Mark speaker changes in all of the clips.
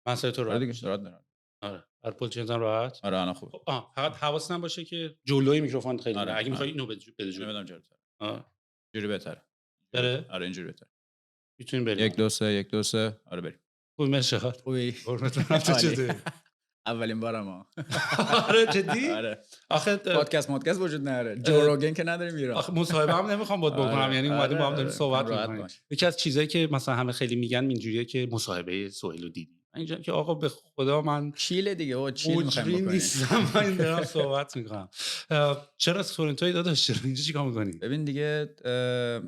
Speaker 1: مسئله تو
Speaker 2: آره
Speaker 1: راحت
Speaker 2: دیگه،
Speaker 1: میشه.
Speaker 2: راحت دارم.
Speaker 1: آره، برای پوزیشنت راحت.
Speaker 2: آره الان خوبه.
Speaker 1: خب فقط حواست باشه که جلوی میکروفون خیلی بره.
Speaker 2: آره،
Speaker 1: اگه میخوای
Speaker 2: آره.
Speaker 1: اینو بده
Speaker 2: اینو
Speaker 1: جلو.
Speaker 2: بدم جلوتر.
Speaker 1: آه،
Speaker 2: اینجوری بهتره. اینجوری بهتره.
Speaker 1: بره؟
Speaker 2: آره اینجوری بهتره.
Speaker 1: میتونیم بریم
Speaker 2: 1
Speaker 1: الان.
Speaker 2: 2 3 1 2 3 آره بریم.
Speaker 1: خوبی مرشاد.
Speaker 2: خوبی؟
Speaker 1: قربونت برم، تو
Speaker 2: عالی.
Speaker 1: چطوری؟
Speaker 2: اولین بارم
Speaker 1: آره جدی؟
Speaker 2: آره.
Speaker 1: آخه
Speaker 2: پادکست وجود نداره. جو روگن که نداریم ایران.
Speaker 1: آخه مصاحبه هم نمیخوام باهات بکنم،
Speaker 2: آره،
Speaker 1: یعنی اومدیم با هم
Speaker 2: آره،
Speaker 1: داریم
Speaker 2: آره. میخوام
Speaker 1: صحبت
Speaker 2: راحت
Speaker 1: میکنیم.
Speaker 2: باش.
Speaker 1: یکی از چیزایی که مثلا همه خیلی میگن اینجوریه که مصاحبه سهیل رو دیدی. اینجا که آقا به خدا من
Speaker 2: چیل دیگه بابا، چیل می‌خوایم
Speaker 1: مجری
Speaker 2: بکنیم.
Speaker 1: نیستم، من این دارم صحبت میکنم. چرا از تورنتو داداش، چرا اینجا چیکار میکنی؟
Speaker 2: ببین دیگه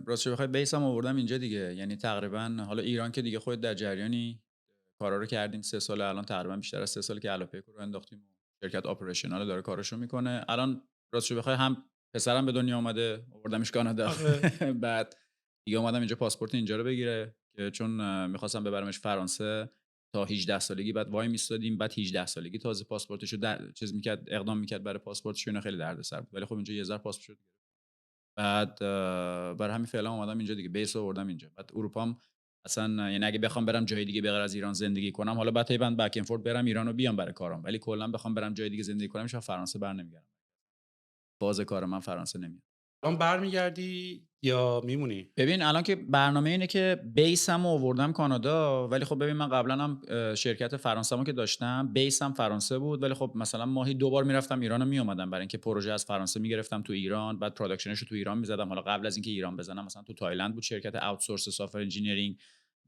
Speaker 2: راستش بخوای بیسم آوردم اینجا دیگه، یعنی تقریبا حالا ایران که دیگه خودت در جریانی، کارا رو کردیم 3 سال، الان تقریبا بیشتر از 3 ساله که الاپیکو رو انداختیم و شرکت اپریشنال داره کاراشو میکنه. الان راستش بخوای هم پسرم به دنیا اومده، آوردمش کانادا.
Speaker 1: آره.
Speaker 2: بعد دیگه اومدم اینجا پاسپورت اینجا رو بگیره که چون میخواستم ببرمش فرانسه تا 18 سالگی، بعد وای میستادیم، بعد 18 سالگی تازه پاسپورتشو چیز میکرد، اقدام میکرد برای پاسپورتش، اینا خیلی دردسر بود. ولی خب اینجا یه ذره پاسپورت. بعد برای همین فعلا اومدم اینجا دیگه، بیس رو آوردم اینجا. بعد اروپام اصلا، یعنی اگه بخوام برم جای دیگه به غیر از ایران زندگی کنم، حالا بعد بک اند فورت برم ایران و بیام برای کارم، ولی کلا بخوام برم جای دیگه زندگی کنم میشه فرانسه برنمیگردم. باز کار من فرانسه نمیاد.
Speaker 1: الان برمیگردی یا میمونی؟
Speaker 2: ببین الان که برنامه اینه که بیسمو آوردم کانادا، ولی خب ببین من قبلا هم شرکت فرانسه‌مو که داشتم بیسم فرانسه بود، ولی خب مثلا ماهی 2 بار میرفتم ایران و میومدم برای اینکه پروژه از فرانسه میگرفتم تو ایران، بعد پروداکشنش رو تو ایران میزدم. حالا قبل از اینکه ایران بزنم مثلا تو تایلند بود شرکت آوتسورس سافر انجینیرینگ.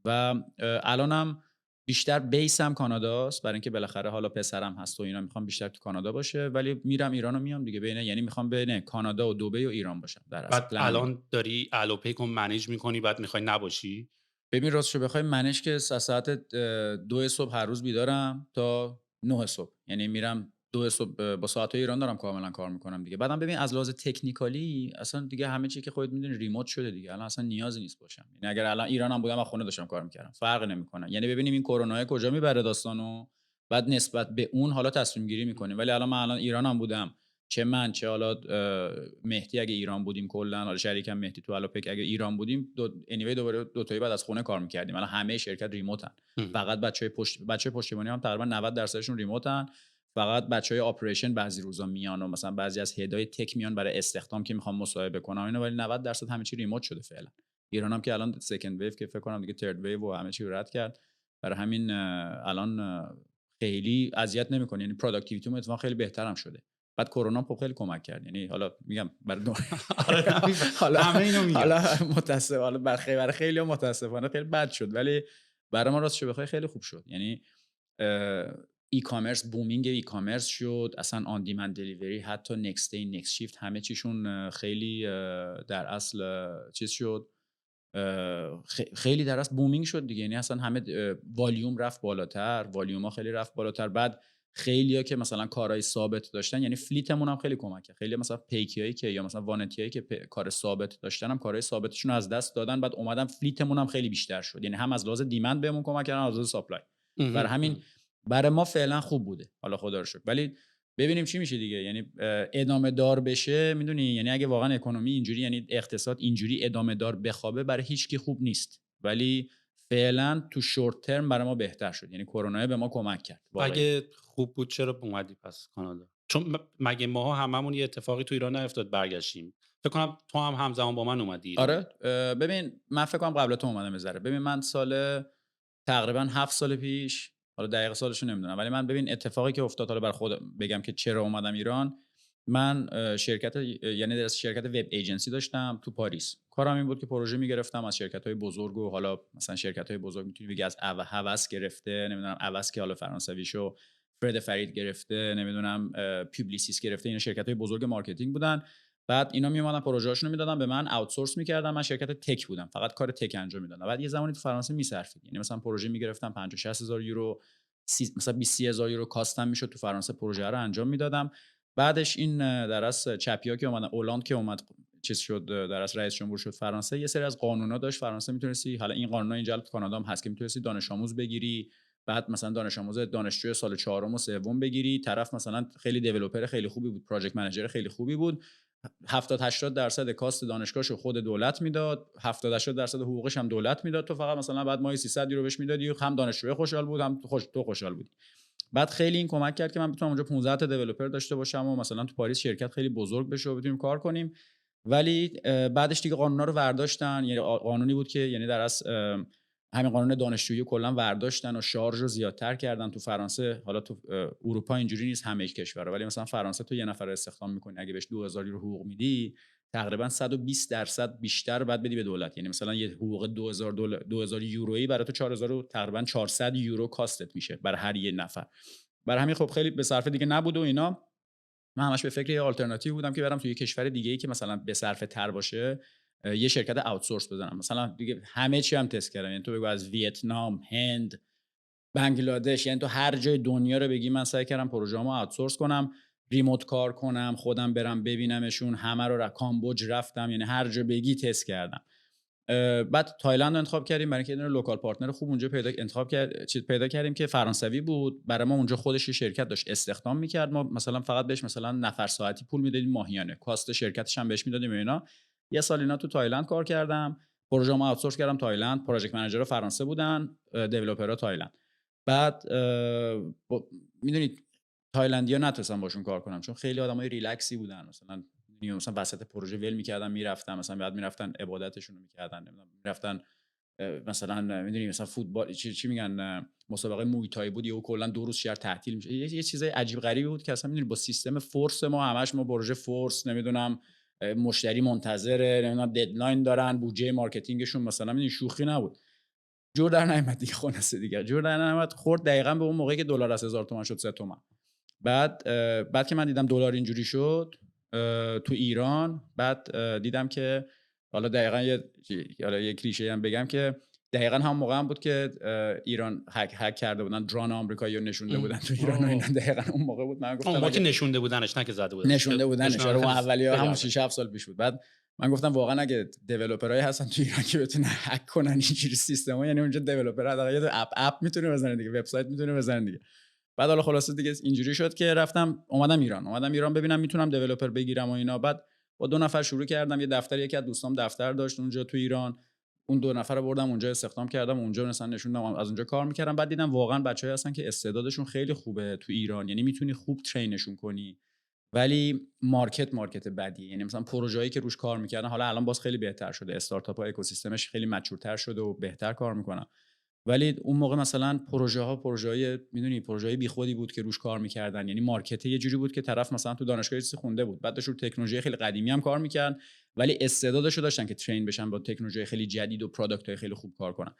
Speaker 2: و الانم بیشتر بیسم کاناداست، برای اینکه بالاخره حالا پسرم هست و اینا میخوام بیشتر تو کانادا باشه، ولی میرم ایرانو میام دیگه، بین یعنی میخوام بین کانادا و دبی و ایران باشم در اصل
Speaker 1: بعد
Speaker 2: پلنم اینه.
Speaker 1: الان داری الوپیکو منیج میکنی، بعد میخوای نباشی؟
Speaker 2: ببین راستشو بخوای منش که از ساعت 2 صبح هر روز بیدارم تا 9 صبح، یعنی میرم 2 صبح با ساعت‌های ایران دارم کاملا کار میکنم دیگه. بعدم ببین از لحاظ تکنیکالی اصلا دیگه همه چی که خودت میدونی ریموت شده دیگه، الان اصلا نیازی نیست باشم. یعنی اگر الان ایرانم بودم از خونه داشتم کار میکردم، فرقی نمیکنه. یعنی ببینیم این کرونا کجا میبره داستانو، بعد نسبت به اون حالا تصمیم گیری میکنیم. ولی الان من ایرانم بودم، چه من چه حالا مهدی اگه ایران بودیم، کلا حالا شریکم مهدی تو الاپک اگه ایران بودیم، انیوی دوباره دو تایی بعد از خونه کار می‌کردیم. الان همه شرکت ریموتن. فقط بچهای پشتیبانی هم تقریبا 90% ریموتن. فقط بچهای اپریشن بعضی روزا میان و مثلا بعضی از هدای تک میان برای استخدام که میخوام مصاحبه کنم اینا، ولی 90% همه چی ریموت شده فعلا. ایران هم که الان سکند ویو که فکر کنم دیگه ترد ویو و همه چی رو رد کرد. برای همین الان خیلی اذیت نمی‌کنه، یعنی پروداکتیویتیمون اتفاقا خیلی بهترم شده. بعد کرونا خب خیلی کمک کرد، یعنی حالا میگم برای
Speaker 1: آره
Speaker 2: حالا
Speaker 1: همه اینو میگن.
Speaker 2: حالا حالا برای خیلی متاسفانه خیلی بد شد، ولی برای ما راستش بخوای خیلی خوب شد. یعنی ای کامرس، بومینگ ای کامرس شد، اصلا آن دیمند دلیوری، حتی نکست دی نکست شیفت همه چیشون خیلی در اصل چیز شد، خیلی در اصل بومینگ شد دیگه. یعنی اصلا همه والیوم رفت بالاتر، والیوم ها خیلی رفت بالاتر. بعد خیلیا که مثلا کارهای ثابت داشتن، یعنی فلیتمون هم خیلی کمک کرد. خیلی مثلا پیکیایی که یا مثلا وانتیایی که کار ثابت داشتن هم کارهای ثابتشون رو از دست دادن، بعد اومدن فلیتمون هم خیلی بیشتر شد. یعنی هم از لحاظ دیمند بهمون کمک کردن، از لحاظ سپلای. برای همین برای ما فعلا خوب بوده، حالا خدا رو شکر. ولی ببینیم چی میشه دیگه، یعنی ادامه دار بشه، میدونی، یعنی اگه واقعا اکونومی اینجوری، یعنی اقتصاد اینجوری ادامه دار بخوابه، برای هیچ کی خوب نیست. ولی فعلا تو شورت ترم برای ما بهتر شد، یعنی کرونا به ما کمک کرد واقعا.
Speaker 1: اگه خوب بود چرا اومدی پس کانادا؟ چون مگه ماها هممون یه اتفاقی تو ایران نیفتاد برگشتیم؟ فکر کنم تو هم همزمان با من اومدی ایران.
Speaker 2: آره ببین من فکر کنم قبل تو اومدم بذاره. ببین من سال تقریبا 7 سال پیش، حالا دقیق سالشو نمیدونم، ولی من ببین اتفاقی که افتاد، حالا برای خود بگم که چرا اومدم ایران. من یعنی در شرکت وب ایجنسی داشتم تو پاریس. کارم این بود که پروژه میگرفتم از شرکت‌های بزرگ، و حالا مثلا شرکت‌های بزرگ میتونی بگی از هوس گرفته، نمیدونم هوس که حالا فرانسویشو فرد فرید گرفته، نمیدونم پوبلیسیس گرفته، اینا شرکت‌های بزرگ مارکتینگ بودن. بعد اینا میومدن پروژه‌هاشونو میدادن به من، آوتسورس می‌کردم. من شرکت تک بودم، فقط کار تک انجام میدادم. بعد یه زمانی تو فرانسه می‌صرفید، یعنی مثلا پروژه می‌گرفتم 50 60 هزار یورو، مثلا 20 30 هزار یورو کاستم میشد تو فرانسه، پروژه رو انجام میدادم. بعدش این در اصل چپیا که اومدن، اولاند که اومد چیز شد، در اصل رئیس جمهور شد فرانسه، یه سری از قانونا داشت فرانسه میتونستی، حالا این قانونا اینجا تو کانادا هم هست که میتونستی دانش آموز بگیری. بعد مثلا دانش آموز دانشجوی سال چهارم و سوم بگیری، طرف مثلا خیلی دیولپر خیلی خوبی بود، پروژکت منیجر خیلی خوبی بود، 70-80% کاست دانشگاهشو خود دولت میداد، 70-80% حقوقش هم دولت میداد. تو فقط مثلا بعد ماهی 300 یورو بهش میدادی، هم دانشجو خوشحال بود، هم تو خوشحال بودی. بعد خیلی این کمک کرد که من بتونم اونجا 15 تا دیولپر داشته باشم و مثلا تو پاریس شرکت خیلی بزرگ بشه و بتونیم کار کنیم. ولی بعدش دیگه قانونا رو برداشتن. یعنی قانونی بود که یعنی در اصل همین قانون دانشجویی کلا برداشتن و شارژ رو زیادتر کردن. تو فرانسه، حالا تو اروپا اینجوری نیست همه کشورها، ولی مثلا فرانسه تو یه نفر رو استخدام می‌کنی اگه بهش 2000 یورو حقوق میدی، تقریبا 120% بیشتر بعد بدی به دولت. یعنی مثلا یه حقوق 2000 یورویی برای تو 4000 تقریبا 400 یورو کاستت میشه برای هر یه نفر. برای همین خب خیلی به صرفه دیگه نبود و اینا. من همش به فکر یه آلترناتیو بودم که برم توی کشور دیگه‌ای که مثلا به صرفه تر باشه، یه شرکت آوتسورس بزنم. مثلا دیگه همه چی هم تست کردم. یعنی تو بگو از ویتنام، هند، بنگلادش، یعنی تو هر جای دنیا رو بگی من سعی کردم پروژه‌مو آوتسورس کنم، ریموت کار کنم، خودم برم ببینمشون. همه رو کامبوج رفتم، یعنی هر جا بگی تست کردم. بعد تایلند رو انتخاب کردیم برای اینکه یه لوکال پارتنر خوب اونجا پیدا کردیم که فرانسوی بود. برای ما اونجا خودش یه شرکت داشت استخدام می‌کرد. ما مثلا فقط بهش مثلا نفر ساعتی پول میدادیم ماهیانه، کاست شرکتش هم بهش میدادیم اینا. یه سال اینا تو تایلند کار کردم، پروژه‌مو آوتسورس کردم تایلند. پروژکت منیجرها فرانسه بودن، دیولپرها تایلند. بعد میدونید تایلندی‌ها نتونستم باشون کار کنم چون خیلی آدمای ریلکسی بودن. مثلا وسط پروژه ول می‌کردن میرفتن، مثلا بعد میرفتن عبادتشون رو می‌کردن، نمیدونم میرفتن مثلا میدونی مثلا فوتبال چی میگن مسابقه مویتای بود، یهو کلا 2 روز شهر تعطیل میشه. یه چیزای عجیب غریبی بود که اصلا میدونی با سیستم فورس ما همش ما پروژه فورس، نمیدونم مشتری منتظره، نمیدونم ددلاین دارن، بودجه مارکتینگشون مثلا میدونی شوخی نبود. جور در نیامد دیگه، خلاصه دیگه جور در نیامد. خورد دقیقاً به اون موقعی که دلار از 1000 تومان شد 3 تومن. بعد که من دیدم دلار اینجوری شد تو ایران، بعد دیدم که حالا دقیقاً یه کلیشه هم بگم که دقیقاً هم موقع هم بود که ایران هک کرده بودن، درون آمریکایی رو نشونده بودن تو ایران و اینا. دقیقاً اون موقع بود. من گفتم
Speaker 1: اون موقع که نشونده بودنش، نه که زده بودن.
Speaker 2: نشونده بودنش. اون اولیه همون 6 7 سال پیش بود. بعد من گفتم واقعا اگه دیولپرای هستن تو ایران که بتونن هک کنن اینجوری سیستما، یعنی اونجا دیولپر حداقل یه اپ میتونه بزنه دیگه، وبسایت میتونه بزنه دیگه. بعد حالا خلاصه دیگه اینجوری شد که اومدم ایران ببینم میتونم دیولپر بگیرم و اینا. بعد با 2 نفر شروع کردم. یه دفتر، یکی از دوستام دفتر داشت اونجا تو ایران، اون 2 نفر رو بردم اونجا استخدام کردم، اونجا مثلا نشوندم از اونجا کار میکردم. بعد دیدم واقعا بچه‌ای هستن که استعدادشون خیلی خوبه تو ایران، یعنی میتونی خوب ترینشون کنی، ولی مارکت بدی. یعنی مثلا پروژه‌ای که روش کار میکردن، حالا الان باز خیلی بهتر شده، استارتاپ‌ها اکوسیستمش خیلی مچورتر شده و بهتر کار میکنن، ولی اون موقع مثلا پروژه‌های میدونی پروژه‌های بیخودی بود که روش کار میکردن. یعنی مارکت یه جوری بود که طرف مثلا تو دانشگاه چیزی خونده بود، بعد داشت رو تکنولوژی خیلی قدیمی هم کار میکرد، ولی استعدادشو داشتن که ترین بشن با تکنولوژی خیلی جدید و پروداکت‌های خیلی خوب کار کنن.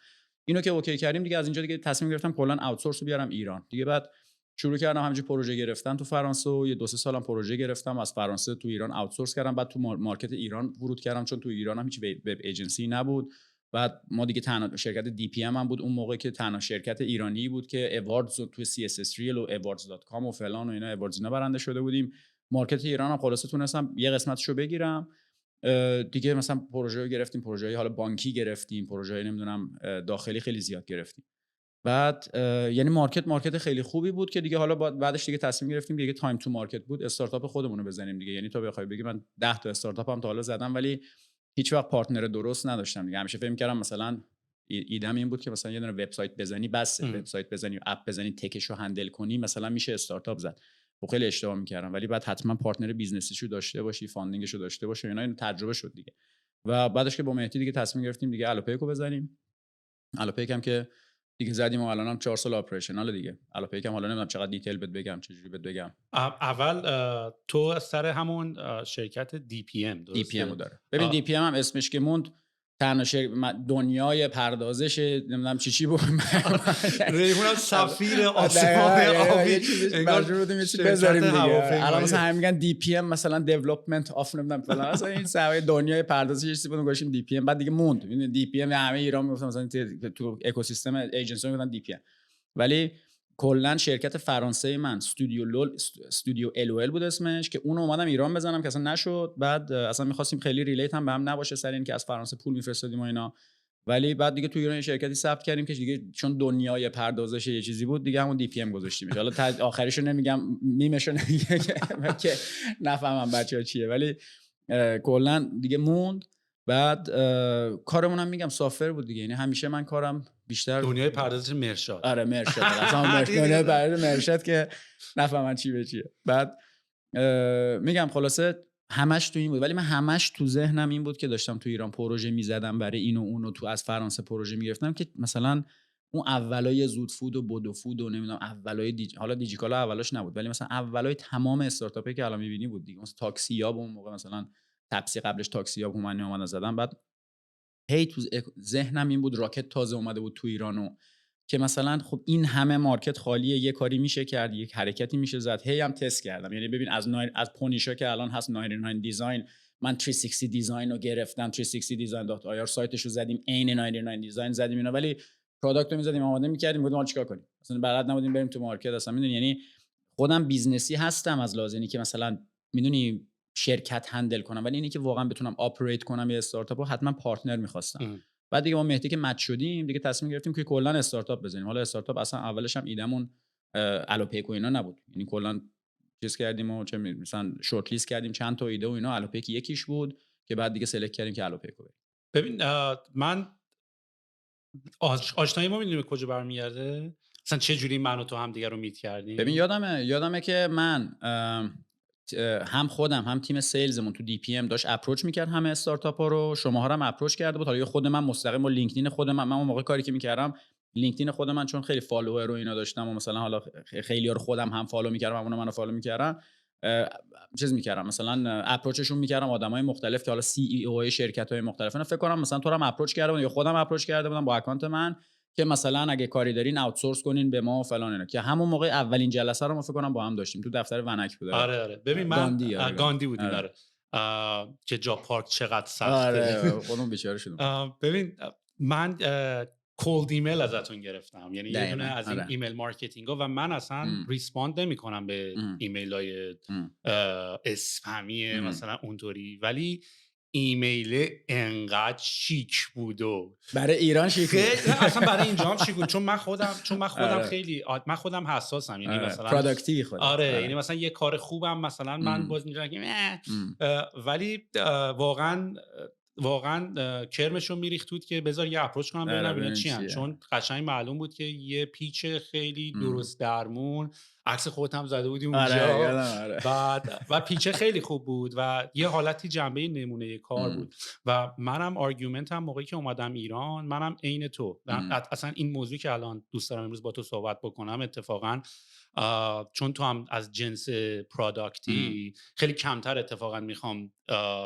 Speaker 2: اینو که اوکی کردیم دیگه، از اینجا دیگه تصمیم گرفتم کلا آوتسورس رو بیارم ایران دیگه. بعد شروع کردم همینجوری پروژه گرفتن تو فرانسه و یه 2-3 سالم پروژه گرفتم، از فرانسه تو ایران آوتسورس کردم. بعد تو مارکت ایران ورود کردم چون تو ایران هم هیچ وب ایجنسی نبود. بعد ما دیگه تنها شرکت دی پی ام هم بود اون موقع که تنها شرکت ایرانی بود که اواردز تو سی اس اس ریل و awards.com و فلان و اینا اواردز اینا برنده شده بودیم. مارکت ایران هم خلاصه تونستم یه قسمتشو بگیرم دیگه. مثلا پروژه گرفتیم، پروژه حالا بانکی گرفتیم، پروژه نمیدونم داخلی خیلی زیاد گرفتیم. بعد یعنی مارکت خیلی خوبی بود که دیگه حالا بعدش دیگه تصمیم گرفتیم دیگه تایم تو مارکت بود استارتاپ خودمون رو بزنیم دیگه. یعنی تو بخوای بگی من 10 تا استارتاپ هم تا حالا زدم ولی هیچ وقت پارتنر درست نداشتم دیگه. همیشه فکر می‌کردم مثلا ایدم این بود که مثلا یه دونه وبسایت بزنی بس، وبسایت بزنی و اپ بزنی تکشو هندل کنی مثلا میشه استارتاپ زد. خب خیلی اشتباه می‌کردم، ولی بعد حتما پارتنر بیزنسیشو داشته باشی، فاندینگشو داشته باشی، اینا این تجربه شد دیگه. و بعدش که با مهدی دیگه تصمیم گرفتیم دیگه الوپیکو بزنیم. الوپیک هم که دیگه زدیم و الانم 4 سال اپریشنال دیگه. الوپیک هم حالا نمیدونم چقدر دیتیل بهت بگم، چجوری بهت بگم.
Speaker 1: اول تو سر همون شرکت دی پی ام
Speaker 2: دی پی ام داره. ببین دی پی ام هم اسمش که موند تنها دنیای پردازش نمیدونم چی بود.
Speaker 1: ریحون سفیر آسمان آبی
Speaker 2: مجبور بودیم یه چیزی بذاریم دیگه. الان مثلا هم میگن دی پی ام مثلا دیولپمنت آف نمیدونم فلان، مثلا این سوای دنیای پردازش چیزی بود گذاشتیم دی پی ام. بعد دیگه موند. ببین دی پی ام همه ایران میگفتن مثلا تو اکوسیستم ایجنسی میگفتن دی پی ام، ولی کلا شرکت فرانسه من استودیو ال بود اسمش که اون اومدم ایران بزنم که اصلا نشد. بعد اصلا می‌خواستیم خیلی ریلیت هم به هم نباشه سر این که از فرانسه پول میفرستادیم و اینا، ولی بعد دیگه تو ایران شرکتی ثبت کردیم که دیگه چون دنیای پردازش یه چیزی بود دیگه همون دی پی ام گذاشتیمش. حالا آخریشو نمیگم، میمشو نمیگه که نفهمم بچه‌ها چیه، ولی کلا دیگه موند. بعد کارمون هم میگم سافر بود دیگه، یعنی همیشه من کارم بیشتر
Speaker 1: دنیای پردازش مرشاد.
Speaker 2: آره مرشد اصلا دنیای پردازش مرشد که نفهمن چی به چیه. بعد میگم خلاصه همش تو این بود، ولی من همش تو ذهنم این بود که داشتم تو ایران پروژه میزدم برای این و اون و تو از فرانسه پروژه میگرفتم که مثلا اون اولای زود فود و بدو فود و نمیدونم اولای حالا دیجیکالا اولاش نبود، ولی مثلا اولای تمام استارتاپی که الان میبینی بود دیگه. مثلا تاکسیاب اون موقع، مثلا تپسی قبلش تاکسیاب من اومدن زدم. بعد هی تو ذهنم این بود راکت تازه اومده بود تو ایرانو که مثلا خب این همه مارکت خالیه، یه کاری میشه کرد، یک حرکتی میشه زد. هی هم تست کردم، یعنی ببین از پونیشا که الان هست 99 دیزاین، من 360 دیزاین رو گرفتم، 360 دیزاین دات آی آر سایتش رو زدیم، عین 99 دیزاین زدیم اینا، ولی پروداکت رو میزدیم آماده میکردیم گفتیم حالا چیکار کنیم، مثلا بلد نبودیم بریم تو مارکت اصلا. میدونی یعنی خودم بیزنسی هستم از لازمی که مثلا میدونی شرکت هندل کنم، ولی اینی که واقعا بتونم آپریت کنم یه استارتاپو حتما پارتنر می‌خواستم. بعد دیگه ما مهدی که مچ شدیم دیگه تصمیم گرفتیم که کلا استارتاپ بزنیم. حالا استارتاپ اصلا اولش هم ایدمون الوپیک و اینا نبود، یعنی کلا چیز کردیم و چه مثلا شورت لیست کردیم چند تا ایده و اینا، الوپیک یکیش بود که بعد دیگه سلکت کردیم که الوپیک رو بریم.
Speaker 1: ببین من آشنایی ما میدونیم کجا برمیگرده، مثلا چه جوری من و تو هم دیگه رو میت کردیم.
Speaker 2: ببین یادمه که من هم خودم هم تیم سیلزمون تو دی پی ام داشت اپروچ میکرد همه استارتاپا رو، شماها رو هم اپروچ کرده بود. حالا خود من مستقیم با لینکدین خود من اون موقع کاری که میکردم لینکدین خود من چون خیلی فالوور رو اینا داشتم و مثلا حالا خیلی‌ها رو خودم هم فالو میکردم، همون منو فالو میکردن، چیز میکردم مثلا اپروچشون میکردم آدمای مختلف که حالا سی ای او شرکت‌های مختلف. فکر کنم مثلا تو رو هم اپروچ کرده بودم یا خودم اپروچ کرده بودم با اکانت من که مثلا اگه کاری دارین آوتسورس کنین به ما و فلان اینا، که همون موقع اولین جلسه رو ما فکر کنم با هم داشتیم تو دفتر ونک بود.
Speaker 1: آره ببین من گاندی بودیم. آره که جا پارک چقدر سخته.
Speaker 2: آره خودمون بیچاره شدیم.
Speaker 1: ببین من کولد ایمیل ازتون گرفتم، یعنی یه دونه از این
Speaker 2: آره.
Speaker 1: ایمیل مارکتینگ ها و من اصلا ریسپاند نمی‌کنم به ایمیل های اسپمی مثلا اونطوری، ولی ایمیل انقدر شیک بود و
Speaker 2: برای ایران شیک بود.
Speaker 1: اصلا برای اینجا هم شیک بود چون من خودم خیلی من خودم حساسم، یعنی مثلا
Speaker 2: پروداکتیوی خودم.
Speaker 1: آره یعنی مثلا یه کار خوبم مثلا من باز میگم ولی واقعا کرمشون میریخت بود که بذار یه اپروچ کنم ببینم اینا چی ان، چون قشنگ معلوم بود که یه پیچ خیلی درست درمون، عکس خودت هم زده بودی اونجا.
Speaker 2: آره.
Speaker 1: و پیچ خیلی خوب بود و یه حالتی جنبه نمونه کار بود و منم آرگومنت هم موقعی که اومدم ایران منم عین تو اصلا این موضوع که الان دوست دارم امروز با تو صحبت بکنم اتفاقا چون تو هم از جنس پروداکتی خیلی کمتر اتفاقا میخوام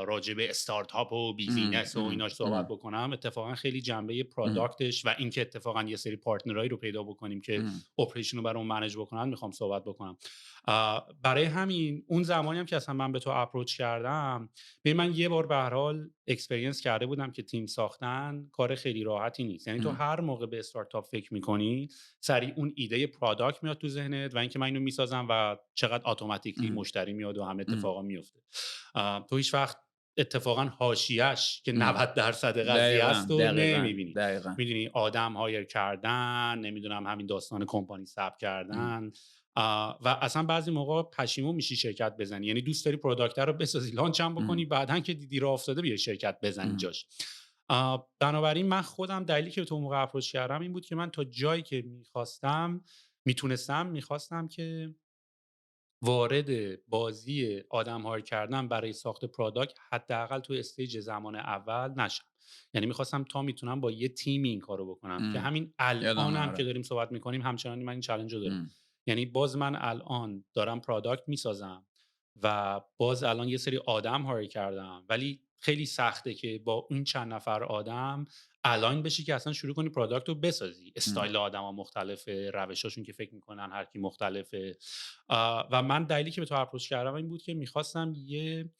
Speaker 1: راجع به استارتاپ و بیزینس و ایناش صحبت بکنم، اتفاقا خیلی جنبه پروداکتش و اینکه اتفاقا یه سری پارتنرایی رو پیدا بکنیم که اپریشن رو برام منیج بکنن میخوام صحبت بکنم. برای همین اون زمانی هم که اصلا من به تو اپروچ کردم، ببین من یه بار به هر حال اکسپریانس کرده بودم که تیم ساختن کار خیلی راحتی نیست، یعنی تو هر موقع به استارتاپ فکر میکنی سریع اون ایده پروداکت میاد تو ذهنت و اینکه من اینو میسازم و چقدر اتوماتیکلی مشتری میاد و همه اتفاقا میفته. تو هیچ وقت اتفاقا حاشیه‌اش که 90% قضیه است و نمیبینی. میدونی آدم هایر کردن، نمیدونم همین داستان کمپانی ثبت کردن و اصلا بعضی موقع پشیمون میشی شرکت بزنی، یعنی دوست داری پروداکت رو بسازی لانچ هم بکنی بعدن که دیدی راه افتاده بیا شرکت بزنی جاش. بنابراین من خودم دلیلی که تو موقع اپروچ کردم این بود که من تا جایی که میخواستم که وارد بازی آدم هایر کردن برای ساخت پروداکت حداقل تو استیج زمان اول نشم، یعنی میخواستم تا میتونم با یه تیم این کارو بکنم که همین الان هم که داریم صحبت میکنیم همچنان من این چالش رو دارم. یعنی باز من الان دارم پروداکت میسازم و باز الان یه سری آدم هایر کردم، ولی خیلی سخته که با اون چند نفر آدم الاین بشی که اصلا شروع کنی پروداکت رو بسازی. استایل آدما مختلفه، روشاشون که فکر میکنن هر کی مختلفه و من دلیلی که به تو اپروچ کردم این بود که میخواستم یه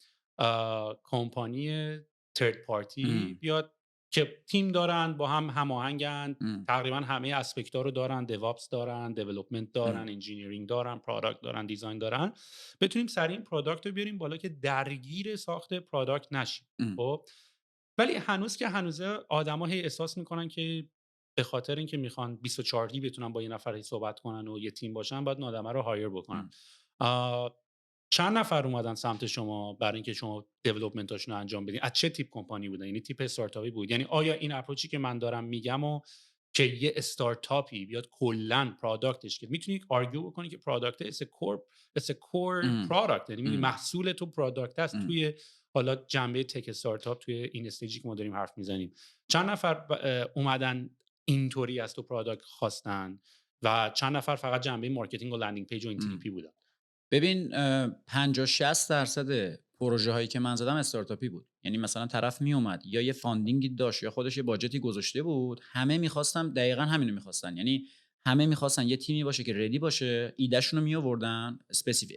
Speaker 1: کمپانی ترد پارتی بیاد که تیم دارن با هم هماهنگن، تقریبا همه اسپکت‌ها رو دارن، دیوآپس دارن، دیولپمنت دارن، انجینیرینگ دارن، پروداکت دارن، دیزاین دارن، بتونیم سریع این پروداکت رو بیاریم بالا که درگیر ساخت پروداکت نشیم. خب ولی هنوز که هنوزه آدما هی احساس میکنن که به خاطر اینکه میخوان 24 بتونن با یه نفر صحبت کنن و یه تیم باشن باید آدما رو هایر بکنن. چند نفر اومدن سمت شما برای اینکه شما دیولپمنتاشون رو انجام بدین؟ از چه تیپ کمپانی بودن؟ یعنی تیپ استارتاپی بود؟ یعنی آیا این اپروچی که من دارم میگم و که یه استارتاپی بیاد کلا پروداکتش که میتونی آرگیو بکنی که پروداکت اس کور پروداکت، یعنی میگی محصول تو پروداکت است توی حالا جنبه تک استارتاپ توی این استیجی که ما داریم حرف میزنیم. چند نفر اومدن اینطوری از تو پروداکت خواستن و چند نفر فقط جنبه مارکتینگ و لندینگ پیج و این تیپی بودن؟
Speaker 2: ببین 50-60% پروژه هایی که من زدم استارتاپی بود. یعنی مثلا طرف می اومد یا یه فاندینگی داشت یا خودش یه باجتی گذاشته بود، همه می‌خواستم دقیقاً همینو می‌خواستن. یعنی همه می‌خواستن یه تیمی باشه که ردی باشه، ایدهشون رو میآوردن،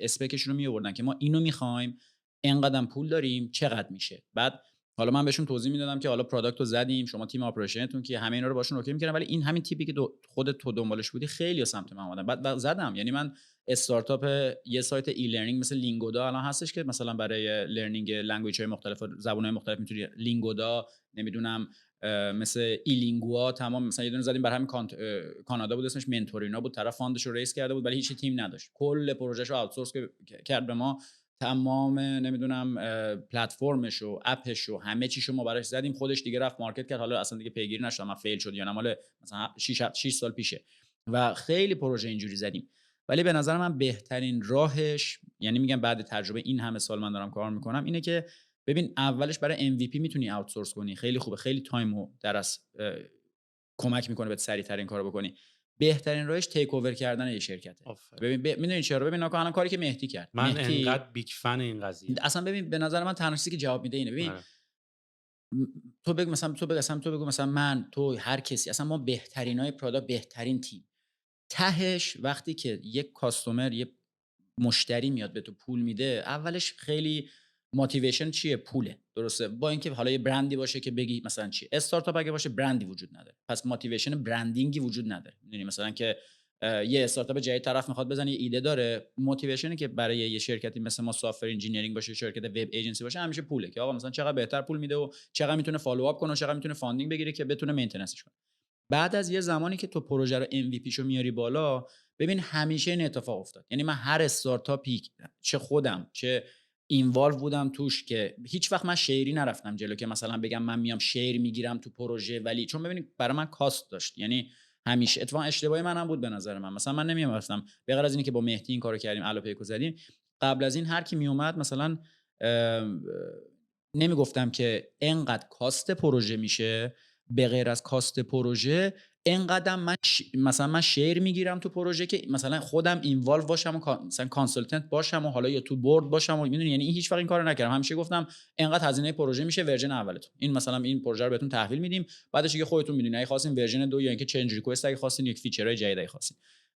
Speaker 2: اسپکشون رو میآوردن که ما اینو می‌خوایم، اینقدر پول داریم، چقدر میشه. بعد حالا من بهشون توضیح میدادم که حالا پروداکت رو زدیم، شما تیم اپریشنتون که همه اینا رو باشون اوکی می‌کردن، ولی این همین تیپی که خودت تو دنبالش بودی خیلی سمت من اومدن. بعد زدم. یعنی من استارتاپ یه سایت ای لرنینگ مثل لینگودا الان هستش که مثلا برای لرنینگ لنگویج های مختلف، زبان‌های مختلف میتونی لینگودا، نمیدونم مثل ایلینگوا، تمام مثلا یه دونه زدیم برای همین کانادا بود، اسمش منتورینا بود، طرف فاندش رو ریس کرده بود ولی هیچ تیم نداشت، کل پروژهشو آوتسورس کرد به ما، تمام نمیدونم پلتفرمش و اپش و همه چیشو ما براش زدیم، خودش دیگه رفت مارکت کرد. حالا اصلا دیگه پیگیری نشدم من فیل شد یا نه، مال مثلا 6 سال پیشه و خیلی پروژه اینجوری زدیم. ولی به نظر من بهترین راهش، یعنی میگم بعد تجربه این همه سال من دارم کار میکنم، اینه که ببین اولش برای MVP میتونی آوتسورس کنی، خیلی خوبه، خیلی تایمو در از کمک میکنه بهت سریعتر این کارو بکنی. بهترین راهش تیک اوور کردن یه شرکته. ببین میدونی چرا؟ ببین الان کاری که مهدی کرد،
Speaker 1: من انقدر بیگ فن این قضیه
Speaker 2: اصلا ببین به نظر من تنها چیزی که جواب میده اینه. ببین تو بگو مثلا من، تو، هر کسی، اصلا ما بهترینای پروداکت، بهترین تیم، تهش وقتی که یک کاستومر، یک مشتری میاد به تو پول میده، اولش خیلی موتیویشن چیه؟ پوله، درسته؟ با اینکه حالا یه برندی باشه که بگی مثلا چی، استارتاپ اگه باشه برندی وجود نداره، پس موتیویشن برندینگی وجود نداره. میدونی مثلا که یه استارتاپ جدید طرف میخواد بزنه، یه ایده داره، موتیویشنی که برای یه شرکتی مثل ما سافت انجینیرینگ باشه، شرکت وب ایجنسی باشه، همیشه پوله که آقا مثلا چقدر بهتر پول میده و چقدر میتونه فالو آپ کنه و چقدر میتونه فاندینگ بگیره که بتونه مینتیننسش کنه. بعد از یه زمانی که تو پروژه رو MVP شو میاری بالا، ببین همیشه این اتفاق افتاد. یعنی من هر استارتاپی چه خودم چه اینوالو بودم توش که هیچ وقت من شیری نرفتم جلو که مثلا بگم من میام شیر میگیرم تو پروژه، ولی چون ببینید برای من کاست داشت. یعنی همیشه اتفاقا اشتباهی منم بود به نظر من. مثلا من نمیام رفتم به غیر از اینکه با مهدی این کارو کردیم، الوپیکو زدیم، قبل از این هر کی میومد مثلا نمیگفتم که انقدر کاست پروژه میشه، به غیر از کاست پروژه اینقدر مثلا من شیر میگیرم تو پروژه که مثلا خودم اینوالو باشم و مثلا کانسلتنت باشم و حالا یا تو بورد باشم و میدونی. یعنی هیچ وقت این کارو نکردم. همیشه گفتم اینقدر هزینه پروژه میشه ورژن اولتون، این مثلا این پروژه رو بهتون تحویل میدیم، بعدش دیگه خودتون میدونید اگه خواستین ورژن 2 یا اینکه چنج ریکوست اگه خواستین یک فیچرهای جدید اگه خواستین.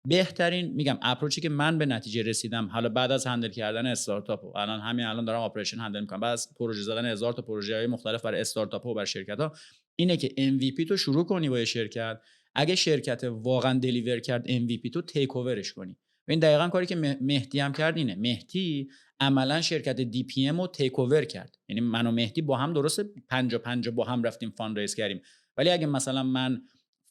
Speaker 2: بهترین میگم اپروچی که من به نتیجه رسیدم، حالا بعد از هندل کردن استارتاپ و الان دارم اپریشن هندل میکنم، بعد از پروژه زدن 1000 تا پروژه‌های مختلف برای استارتاپ و برای شرکت‌ها، اینه که MVP تو شروع کنی با یه شرکت، اگه شرکت واقعا دلیور کرد MVP تو تیک اوورش کنی. این دقیقاً کاری که مهدی هم کرد. اینه مهدی عملا شرکت دی پی ام رو تیک اوور کرد. یعنی من و مهدی با هم درسته 50-50 با هم رفتیم فاند ریز کردیم، ولی اگه مثلا من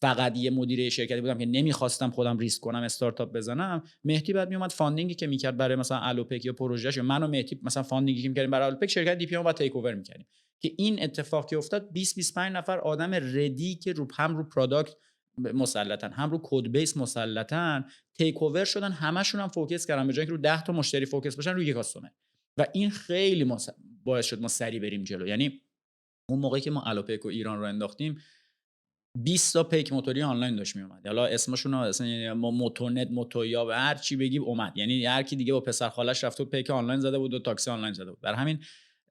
Speaker 2: فقط یه مدیر شرکتی بودم که نمیخواستم خودم ریسک کنم استارتاپ بزنم، مهدی بعد میومد فاندینگی که میکرد برای مثلا الوپک یا پروژهش، یا من و مهدی مثلا فاندینگی که میکردیم برای الوپک، شرکت دی پی ام رو تیک اوور میکردیم که این اتفاق که افتاد 20-25 نفر آدم ردی که هم رو پروداکت مسلطن هم رو کد بیس مسلطن تیک اوور شدن، همشون هم فوکس کردن به جای اینکه رو 10 تا مشتری فوکس باشن روی یک کاستومر. و این خیلی باعث شد ما سریع بریم جلو. یعنی اون موقعی که ما الوپک و ایران رو انداختیم 20 تا پیک موتوری آنلاین داشت می اومد، حالا اسمشون اصلا موتورنت، موتویا و هر چی بگی اومد. یعنی هر کی دیگه با پسر خالش رفت و پیک آنلاین زده بود و تاکسی آنلاین زده بود. برای همین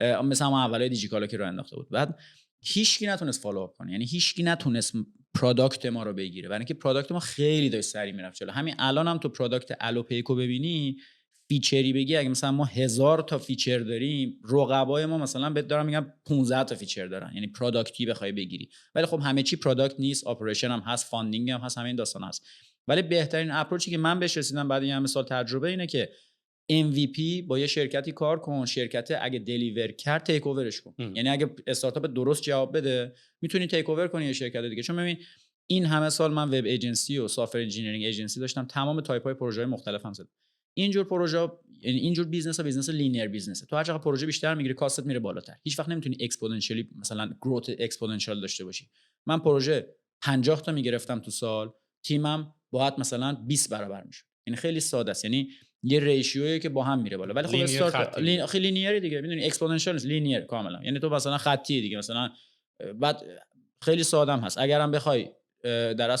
Speaker 2: مثلا ما اولای دیجیکالا که رو انداخته بود، بعد هیچکی نتونست فالو آپ کنه. یعنی هیچکی نتونست پروداکت ما رو بگیره، برای اینکه پروداکت ما خیلی داشت سری میرفت جلو. همین الان هم تو پروداکت الوپیکو ببینی فیچری بگی، اگه مثلا ما 1000 تا فیچر داریم، رقبای ما مثلا بهت دارم میگم 15 تا فیچر دارن. یعنی پروداکتی بخوای بگیری، ولی خب همه چی پروداکت نیست، اپریشن هم هست، فاندینگ هم هست، همین داستان هست. ولی بهترین اپروچی که من بهش رسیدم بعد این همه سال تجربه اینه که MVP با یه شرکتی کار کن، شرکت اگه دلیور کرد تیک اوورش کن. یعنی اگه استارتاپ درست جواب بده میتونی تیک اوور کنی یه شرکت دیگه. چون ببین این همه سال من وب ایجنسی و سافت انجینیرینگ ایجنسی داشتم، تمام تایپ های پروژه های مختلف هم زدم. اینجور پروژه، یعنی اینجور بیزنس لینیر بیزنسه. تو هر چقدر پروژه بیشتر میگیری کاستت میره بالاتر. هیچ وقت نمیتونی اکسپوننشیالی مثلا گروت اکسپوننشیال داشته باشی. من پروژه 50 تا میگرفتم تو سال، تیمم باید مثلا 20 برابر میشه. این خیلی ساده است، یعنی یه ریشیویی که با هم میره بالا. ولی خب استارت خیلی لینیری دیگه، میدونی اکسپوننشیال نیست، لینیر کاملا. یعنی تو مثلا خطی دیگه، مثلا بعد خیلی ساده هم هست. اگرم بخوای در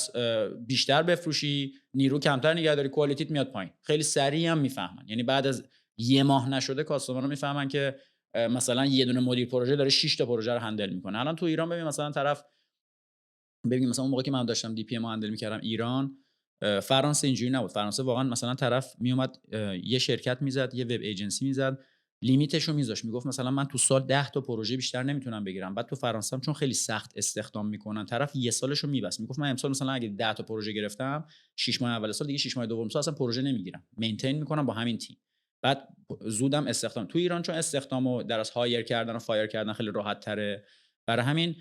Speaker 2: بیشتر بفروشی، نیرو کمتر نگه داری، کوالیتیت میاد پایین. خیلی سریع هم میفهمن، یعنی بعد از یه ماه نشده کاستمرها میفهمن که مثلا یه دونه مدیر پروژه داره 6 تا پروژه رو هندل میکنه. الان تو ایران ببین مثلا طرف، ببین مثلا اون موقعی که من داشتم دی پی ام رو هندل میکردم ایران، فرانسه اینجوری نبود. فرانسه واقعا مثلا طرف میومد یه شرکت میزد، یه وب ایجنسی میزد، لیمیتشو میذاشت، میگفت مثلا من تو سال 10 تا پروژه بیشتر نمیتونم بگیرم. بعد تو فرانسه هم چون خیلی سخت استخدام میکنن، طرف یه سالشو میبست، میگفت من امسال مثلا اگه 10 تا پروژه گرفتم، 6 ماه اول سال دیگه 6 ماه دوم سال اصلا پروژه نمیگیرم، مینتین میکنم با همین تیم. بعد زودم استخدام. تو ایران چون استخدامو در از هایر کردن و فایر کردن خیلی راحت تره، برای همین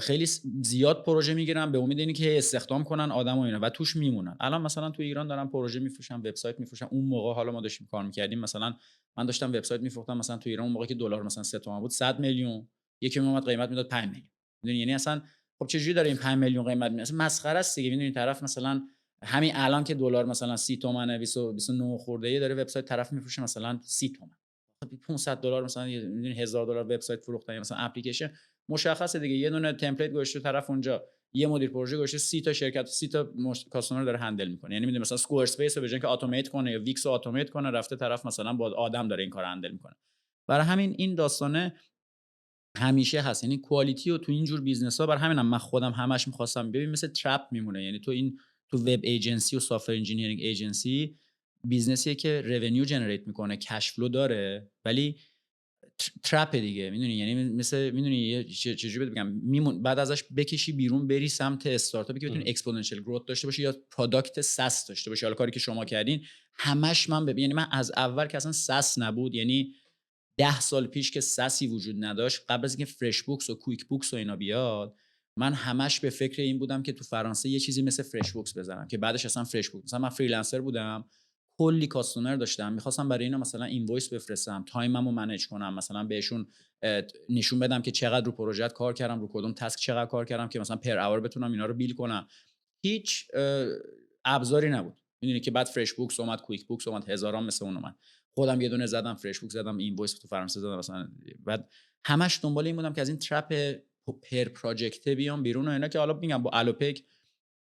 Speaker 2: خیلی زیاد پروژه میگیرن به امید اینی که استخدام کنن آدم و اینا و توش میمونن. الان مثلا تو ایران دارن پروژه میفروشن، وبسایت میفروشن. اون موقع حالا ما داشتیم کار میکردیم، مثلا من داشتم وبسایت میفروختم مثلا تو ایران، اون موقع که دلار مثلا 3 تومن بود 100 میلیون، یکی میومد قیمت میداد 5 میلیون. میدونی یعنی اصلا خب چه جوری داره این 5 میلیون قیمت میاد؟ مسخره است دیگه. میدونی طرف مثلا همین الان که دلار مثلا 30 تومنه، 29 خورده ای، داره وبسایت طرف میفروشه مثلا 30 تومن. $500 مثلا، میدونی $1000 وبسایت فروختن یا مثلا اپلیکیشن. مشخصه دیگه، یه دونه تمپلیت گذاشته طرف اونجا، یه مدیر پروژه گذاشته 30 تا شرکت 30 تا کاستمر داره هندل میکنه. یعنی میدونی مثلا اسکوئر اسپیس رو به جای اینکه اتومات کنه یا ویکس رو اتومات کنه، رفته طرف مثلا با آدم داره این کارو هندل میکنه. برای همین این داستانه همیشه هست. یعنی کوالیتی رو تو این جور بیزنس‌ها، برای همینم من خودم همش می‌خواستم ببین مثل ترپ میمونه. یعنی تو وب ایجنسی و سافت انجینیرینگ ایجنسی بیزنسیه که رونیو جنریت میکنه، کش فلو داره، ولی ترپ دیگه. میدونی یعنی مثل میدونی چجوری بگم، بعد ازش بکشی بیرون بری سمت استارتاپی که بتونی اکسپوننشیال گروث داشته باشی یا پروداکت ساس داشته باشی. حالا کاری که شما کردین همش من یعنی من از اول که اصلا ساس نبود، یعنی 10 سال پیش که ساسی وجود نداشت، قبل از اینکه فرش بوکس و کویک بوکس و اینا بیاد، من همش به فکر این بودم که تو فرانسه یه چیزی مثل فرش بوکس بزنم که بعدش اصلا فرش بوکس. مثلا من فریلنسر بودم، کلی کاستمر داشتم، می‌خواستم برای اینا مثلا اینوایس بفرستم، تایممو منیج کنم، مثلا بهشون نشون بدم که چقدر رو پروژه کار کردم، رو کدوم تاسک چقدر کار کردم، که مثلا پر اور بتونم اینا رو بیل کنم. هیچ ابزاری نبود. میدونی که بعد فرش بوکس اومد، کویک بوکس اومد، هزاران مثل اون اومد. خودم یه دونه زدم، فرش بوکس زدم، اینوایس تو فرانسه زدم مثلا. بعد همش دنبال این بودم که از این ترپ پر پروژکت بیام بیرون و اینا، که حالا میگم با الوپک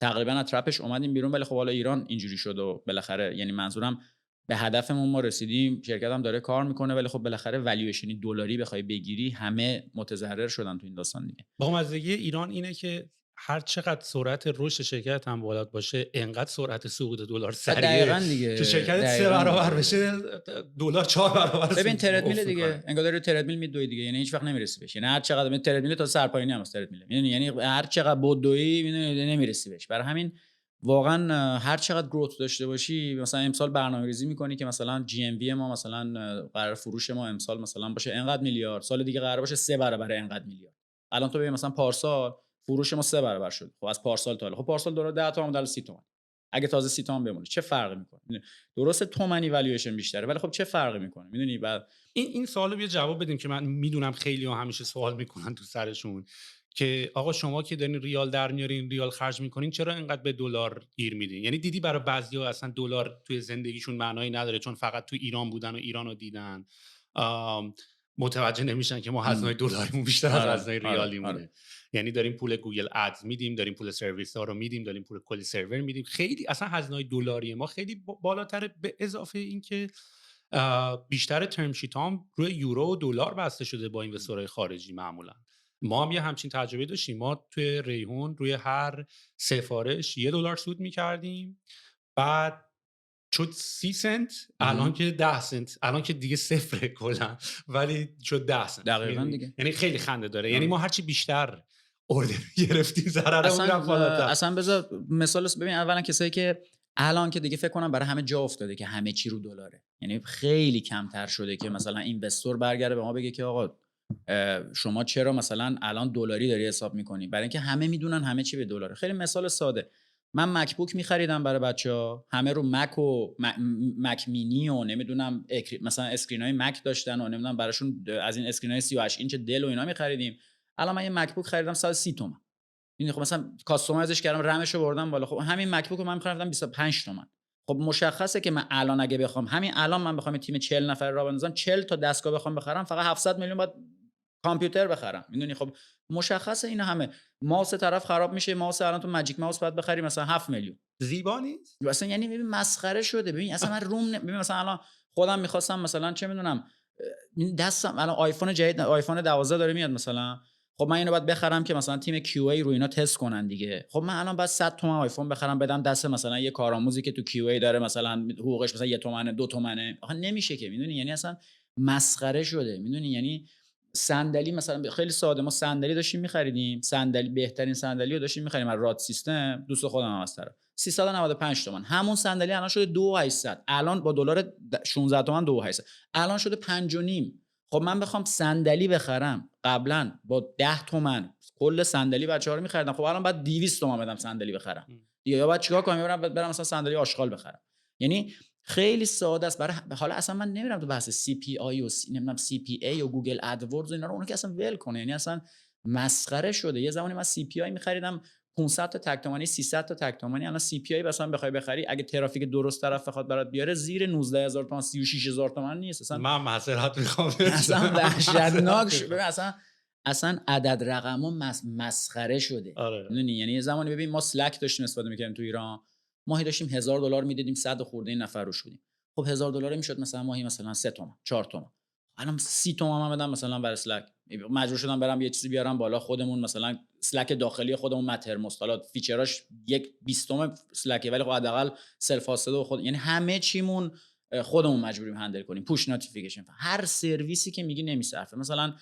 Speaker 2: تقریبا از ترپش اومدیم بیرون. ولی خب حالا ایران اینجوری شد و بالاخره، یعنی منظورم به هدفمون ما رسیدیم، شرکتم داره کار میکنه، ولی خب بالاخره والویشنی دلاری بخوای بگیری همه متضرر شدن تو این داستان دیگه.
Speaker 1: بامزگی ایران اینه که هر چقدر سرعت رشد شرکت هم بالا باشه، انقدر سرعت سقوط دلار سریعه که شرکت 3 برابر بشه، دلار 4 برابر.
Speaker 2: ببین تردمیل دیگه، انگار داری تردمیل میدوی دیگه، یعنی هیچ وقت نمیرسی بهش. یعنی هر چقدر تردمیل تا سرپاینی هم تردمیل، میدونی، یعنی هر چقدر بدوی میدونی نمیرسی بهش. برای همین واقعا هر چقدر گروث داشته باشی، مثلا امسال برنامه‌ریزی می‌کنی که مثلا جی ام وی ما مثلا قرار فروش ما امسال مثلا باشه انقدر میلیارد، سال دیگه قرار باشه 3 برابر انقدر میلیارد. الان تو ببین مثلا پارسال فروش ما 3 برابر شد. خب از پارسال تا حالا، خب پارسال دلار 10 تومن در 30 تومن، اگه تازه 30 تومن بمونه چه فرقی میکنه؟ درسته تومانی والویشن بیشتره، ولی خب چه فرقی میکنه؟ میدونی. بعد
Speaker 1: این سوالو یه جواب بدیم که من میدونم خیلی ها همیشه سوال میکنن تو سرشون که آقا شما که دارین ریال در میارین، ریال خرج میکنین، چرا اینقدر به دلار گیر میدین؟ یعنی دیدی برای بعضیا اصلا دلار توی زندگیشون معنایی نداره، چون فقط تو ایران بودن و ایرانو دیدن، متوجه نمیشن که ما هزینه دلاریمون بیشتر از هزینه ریالیمونه. یعنی داریم پول گوگل ادز میدیم، داریم پول سرویس ها رو میدیم، داریم پول کلی سرور میدیم، خیلی اصلا هزینه دلاری ما خیلی بالاتره، به اضافه اینکه بیشتر ترم شیت هم روی یورو و دلار بسته شده با اینوستورهای خارجی. معمولا ما هم یه همچین تجربه داشتیم. ما توی ریحون روی هر سفارش $1 سود میکردیم، بعد شد 30 سنت، الان که 10 سنت، الان که دیگه صفره کلا، ولی شد 10 سنت.
Speaker 2: دقیقاً دیگه.
Speaker 1: یعنی خیلی خنده داره. یعنی ما هرچی بیشتر اوردر گرفتیم ضررمون میرفت بالاتر.
Speaker 2: اصلا بذار مثال ببین، اولا کسایی که الان که دیگه فکر کنم برای همه جا افتاده که همه چی رو دلاره، یعنی خیلی کمتر شده که مثلا اینوستور برگره به ما بگه که آقا شما چرا مثلا الان دلاری داری حساب میکنی، برای اینکه همه میدونن همه چی به دلاره. خیلی مثال ساده، من مکبوک می‌خریدم برای بچه‌ها، همه رو مک و مک مینی و نمیدونم مثلا اسکرینای مک داشتن و نمیدونم براشون از این اسکرینای 38 اینچ دل و اینا می‌خریدیم. الان من یه مکبوک خریدم 130 تومن. یعنی خب مثلا کاستومایزش کردم، رمشو بردم بالا، خب همین مکبوک رو من می‌خریدم 25 تومن. خب مشخصه که من الان اگه بخوام همین الان من بخوام تیم 40 نفره راه بندازم، 40 تا دستگاه بخوام بخرم، فقط 700 میلیون باید کامپیوتر بخرم. میدونی خب مشخصه اینا همه. ماوس طرف خراب میشه، ماوس الان تو ماجیک ماوس باید بخری مثلا 7 میلیون.
Speaker 1: زیبا نیست
Speaker 2: اصلا یعنی ببین مسخره شده. ببین اصلا من ببین مثلا الان خودم می‌خواستم مثلا چه میدونم دستم الان آیفون جدید، آیفون 12 داره میاد مثلا، خب من اینو باید بخرم که مثلا تیم کیو ای رو اینا تست کنن دیگه. خب من الان باید 100 تومن آیفون بخرم بدم دست مثلا یه کارآموزی که تو کیو ای داره مثلا حقوقش مثلا 1 تومنه 2 تومنه. آخه نمیشه که، میدونی یعنی اصلا مسخره شده. میدونی یعنی صندلی مثلا خیلی ساده، ما صندلی داشتیم می‌خریدیم، صندلی بهترین صندلی رو داشتیم می‌خریم از راد سیستم، دوست خودم هم هست، 395 تومن. همون صندلی الان شده 2800، الان با دلار 16 تومن 2800، الان شده 5 و نیم. خب من بخوام صندلی بخرم، قبلا با 10 تومن کل صندلی بچه‌ها رو می‌خریدم، خب الان بعد 200 تومن بدم صندلی بخرم دیگه. یا بعد چیکار کنم؟ برم مثلا صندلی آشغال بخرم. یعنی خیلی ساده است. برای حالا اصلا من نمیرم تو بحث سی پی آی و نمیدونم سی پی ای و گوگل ادوردز اینا رو، اون که اصلا ول کنه. یعنی اصلا مسخره شده. یه زمانی من سی پی آی می‌خریدم 500 تا تک تومانی، 300 تا تک تومانی. الان سی پی آی مثلا بخوای بخری اگه ترافیک درست طرف بخواد برات بیاره زیر 19000 تومان 36000 تومان نیست. اصلا
Speaker 1: من معذرت میخوام،
Speaker 2: اصلا وحشتناک شده. اصلا عدد رقم‌ها مسخره شده.
Speaker 1: آره.
Speaker 2: میدونی یعنی یه زمانی ببین ما اسلک داشتیم استفاده می‌کردیم تو ایران، ماهی داشتیم $1000 میدادیم 100 خورده این نفر روش بودیم. خب $1000 میشد مثلا ماهی مثلا 3 تومن 4 تومن. الان 30 تومن من بدم مثلا برای اسلک، مجبور شدم برم یه چیزی بیارم بالا خودمون، مثلا اسلک داخلی خودمون مترموس، حالا فیچراش 1/20 اسلکه ولی خب حداقل سلف فاصله خود، یعنی همه چیمون خودمون مجبوریم هندل کنیم. پوش نوتیفیکیشن، هر سرویسی که میگی نمیصرفه. مثلا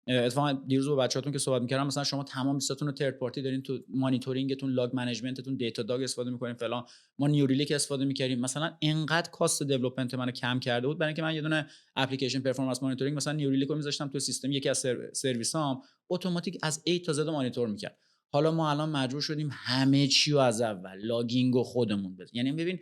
Speaker 2: اتفاقا دیروز با بچه‌هاتون که صحبت می‌کردم، مثلا شما تمام لیستاتون رو ترد پارتی دارین، تو مانیتورینگتون، لاگ منیجمنتتون، دیتا داگ استفاده می‌کنین فلان. ما نیوریلیک استفاده می‌کردیم. مثلا انقدر کاست دیولپمنت منو کم کرده بود، برای اینکه من یه دونه اپلیکیشن پرفورمنس مانیتورینگ مثلا نیوریلیک رو می‌ذاشتم تو سیستم، یکی از سرویسام اتوماتیک از A تا Z مانیتور می‌کرد. حالا ما الان مجبور شدیم همه چی رو از اول لاگینگ خودمون بزنیم. یعنی ببین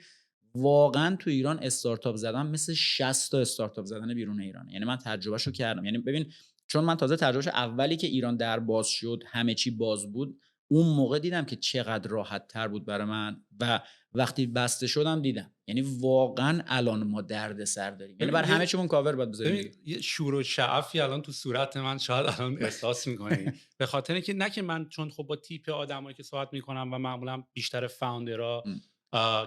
Speaker 2: واقعا تو ایران استارتاپ زدن مثل 60 تا استارتاپ زدن بیرون ایران. یعنی من تجربهشو کردم. یعنی ببین چون من تازه تجربهش اولی که ایران در باز شد، همه چی باز بود، اون موقع دیدم که چقدر راحت تر بود برای من، و وقتی بسته شدم دیدم یعنی واقعا الان ما درد سر داریم. یعنی برای همه چیمون کاور باید بذاریم.
Speaker 1: یه شور و شعفی الان تو صورت من شاید الان احساس می‌کنی به خاطر اینکه نه که من چون خب با تیپ آدمایی که صحبت می‌کنم و معمولا بیشتر فاوندرها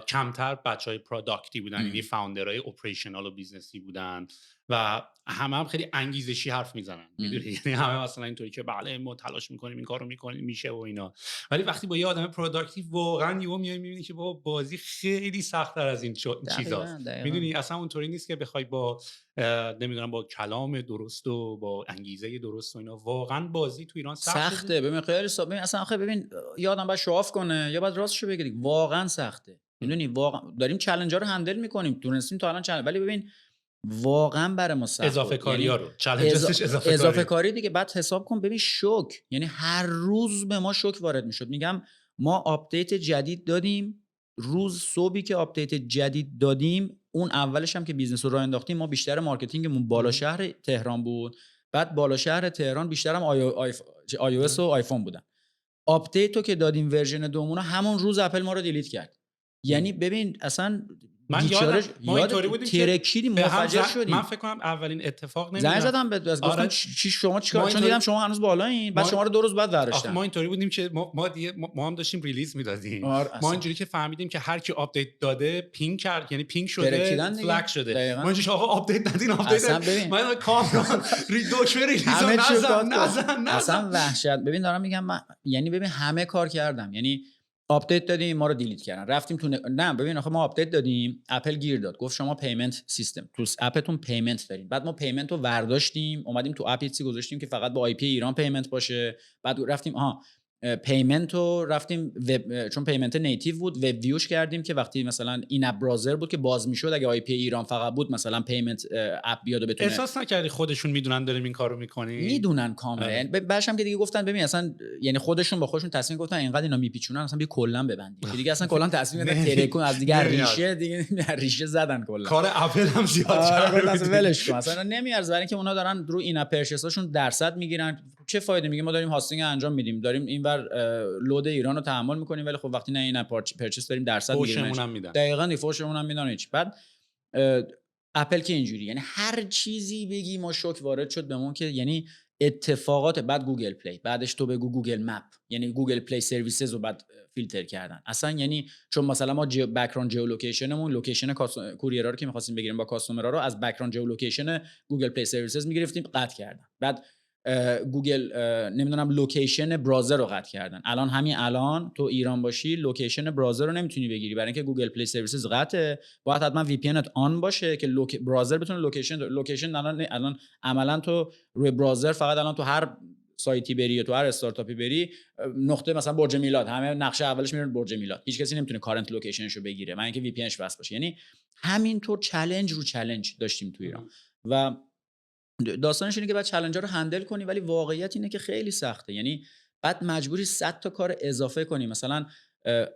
Speaker 1: کمتر بچهای پروداکتی بودن، یعنی فاوندرهای اپریشنال و بیزنسی بودن و هم خیلی انگیزشی حرف میزنن، میدونی یعنی همه مثلا اینطوری که بله ما تلاش میکنیم این کارو میکنیم میشه و اینا، ولی وقتی با یه آدم پروداکتیو واقعا یهو میای میبینی که بابا بازی خیلی سخت‌تر از این چیزاست. میدونی اصلا اونطوری نیست که بخوای با نمیدونم با کلام درست و با انگیزه درست و اینا، واقعا بازی تو ایران
Speaker 2: سخته. ببین خیلی ببین اصلا آخه ببین یه آدم باید شواف کنه یا باید راستشو بگه دیگه. واقعا سخته. میدونی واقعا داریم چالنجا رو هندل میکنیم، تونستیم تا الان ولی ببین واقعا برای ما سخته.
Speaker 1: اضافه کاری‌ها رو چالنجش
Speaker 2: اضافه کاری دیگه. بعد حساب کن ببین شوک، یعنی هر روز به ما شوک وارد میشد. میگم ما آپدیت جدید دادیم، روز صبحی که آپدیت جدید دادیم، اون اولش هم که بیزنس رو راه انداختیم، ما بیشتر مارکتینگمون بالا شهر تهران بود، بعد بالا شهر تهران بیشتر هم آی او اس و آیفون بودن. آپدیت رو که دادیم ورژن دومون، همون روز اپل ما رو دیلیت کرد. یعنی ببین اصلا
Speaker 1: من ما اینطوری بودیم
Speaker 2: ترکیدیم، منفجر شدیم.
Speaker 1: من فکر کنم اولین اتفاق
Speaker 2: زنگ زدم بهت گفتم چی شما چیکار، چون دیدم شما هنوز بالایین، بعد شما رو 2 روز بعد برداشتن.
Speaker 1: ما اینطوری بودیم که ما هم داشتیم ریلیز میدادیم، ما اینجوری که فهمیدیم که هر کی آپدیت داده پینگ کرد، یعنی پینگ شده فلگ شده، ما اینجوری آقا آپدیت ندین آپدیت من کامران دکمه ریلیز نزن.
Speaker 2: اصلا وحشت. ببین دارم میگم من، یعنی ببین همه کار کردم، یعنی آپدیت دادیم ما رو دیلیت کردن، رفتیم تو نه ببین آخه ما آپدیت دادیم، اپل گیر داد، گفت شما پیمنت سیستم تو اپتون پیمنت دارین. بعد ما پیمنت رو برداشتیم اومدیم تو اپ چیزی گذاشتیم که فقط با آی پی ایران پیمنت باشه. بعد رفتیم پیمنت رو رفتیم چون پیمنت نیتیو بود وب ویوش کردیم که وقتی مثلا این اپ براوزر بود که باز میشد اگه آی پی ایران فقط بود مثلا پیمنت اپ بیاد و بتونه.
Speaker 1: احساس نکردی خودشون میدونن داریم این کارو میکنیم؟
Speaker 2: میدونن کاملا. یعنی بعدش هم که دیگه گفتن ببین اصلا یعنی خودشون با خودشون تصمیم گفتن اینقدر اینا میپیچونن اصلا بیا کلا ببندیم که دیگه اصلا کلا تصمیم گرفتن ترکون از دیگه ریشه دیگه ریشه زدن کلا.
Speaker 1: کار اپل هم زیاد کرده
Speaker 2: اصلا ولش کن اصلا نمیارزه برای اینکه اونا دارن رو این اپ پرچساشون درصد میگیرن. چه فایده؟ میگه ما داریم هاستینگ انجام میدیم داریم اینور لود ایران رو تحمل میکنیم ولی خب وقتی نه این اپ پرچس داریم درصد میگیریم. دقیقاً دیفوشمون هم میدن هیچ. بعد اپل که اینجوری یعنی هر چیزی بگی ما شوک وارد شد بهمون که یعنی اتفاقات. بعد گوگل پلی بعدش تو بگو گوگل مپ یعنی گوگل پلی سرویسز رو بعد فیلتر کردن اصلا. یعنی چون مثلا ما بک‌گراند جیولوکیشنمون لوکیشن کوریرها رو که می‌خواستیم بگیریم با کاستومرها رو از بک‌گراند جیولوکیشن گوگل پلی سرویسز می‌گرفتیم قطع کردن. بعد گوگل نمیدونم لوکیشن براوزر رو قطع کردن. الان همین الان تو ایران باشی لوکیشن براوزر رو نمیتونی بگیری برای اینکه گوگل پلی سرویسز قطعه. باید حتما وی پی انت آن باشه که براوزر بتونه لوکیشن الان عملا تو روی براوزر فقط الان تو هر سایتی بری یا تو هر استارتاپی بری نقطه مثلا برج میلاد همه نقشه اولش میره برج میلاد هیچ کسی نمیتونه کارنت لوکیشنش رو بگیره من اینکه وی پی انش وصل باشه. یعنی همینطور چالش رو چالش داشتیم تو ایران و داستانش اینه که بعد چالنج‌ها رو هندل کنی ولی واقعیت اینه که خیلی سخته. یعنی بعد مجبوری 100 تا کار اضافه کنی. مثلا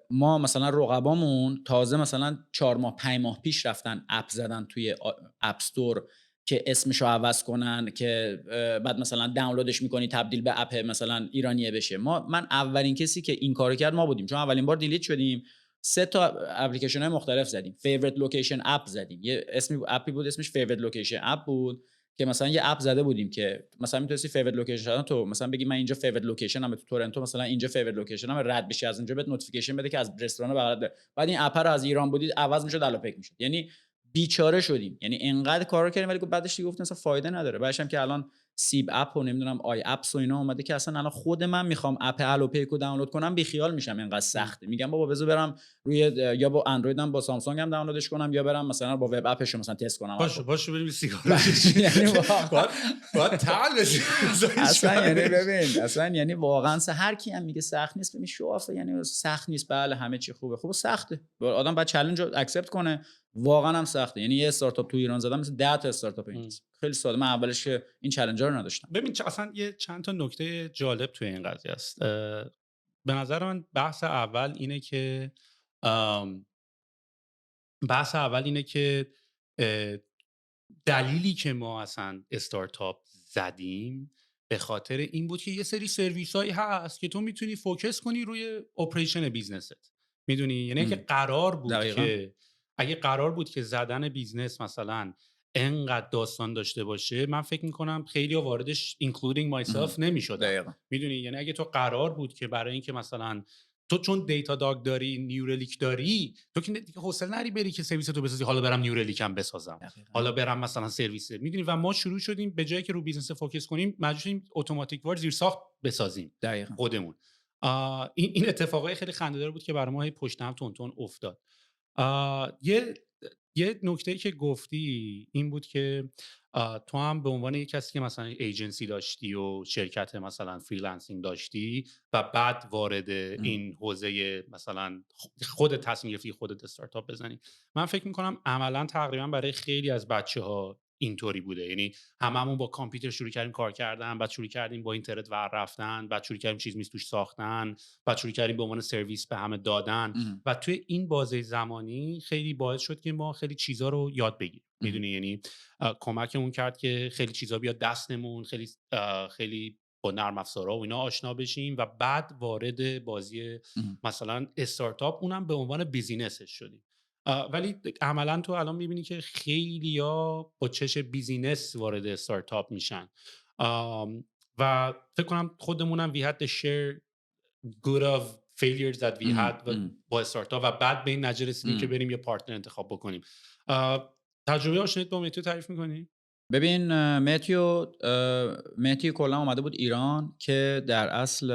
Speaker 2: ما مثلا رقبامون تازه مثلا 4 ماه 5 ماه پیش رفتن اپ زدن توی اپ استور که اسمشو عوض کنن که بعد مثلا دانلودش میکنی تبدیل به اپ مثلا ایرانیه بشه. من اولین کسی که این کارو کرد ما بودیم چون اولین بار دیلیت شدیم. 3 تا اپلیکیشن های مختلف زدیم. فیوریت لوکیشن اپ زدیم. یه اسمی اپی بود اسمش فیوریت لوکیشن اپ بود که مثلا یه اپ زده بودیم که مثلا میتونستی فیوریت لوکیشن تو مثلا بگی من اینجا فیوریت لوکیشنم تو تورنتو مثلا اینجا فیوریت لوکیشنم رد بشی از اونجا بهت نوتیفیکیشن بده که از رستوران بغل. بعد این اپ رو از ایران بودید عوض میشد الاپک میشد. یعنی بیچاره شدیم. یعنی انقدر کارا کردیم ولی بعدش دیگه گفتن اصلا فایده نداره. بعدش هم که الان سیب اپ و نمیدونم آی اپس و اینا اومده که اصلا الان خود من میخوام اپ الاپک رو دانلود کنم بی خیال میشم انقدر سخته. میگم بابا بذار برم روی یا با اندرویدم با سامسونگ هم دانلودش کنم یا برم مثلا با وب اپش مثلا تست کنم.
Speaker 1: باشه بریم سیگار
Speaker 2: یعنی
Speaker 1: باید تعال بشی
Speaker 2: اصلا. یعنی ببین اصلا یعنی واقعا هر کی هم میگه سخت نیست ببین شوافه. یعنی سخت نیست بله همه چی خوبه خب سخته. آدم باید چالش رو اکسپت کنه. واقعا هم سخته. یعنی یه استارتاپ تو ایران زدم مثل 10 تا استارتاپ اینجاست. خیلی ساده. من اولش که این چالش رو نداشتم.
Speaker 1: ببین اصلا یه چند تا نکته جالب توی این قضیه است. به نظر من بحث اول اینه که دلیلی که ما اصلا استارتاپ زدیم به خاطر این بود که یه سری سرویس هایی هست که تو میتونی فوکس کنی روی اپریشن بیزنست. میدونی یعنی که اگه قرار بود که زدن بیزنس مثلا انقدر داستان داشته باشه من فکر میکنم خیلی ها واردش including myself نمیشدن. میدونی یعنی اگه تو قرار بود که برای اینکه مثلا تو چون دیتا داگ داری نیورلیک داری تو که دیگه حوصله نری بری که سرویس تو بسازی حالا برم نیورلیک هم بسازم حالا برم مثلا سرویس. میدونی و ما شروع شدیم به جایی که رو بیزنس فوکس کنیم مجبور شدیم اتوماتیک وارد زیر ساخت بسازیم خودمون. این اتفاقای خیلی خنده‌دار بود که برای ما پشت هم تون افتاد. یه نکته‌ای که گفتی این بود که تو هم به عنوان یک کسی که مثلا ایجنسی داشتی و شرکت مثلا فریلنسینگ داشتی و بعد وارد این حوزه مثلا خودت تصمیم گرفتی خودت استارتاپ بزنی. من فکر میکنم عملا تقریبا برای خیلی از بچه‌ها اینطوری بوده. یعنی هممون با کامپیوتر شروع کردیم کار کردن بعد شروع کردیم با اینترنت ور رفتن بعد شروع کردیم چیز توش ساختن بعد شروع کردیم به عنوان سرویس به همه دادن و توی این بازه زمانی خیلی باعث شد که ما خیلی چیزا رو یاد بگیریم. میدونی یعنی کمکمون کرد که خیلی چیزا بیاد دستمون خیلی با نرم افزارها و اینا آشنا بشیم و بعد وارد بازی مثلا استارتاپ اونم به عنوان بیزینسش شدیم. ولی عملا تو الان میبینی که خیلیا با چش بیزینس وارد استارتاپ میشن و فکر کنم خودمونم we had to share good of failures that we had با استارتاپ و بعد به این نتیجه رسیدیم که بریم یه پارتنر انتخاب بکنیم. تجربه آشناییت با متیو تعریف میکنی؟
Speaker 2: ببین متیو کلا اومده بود ایران که در اصل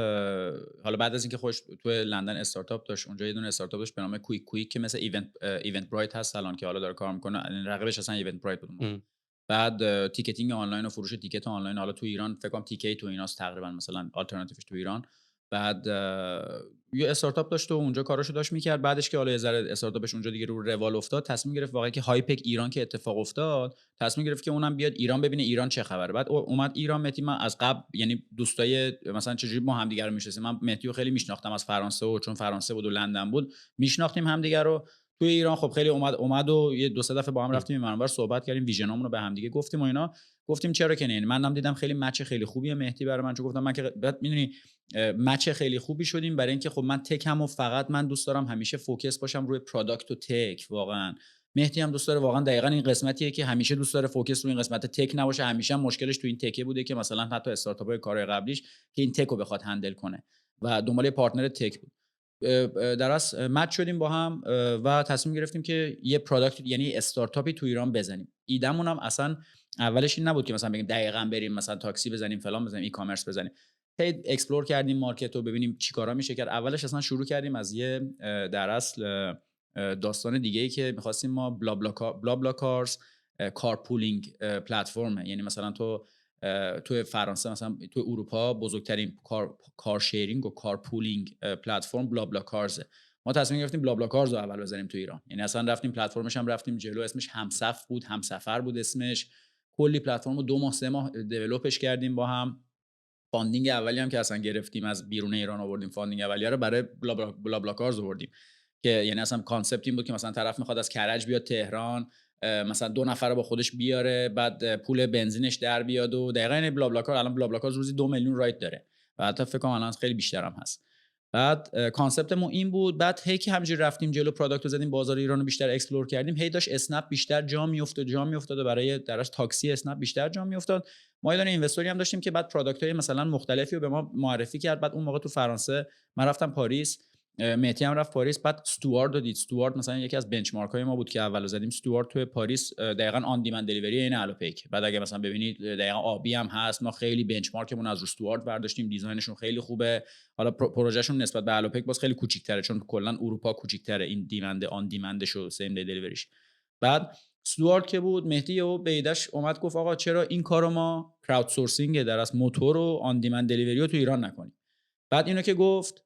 Speaker 2: حالا بعد از اینکه خوش تو لندن استارتاپ داشت اونجا یه دونه استارتاپ داشت به نام کویک که مثل ایونت برایت هست الان که حالا داره کار میکنه. رقیبش اصلا ایونت برایت بود. بعد تیکتینگ آنلاین و فروش تیکت آنلاین حالا تو ایران فکر کنم تیکت تو ایناست تقریبا مثلا آلترناتیوش تو ایران. بعد یه استارتاپ داشت و اونجا کاراشو داشت میکرد. بعدش که حالا یه ذره استارتاپش اونجا دیگه رو روال افتاد، تصمیم گرفت واقعا که هایپک ایران که اتفاق افتاد، تصمیم گرفت که اونم بیاد ایران ببینه ایران چه خبره. بعد اومد ایران. مهدی من از قبل یعنی دوستای مثلا چجوری ما همدیگه رو میشناسیم، من مهدی رو خیلی میشناختم از فرانسه و چون فرانسه بود و لندن بود میشناختیم همدیگه رو. توی ایران خب خیلی اومد و یه دو سه دفعه با هم رفتیم این منور صحبت کردیم، ویژنامون رو به هم دیگه گفتیم و اینا. گفتیم چرا که نه. یعنی منم دیدم خیلی مچ خیلی خوبیه مهدی برای من، چون گفتم من که بعد میدونی مچ خیلی خوبی شدیم، برای اینکه خب من تکم و فقط من دوست دارم همیشه فوکس باشم روی پروداکت و تک. واقعا مهدی هم دوست داره، واقعا دقیقاً این قسمتیه که همیشه دوست داره فوکس روی این قسمت تک نباشه. همیشه هم مشکلش تو این تکه بوده که مثلا حتی استارتاپ‌های کارهای قبلیش که این تک رو بخواد هندل کنه و دنبال پارتنر تک بود. در اصل مچ شدیم با هم و تصمیم گرفتیم که یه پروداکت یعنی استارتاپی تو ایران بزنیم. ایدمون هم اصلا اولش این نبود که مثلا بگیم دقیقاً بریم مثلا تاکسی بزنیم فلان بزنیم ای کامرس بزنیم. هی اکسپلور کردیم مارکت رو ببینیم چیکارا میشه کرد. اولش اصلا شروع کردیم از یه در اصل داستان دیگه‌ای که می‌خواستیم ما بلا کارز کارپولینگ پلتفرمه. یعنی مثلا تو فرانسه مثلا تو اروپا بزرگترین کار شیرینگ و کارپولینگ پلتفرم بلا کارزه. ما تصمیم گرفتیم بلا کارز رو اول بزنیم تو ایران. یعنی اصلا رفتیم پلتفرمش هم رفتیم جلو، اسمش همصف بود، همسفر بود اسمش. کلی پلتفرم رو 2 ماه 3 ماه دیولپش کردیم با هم. فاندینگ اولی هم که اصلا گرفتیم از بیرون ایران آوردیم، فاندینگ اولیه رو برای بلا کارز آوردیم که یعنی اصلا کانسپت این بود که مثلا طرف میخواد از کرج بیاد تهران، مثلا 2 نفر رو با خودش بیاره، بعد پول بنزینش در بیاد و دقیقاً این بلا کار. الان بلا کار روزی 2 میلیون رایت داره و حتی فکر کنم الان خیلی بیشتر هم هست. بعد کانسپتمون این بود. بعد هی که همینجوری رفتیم جلو پروداکت رو زدیم، بازار ایران رو بیشتر اکسپلور کردیم، هی داشت اسنپ بیشتر جا میافتاد و برای درش تاکسی اسنپ بیشتر جا میافتاد. ما یه اینوستوری هم داشتیم که بعد پروداکت‌های مثلا مختلفی رو به ما معرفی کرد. بعد اون موقع تو فرانسه من رفتم پاریس، مهدی هم رفت پاریس. بعد استوارد رو دید. استوارد مثلا یکی از بنچمارک‌های ما بود که اولو زدیم. استوارد تو پاریس دقیقاً آن دیمند دلیوری این الوپیک. بعد اگه مثلا ببینید دقیقاً آبی هم هست. ما خیلی بنچمارکمون از استوارد برداشتیم، دیزاینشون خیلی خوبه. حالا پروژهشون نسبت به الوپیک باز خیلی کوچیک‌تره چون کلا اروپا کوچیک‌تره این دیمند آن دیمندش و سیم دی دلیوریش. بعد استوارد که بود، مهدی و بیدش اومد گفت آقا چرا این کارو ما کراود سورسینگ در از موتور و آن دیمند دلیوری رو تو ایران نکنیم. بعد اینو که گفت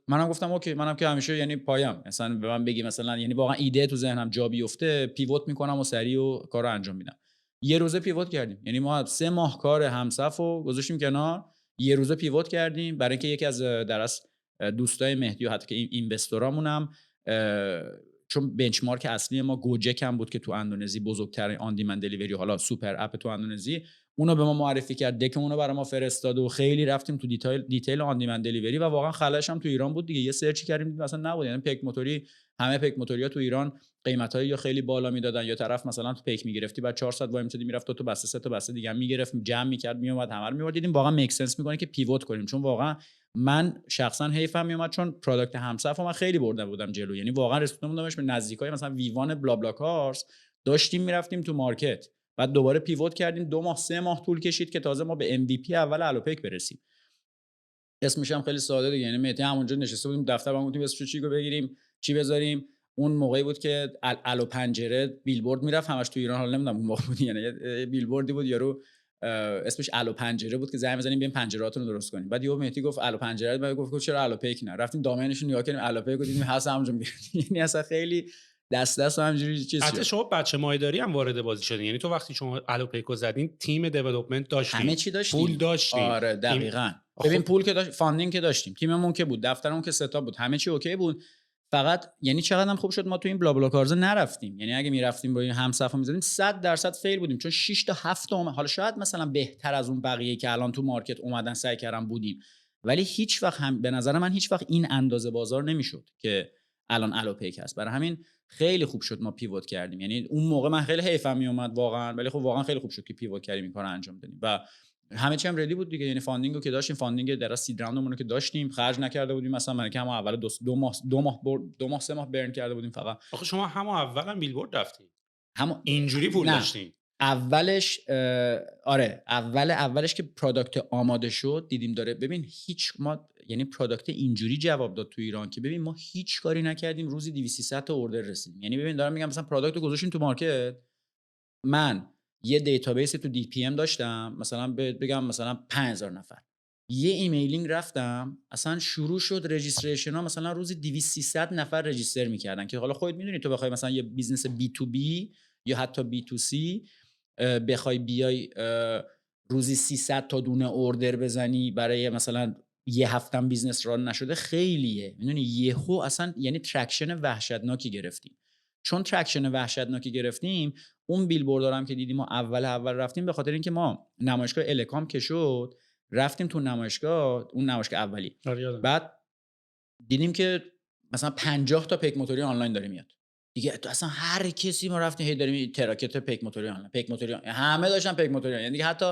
Speaker 2: منم گفتم اوکی. منم که همیشه یعنی پایم مثلا به من بگی مثلا یعنی واقعا ایده تو ذهنم جا بیفته پیوت میکنم و سریع و کارو انجام میدم. یه روزه پیوت کردیم. یعنی ما 3 ماه کار همصف رو گذاشتیم کنار، یه روزه پیوت کردیم برای اینکه یکی از در اصل دوستای مهدی و حتی که این اینوستورامونم چون بنچمارک اصلی ما گوجک هم بود که تو اندونزی بزرگترین آن دیمند دلیوری، حالا سوپر اپ تو اندونزی، اونو به ما معرفی کرد، دکمون رو برای ما فرستاد و خیلی رفتیم تو دیتیل آن دیمند دلیوری و واقعا خلاش هم تو ایران بود دیگه. یه سرچ کردیم مثلا نبود. یعنی پیک موتوری همه پیک موتوریا تو ایران قیمتای یا خیلی بالا میدادن یا طرف مثلا تو پیک میگرفتی بعد 400 وای میشدی میرفت تو بسته 3 تا بسته دیگه هم میگرفت جمع میکرد میومد همه رو میورد. دیدیم واقعا میک سنس میکنه که پیوت کنیم، چون واقعا من شخصا حیفم میومد چون پروداکت همصف من خیلی برده بودم جلو. یعنی واقعا رسیدم بودمش به نزدیکای مثلا ویوان بلا کارز داشتیم میرفتیم تو مارکت. بعد دوباره پیوت کردیم 2 ماه 3 ماه طول کشید که تازه ما به MVP اول الوپیک برسیم. اسمش هم خیلی ساده دیگه. یعنی مهدی همونجا نشسته بودیم دفتر با گفتیم اسمش چی بگیریم چی بذاریم. اون موقعی بود که الو پنجره بیلبورد میرفت همش تو ایران، حالا نمیدونم اون موقع بود یعنی بیلبوردی بود یارو اسمش الو پنجره بود که زنگ بزنیم بیایم پنجرهاتون رو درست کنیم. بعد یهو مهدی گفت الو پنجره، بعد گفت چرا الوپیک نه. رفتیم دامینش رو نگاه کردیم الوپیک رو دیدیم هست همونجا میگفتیم. یعنی اصلا خیلی دست همینجوری چیز شد.
Speaker 1: حتی شما بچه مایداری هم وارد بازی شدین. یعنی تو وقتی شما الوپیکو زدین تیم دیولپمنت داشتین،
Speaker 2: همه چی داشتیم،
Speaker 1: پول داشتین.
Speaker 2: آره دقیقاً. ببین پول که داشت، فاندینگ که داشتیم، تیممون که بود، دفترمون که ستا بود، همه چی اوکی بود. فقط یعنی چقدر هم خوب شد ما تو این بلا کارزا نرفتیم. یعنی اگه میرفتیم با این همصفا میزدیم 100% فیل بودیم، چون 6 تا 7 تا حالا شاید مثلا بهتر از اون بقیه که الان تو مارکت اومدن سعی کردن بودیم، ولی هیچ وقت هم به نظر من هیچ وقت این اندازه بازار نمیشد که الان الوپیک هست. برای همین خیلی خوب شد ما پیوت کردیم. یعنی اون موقع من خیلی حیفم میومد واقعا، ولی خب واقعا خیلی خوب شد که پیوت کردیم این کارو انجام دادیم و همه چی هم ردی بود دیگه. یعنی فاندینگو که داشتیم، فاندینگ در سید راوندمون رو که داشتیم، خرج نکرده بودیم مثلا. من که هم اول 2 ماه 3 ماه برن کرده بودیم فقط.
Speaker 1: آخه شما هم اول هم بیلبورد رفتین،
Speaker 2: هم
Speaker 1: اینجوری پول داشتین.
Speaker 2: اولش آره اولش که پروداکت آماده شد دیدیم داره. ببین هیچ ما یعنی پروداکت اینجوری جواب داد تو ایران که ببین ما هیچ کاری نکردیم روزی 200 تا اوردر رسیدیم. یعنی ببین دارم میگم مثلا پروداکت رو گذاشتیم تو مارکت، من یه دیتابیس تو دی پی ام داشتم مثلا بگم مثلا 5000 نفر، یه ایمیلینگ رفتم اصلا شروع شد رجیستریشن ها، مثلا روزی 200 300 نفر رجیستر میکردن که حالا خودت میدونی تو بخوای مثلا یه بیزنس بی تو بی یا حتی بی تو سی بخوای بیای روزی 300 تا دونه اوردر بزنی برای مثلا یه هفتم بیزنس ران نشده خیلیه، میدونی یهو اصلا یعنی ترکشن وحشتناکی گرفتیم. چون ترکشن وحشتناکی گرفتیم اون بیلبوردارم که دیدیم ما اول رفتیم به خاطر اینکه ما نمایشگاه الکام که شد رفتیم تو نمایشگاه، اون نمایشگاه اولی، بعد دیدیم که مثلا 50 تا پیک موتوری آنلاین داره میاد دیگه، تو اصلا هر کسی ما رفتیم هی داریم تراکت پیک موتوری آنلاین، پیک موتوری همه داشتن پیک موتوری، یعنی دیگه حتی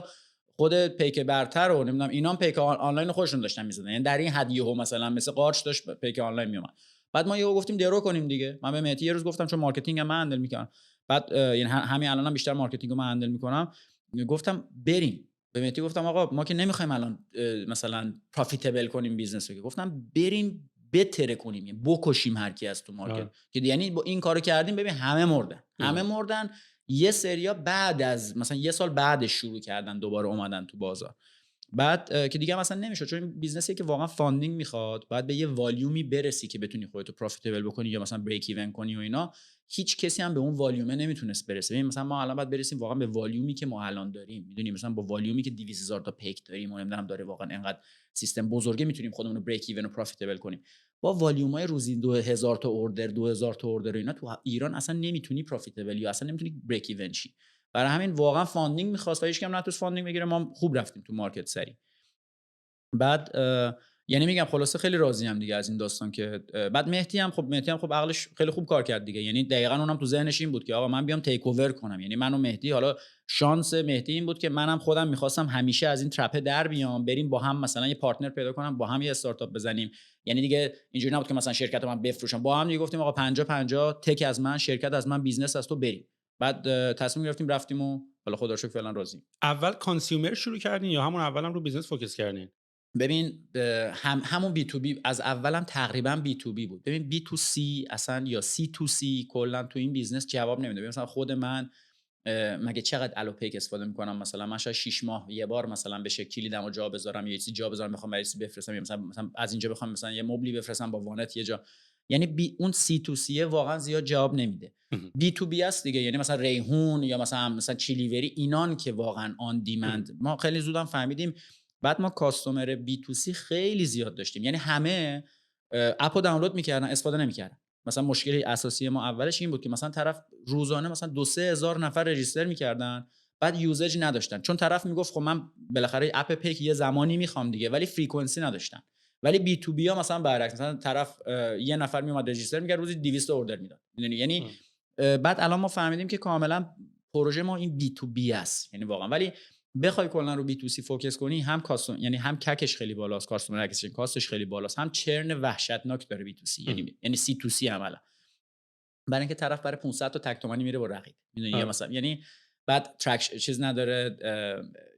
Speaker 2: خود پیک برتر رو نمیدونم اینام پیک آنلاین خودشون داشتن میزدن، یعنی در این حد یهو مثلا مثل قارچ داشت پیک آنلاین میومد. بعد ما یهو گفتیم درو کنیم دیگه. من به مهدی یه روز گفتم چون مارکتینگ من هندل میکنم، بعد یعنی همین الانم بیشتر مارکتینگ رو من هندل میکنم، گفتم بریم. به مهدی گفتم آقا ما که نمیخوایم الان مثلا پروفیتبل کنیم بیزنس رو، گفتم بریم بتره کنیم، بکشیم هر کی از تو مارکت که یعنی با این کارو کردیم ببین همه مردن. یه سریا بعد از مثلا یه سال بعدش شروع کردن دوباره اومدن تو بازار. بعد که دیگه مثلا نمیشه، چون این بیزنسیه که واقعا فاندینگ میخواد، باید به یه والیومی برسی که بتونی خودتو پروفیتبل بکنی یا مثلا بریک ایون کنی و اینا. هیچ کسی هم به اون والیومه نمیتونست برسه. ببین مثلا ما الان باید برسیم واقعا به والیومی که ما الان داریم، میدونی مثلا با والیومی که 200,000 تا پیک داریم و نمیدونم داره واقعا انقدر سیستم بزرگه میتونیم خودمون رو بریک ایون و پروفیتبل کنیم. با والیومای روزی 2000 تا اوردر 2000 تا اوردر اینا تو ایران اصلا نمیتونی پروفیتبل یا اصلا نمیتونی بریک ایون شی. برای همین واقعا فاندینگ میخواست و هیچ کم نتوس فاندینگ بگیره. ما خوب رفتیم تو مارکت سری. بعد یعنی میگم خلاصه خیلی راضیم دیگه از این داستان که بعد مهدی هم خب عقلش خیلی خوب کار کرد دیگه، یعنی دقیقاً اونم تو ذهنش این بود که آقا من بیام تیک اوور کنم. یعنی من و مهدی، حالا شانس مهدی این بود که منم خودم می‌خواستم همیشه از این ترپه در بیام، بریم با هم مثلا یه پارتنر پیدا کنم با هم یه استارتاپ بزنیم. یعنی دیگه اینجوری نبود که مثلا شرکت من بفروشم، با هم دیگه گفتیم آقا 50-50 تک از من، شرکت از من، بیزنس از تو، بریم. بعد تصمیم گرفتیم رفتیم و حالا خدا رو شکر فعلا راضییم.
Speaker 1: اول کانسیومر شروع کردین یا همون اولم رو بیزنس فوکس کردین؟
Speaker 2: ببین همون بی تو بی از اولم تقریبا بی تو بی بود. ببین بی تو سی اصلا یا سی تو سی کلا تو این بیزنس جواب نمیده. ببین مثلا خود من مگه چقدر الوپیک استفاده میکنم؟ مثلا من شاید 6 ماه یه بار مثلا به شکلی دمو جا بذارم، یه چیزی جا بذارم بخوام برای چیزی بفرستم، مثلا از اینجا بخوام مثلا یه مبلی بفرستم با وانت یه جا. یعنی اون سی تو سی واقعا زیاد جواب نمیده. بی تو بی است دیگه، یعنی مثلا ریحون یا مثلا چیلیوری، اینان که واقعا آن دیمند. ما خیلی زودم فهمیدیم. بعد ما کاستومر بی تو سی خیلی زیاد داشتیم، یعنی همه اپو دانلود میکردن استفاده نمیکردن. مثلا مشکل اساسی ما اولش این بود که مثلا طرف روزانه مثلا 2-3 هزار نفر رجیستر میکردن، بعد یوزج نداشتن، چون طرف میگفت خب من بالاخره اپ پیک یه زمانی میخوام دیگه، ولی فریکونسی نداشتن. ولی بی تو بی ها مثلا برعکس، مثلا طرف یه نفر میومد رجیستر میکرد روزی 200 اوردر میداد، میدونی یعنی. بعد الان ما فهمیدیم که کاملا پروژه ما این بی تو بی است، یعنی واقعا. ولی بخوای کلا رو بی تو سی فوکس کنی، هم کاستوم یعنی هم ککش خیلی بالاست، کاستومر اکوزیشن کاستش خیلی بالاست، هم چرن وحشتناک داره بی تو سی، یعنی سی تو سی عملا. برای اینکه طرف برای 500 تا تک تومانی میره با رقیب، میدونی یا مثلا یعنی بعد ترک چیز نداره،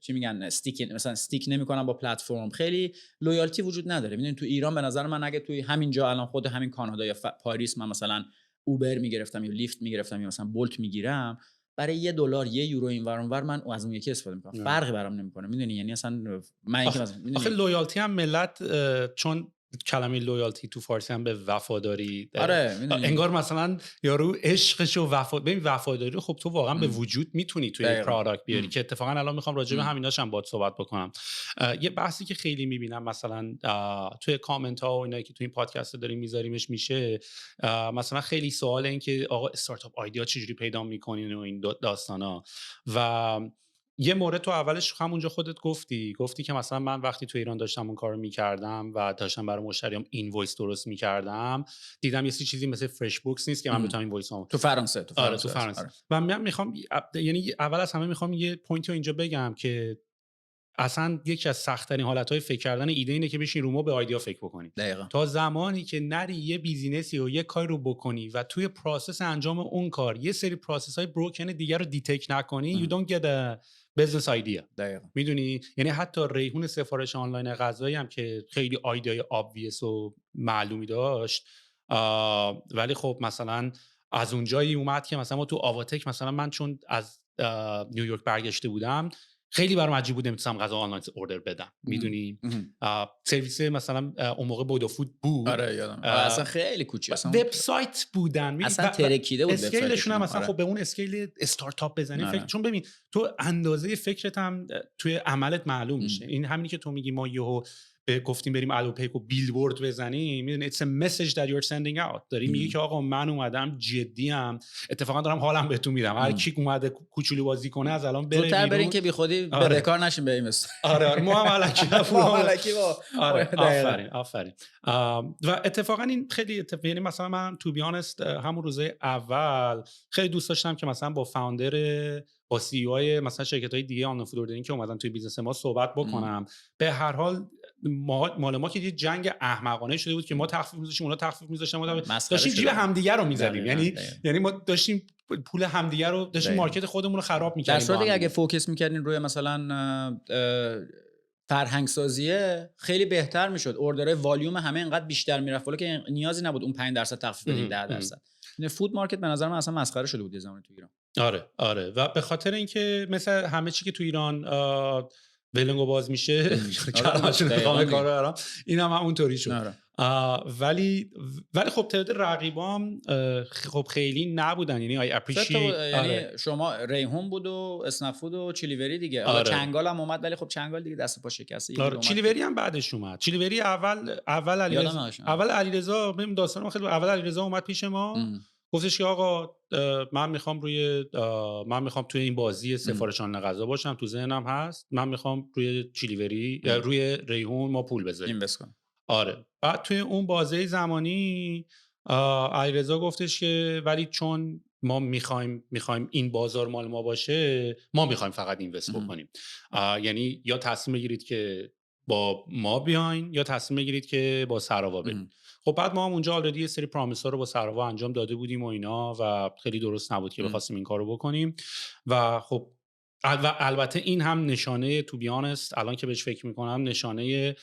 Speaker 2: چی میگن، استیک، مثلا استیک نمیکنن با پلتفرم، خیلی لویالتی وجود نداره. میدونی تو ایران به نظر من اگه توی همینجا الان خود همین کانادا یا پاریس من مثلا اوبر میگرفتم یا لیفت میگرفتم یا مثلا بولت میگیرم، برای $1 €1 این ور اون ور من از اون یکی استفاده میکنم، فرقی برام نمیکنه، میدونی یعنی اصلا من اینکه مثلا
Speaker 1: آخه لویالتی هم ملت چون کلمه لویالتی تو فارسی هم به وفاداری،
Speaker 2: آره
Speaker 1: انگار مثلا یارو عشقش و ببین وفاداری خب تو واقعا به وجود میتونی توی پروداکت بیاری که اتفاقا الان میخوام راجع به همیناش هم باهات صحبت بکنم. یه بحثی که خیلی میبینم مثلا توی کامنت ها و اینا که توی این پادکست داریم میذاریمش میشه، مثلا خیلی سوال این که آقا استارتاپ آیدیا چجوری پیدا میکنین و این داستانا. و یه مورد تو اولش همونجا خودت گفتی که مثلا من وقتی تو ایران داشتم اون کارو میکردم و داشتم برای مشتریام اینوایس درست میکردم، دیدم یه چیزی مثل فرش بوکس نیست که من بتونم اینوایسامو
Speaker 2: تو فرانسه.
Speaker 1: آره. و من میخوام یعنی اول از همه میخوام یه پوینتی رو اینجا بگم که اصلا یکی از سخت‌ترین حالت‌های فکر کردن ایده اینه که بشین رو به آیدیا فکر بکنی. تا زمانی که نری یه بیزینسی و یه کاری رو بکنی و توی پروسس انجام اون کار یه سری پروسس‌های بروکن دیگه رو دیتکت نکنی، you don't get a business idea. میدونی یعنی حتی ریحون سفارش آنلاین غذایی هم که خیلی آیدیای obvious و معلومی داشت، ولی خب مثلا از اونجایی اومد که مثلا ما تو آواتک، مثلا من چون از نیویورک برگشته بودم، خیلی برام عجیب بود نمیتونم غذا آنلاین اوردر بدم، میدونی. سرویس مثلا اون موقع بودو فود بود.
Speaker 2: آره یادم. اصلا خیلی کوچیک، اصلا
Speaker 1: وبسایت بودن
Speaker 2: اصلا ترکیده بود
Speaker 1: اسکیلشون هم مثلا خب به اون اسکیل استارتاپ بزنی فکر، چون ببین تو اندازه فکرت هم توی عملت معلوم میشه. این همینی که تو میگی ما یهو گفتیم بریم الوپیک و بیلبورد بزنیم، میدونی it's a message that you're sending out. داری میگی که آقا من اومدم جدیم، اتفاقا دارم حالم بهتون میدم، هر کی اومده کوچولو بازی کنه از الان بره
Speaker 2: زودتر برین که بی خودی بدهکار نشین به این مثلا.
Speaker 1: آره ما هم الکی
Speaker 2: آره
Speaker 1: آفرین. و اتفاقا این خیلی یعنی مثلا من تو بی آنست همون روزه اول خیلی دوست داشتم که مثلا با فاوندر با سی او ای مثلا شرکت‌های دیگه آنلاین فود اوردرینگ که اومدن توی بیزنس ما صحبت بکنم. به هر حال مال ما که یه جنگ احمقانه شده بود که ما تخفیف می‌ذاشتیم، اونا تخفیف می‌ذاشتن، ما داشتیم جیب همدیگه رو می‌زدیم. یعنی ما داشتیم پول همدیگه رو داشتیم مارکت خودمون رو خراب می‌کردیم.
Speaker 2: در صورتی که اگه فوکس می‌کردین روی مثلا فرهنگ سازیه خیلی بهتر میشد، اوردرهای والیوم همه اینقدر بیشتر میرفت ولی که نیازی نبود اون 5% تخفیف بدیم 10%. یعنی فود مارکت به نظر من اصلا مسخره شده بود یه زمانی تو ایران.
Speaker 1: آره و به خاطر اینکه مثل همه چی که تو ایران ولنگو باز میشه کلمه‌شون میخوام کارو دارم، اینم اونطوری شد. ولی خب تعداد رقیبام خب خیلی نبودن، یعنی آی اپریشیت.
Speaker 2: یعنی شما ریحون بود و اسنفود و چیلیوری دیگه. حالا چنگال هم اومد ولی خب چنگال دیگه دست پا شکسته.
Speaker 1: چیلیوری هم بعدش اومد. چیلیوری اول علیرضا ببین داستان خیلی اول علیرضا اومد پیش ما گفتش که آقا من میخوام توی این بازی سفارش آنلاین غذا باشم، تو ذهنم هست، من میخوام روی چیلیوری روی ریحون ما پول بذاریم
Speaker 2: اینوست کنم.
Speaker 1: آره. بعد توی اون بازه زمانی علیرضا گفتش که ولی چون ما میخوایم این بازار مال ما باشه، ما میخوایم فقط اینوست بکنیم. یعنی یا تصمیم بگیرید که با ما بیاین یا تصمیم بگیرید که با سراوا برید. خب بعد ما هم اونجا آلردی یه سری پرامیس‌ها رو با سراوا انجام داده بودیم و اینا و خیلی درست نبود که بخواستیم این کارو بکنیم. و خب البته این هم نشانه تو بی آنست الان که بهش فکر میکنم نشانه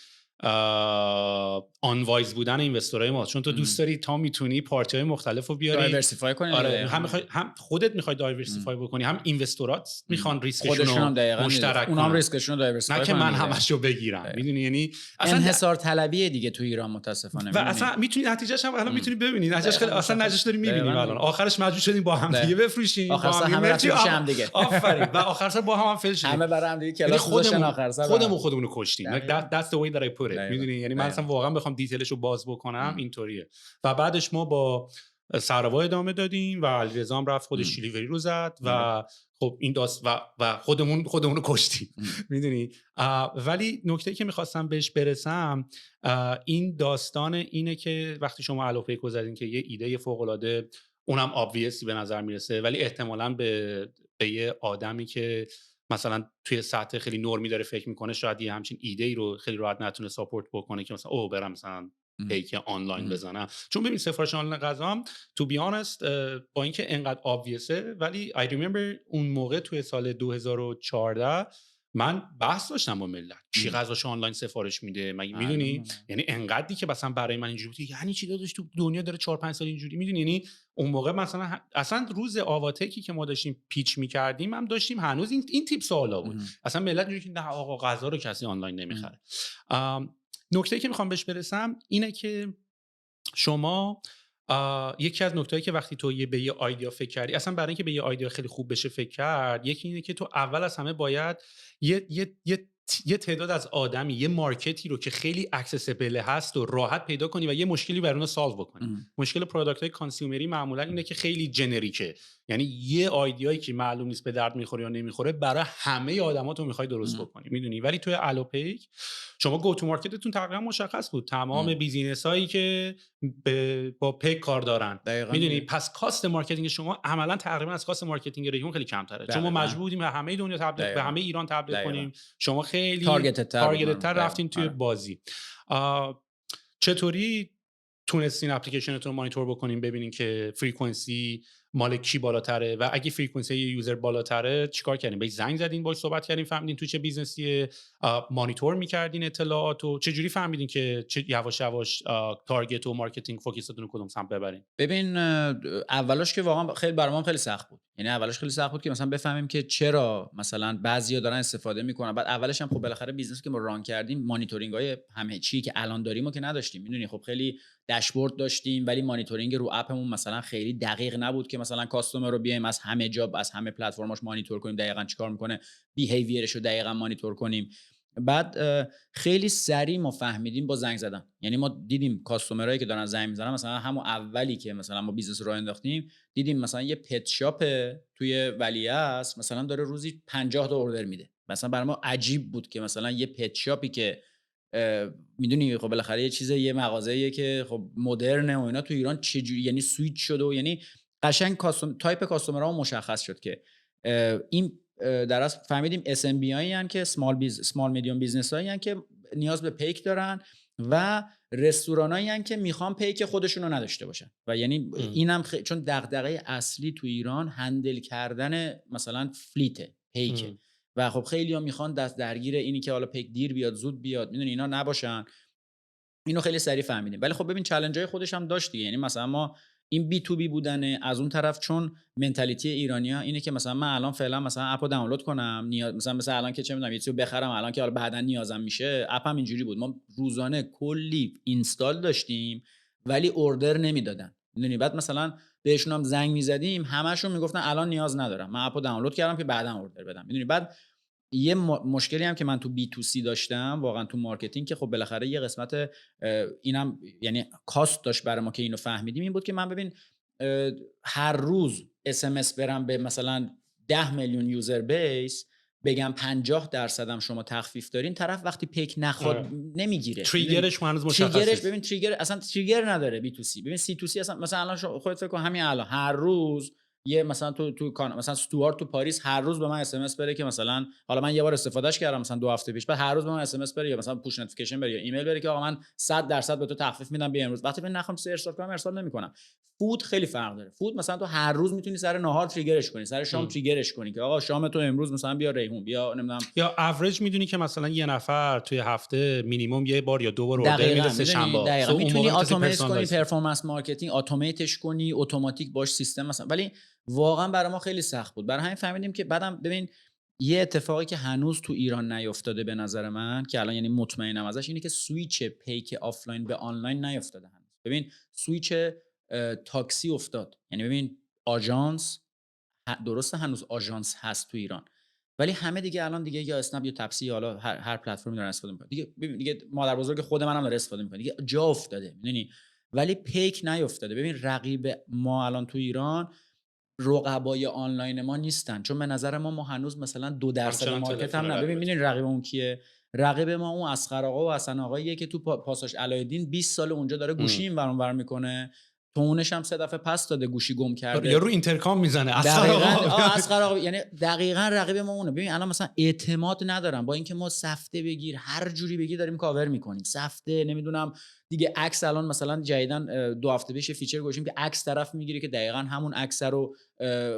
Speaker 1: آنوایز بودن اینوستورهای ما، چون تو دوست داری تا میتونی پارتی‌های مختلف رو بیاری،
Speaker 2: دایورسیفای کنی.
Speaker 1: آره هم خودت میخوای دایورسیفای بکنی، هم اینوستورات میخوان ریسکشون رو مشترک کنن،
Speaker 2: اونم ریسکشون رو دایورسیفای
Speaker 1: کنن، نه که من همشو بگیرم. میدونی یعنی
Speaker 2: اصلا انحصار طلبیه دیگه تو ایران متاسفانه.
Speaker 1: و اصلا میتونی نتیجهش هم الان میتونی ببینی، نتیجهش خیلی اصلا نتیجهش داری میبینیم الان. آخرش مجبور شدیم با هم دیگه بفروشیم،
Speaker 2: آخر سر همه رفتیم دیگه.
Speaker 1: آفرین. و آخر سر با هم فیل شدیم،
Speaker 2: همه برای هم دیگه کلاس گذاشتن، آخر سر
Speaker 1: خودمون رو کشتیم. That's the way that I put it. میدونی یعنی من اصلا واقعا بخوام دیتیلش رو باز بکنم اینطوریه. و بعدش ما با سراوا ادامه دادیم و علیرضا هم رفت خودش شیلیوری رو زد و خب این و خودمون رو کشتیم. میدونی. ولی نکته‌ای که میخواستم بهش برسم این داستان اینه که وقتی شما الوپیک رو زدین که یه ایده فوق‌العاده، اونم obviously به نظر میرسه، ولی احتمالاً به یه آدمی که مثلا توی سطح خیلی نرمی داره فکر میکنه شاید یه همچین ایده ای رو خیلی راحت نتونه ساپورت بکنه که مثلا برم مثلا پیک آنلاین بزنم. چون ببین سفارش آنلاین غذا هم تو بی آنست با اینکه انقدر obviousه، ولی I remember اون موقع توی سال 2014 من بحث داشتم با ملت کی غذاشو آنلاین سفارش میده مگه، میدونی؟ یعنی انقدری که مثلا برای من اینجوری بود یعنی چی داداش تو دنیا داره 4-5 سال اینجوری، میدونی؟ یعنی اون موقع مثلا اصلا روز آواتکی که ما داشتیم پیچ میکردیم هم داشتیم هنوز این تیپ سوالا بود. اصلا ملت اینجوری که نه آقا غذا رو کسی آنلاین نمیخره. نکته‌ای که میخوام بهش برسم اینه که شما یکی از نکتهایی که وقتی تو به یه آیدیا فکر کردی، اصلا برای اینکه به یه آیدیا خیلی خوب بشه فکر کرد، یکی اینه که تو اول از همه باید یه تعداد از آدمی، یه مارکتی رو که خیلی اکسسیبل هست و راحت پیدا کنی و یه مشکلی برای اونها سالو بکنی. مشکل پروداکت‌های کانسیومری معمولا اینه که خیلی جنریکه، یعنی یه آیدیایی که معلوم نیست به درد میخوره یا نمیخوره برای همه آدما تو میخوای درست بکنی، میدونی؟ ولی توی الوپیک شما گو تو مارکتتون تقریبا مشخص بود، تمام بیزینس‌هایی که با پیک کار دارن، میدونی؟ پس کاست مارکتینگ شما عملا تقریبا از کاست مارکتینگ ریحون خیلی کمتره، چون ما مجبور بودیم به همه دنیا تبلیغ، به همه ایران تبلیغ کنیم. شما خیلی تارگت‌تر رفتین توی بازی. چطوری تونستین اپلیکیشنتون رو مانیتور بکنین ببینین که فریکانسی مال کی بالاتره و اگه فرکانسی یوزر بالاتره چیکار کردین؟ بهش زنگ زدین، باهاش صحبت کردین، فهمیدین تو چه بیزنسیه، مانیتور می‌کردین اطلاعاتو، چه جوری فهمیدین که یواش یواش تارگت و مارکتینگ فوکستون کدوم سمت ببرین؟
Speaker 2: ببین اولش که واقعا خیلی برام خیلی سخت بود. یعنی اولش خیلی سخت بود که مثلا بفهمیم که چرا مثلا بعضیا دارن استفاده میکنن. بعد اولش هم خب بالاخره بیزنس که ما ران کردیم مانیتورینگ‌های همه چی که الان داریم و که نداشتیم. میدونی خب خیلی داشبورد داشتیم ولی مانیتورینگ رو اپمون مثلا خیلی دقیق نبود که مثلا کاستومر رو بیایم از همه جا از همه پلتفرماش مانیتور کنیم، دقیقاً چیکار میکنه، بیهیویرش رو دقیقاً مانیتور کنیم. بعد خیلی سریع ما فهمیدیم با زنگ زدن. یعنی ما دیدیم کاستومرایی که دارن زنگ میزنن، مثلا همون اولی که مثلا ما بیزنس رو انداختیم دیدیم مثلا یه پت شاپ توی ولیعصر مثلا داره روزی 50 تا اوردر میده. مثلا برای ما عجیب بود که مثلا یه پت شاپی که میدونی خب بالاخره یه چیز، یه مغازه‌ایه که خب مدرنه و اینا، تو ایران چجوری یعنی سویچ شده و یعنی قشنگ تایپ کاستومرها مشخص شد که این در اصل فهمیدیم SMB هایی هستن که سمال میدیوم بیزنس هایی هستن که نیاز به پیک دارن و رستوران هایی هستن که میخوان پیک خودشون رو نداشته باشن. و یعنی اینم چون دغدغه اصلی تو ایران هندل کردن مثلا فلیت پیک و خب خیلی ها میخوان دست درگیر اینی که حالا پیک دیر بیاد زود بیاد، میدونی اینا نباشن. اینو خیلی سریع فهمیدیم. ولی خب ببین چالش های خودش هم داشت دیگه. یعنی مثلا ما این بی تو بی بودنه، از اون طرف چون منتالیتی ایرانی‌ها اینه که مثلا من الان فعلا مثلا اپو دانلود کنم، مثلا الان که چه می‌دونم یه چیزو بخرم، الان که حالا بعداً نیازم میشه، اپم اینجوری بود. ما روزانه کلی اینستال داشتیم ولی اوردر نمیدادن، میدونی. بعد مثلا بهشون هم زنگ میزدیم، همشون میگفتن الان نیاز ندارم، من اپو دانلود کردم که بعداً اوردر بدم، میدونی. بعد یه مشکلی هم که من تو بی تو سی داشتم واقعا تو مارکتینگ، که خب بالاخره یه قسمت اینم یعنی کاست داشت برای ما که اینو فهمیدیم، این بود که من ببین هر روز SMS برم به مثلا 10 میلیون یوزر بیس بگم 50% هم شما تخفیف دارین، طرف وقتی پیک نخواد نمیگیره.
Speaker 1: تریگرش هنوز مشخصه.
Speaker 2: ببین تریگر اصلا تریگر نداره بی تو سی. ببین سی تو سی اصلا مثلا الان خودت فکر کن همین الان هر روز یه مثلا تو مثلا استوارت تو پاریس هر روز به من اس ام اس بره که مثلا حالا من یه بار استفادهش کردم مثلا 2 هفته پیش، بعد هر روز به من اس ام اس بره یا مثلا پوش نوتیفیکیشن بره یا ایمیل بره که آقا من 100% به تو تخفیف میدم بیا امروز. وقتی من نخوام ارسال کنم ارسال نمیکنم. فود خیلی فرق داره. فود مثلا تو هر روز میتونی سر نهار تریگرش کنی، سر شام تریگرش کنی که آقا شام تو امروز مثلا بیا ریحون، بیا نمیدونم، یا
Speaker 1: اوریج میدونی که مثلا یه نفر توی هفته مینیمم یه بار یا دو بار اوردر میده سه شنبه.
Speaker 2: میتونی اتومات کنی، پرفورمنس مارکتینگ اتوماتش کنی، اتوماتیک باش سیستم مثلا. ولی واقعا برای ما خیلی سخت بود. برای همین فهمیدیم که بعدم ببین یه اتفاقی که هنوز تو ایران نیافتاده به نظر من، که الان یعنی مطمئنم ازش، اینه که سویچ پیک آفلاین به آنلاین نیافتاده هنوز. ببین سویچ تاکسی افتاد. یعنی ببین آژانس، درسته هنوز آژانس هست تو ایران ولی همه دیگه الان دیگه یا اسنپ یا تپسی، حالا هر پلتفرمی دارن استفاده میکنن دیگه. ببین دیگه مادر بزرگ خود منم داره استفاده میکنه دیگه، جا افتاده، میدونی. ولی پیک نیافتاده. ببین رقیب ما الان تو ایران رقبای آنلاین ما نیستن، چون به نظر ما هنوز مثلا 2% مارکت هم نه. ببین میدونی رقیبمون کیه؟ رقیب ما اون اسقر آقا و حسن آقاییه که تو پاساژ علایالدین 20 سال اونجا داره گوشی اینور اونور میکنه، تونش هم 3 دفعه پس داده، گوشی گم کرده
Speaker 1: یا رو اینترکام میزنه.
Speaker 2: اسقر آقا یعنی دقیقاً رقیب ما اونه. ببین الان مثلا اعتماد ندارم، با اینکه ما سفته بگیر هر جوری بگیر داریم کاور میکنیم، سفته نمیدونم دیگه. عکس الان مثلا جدیدن 2 هفته پیش فیچر گذاشتیم که عکس طرف میگیره که دقیقاً همون عکس رو،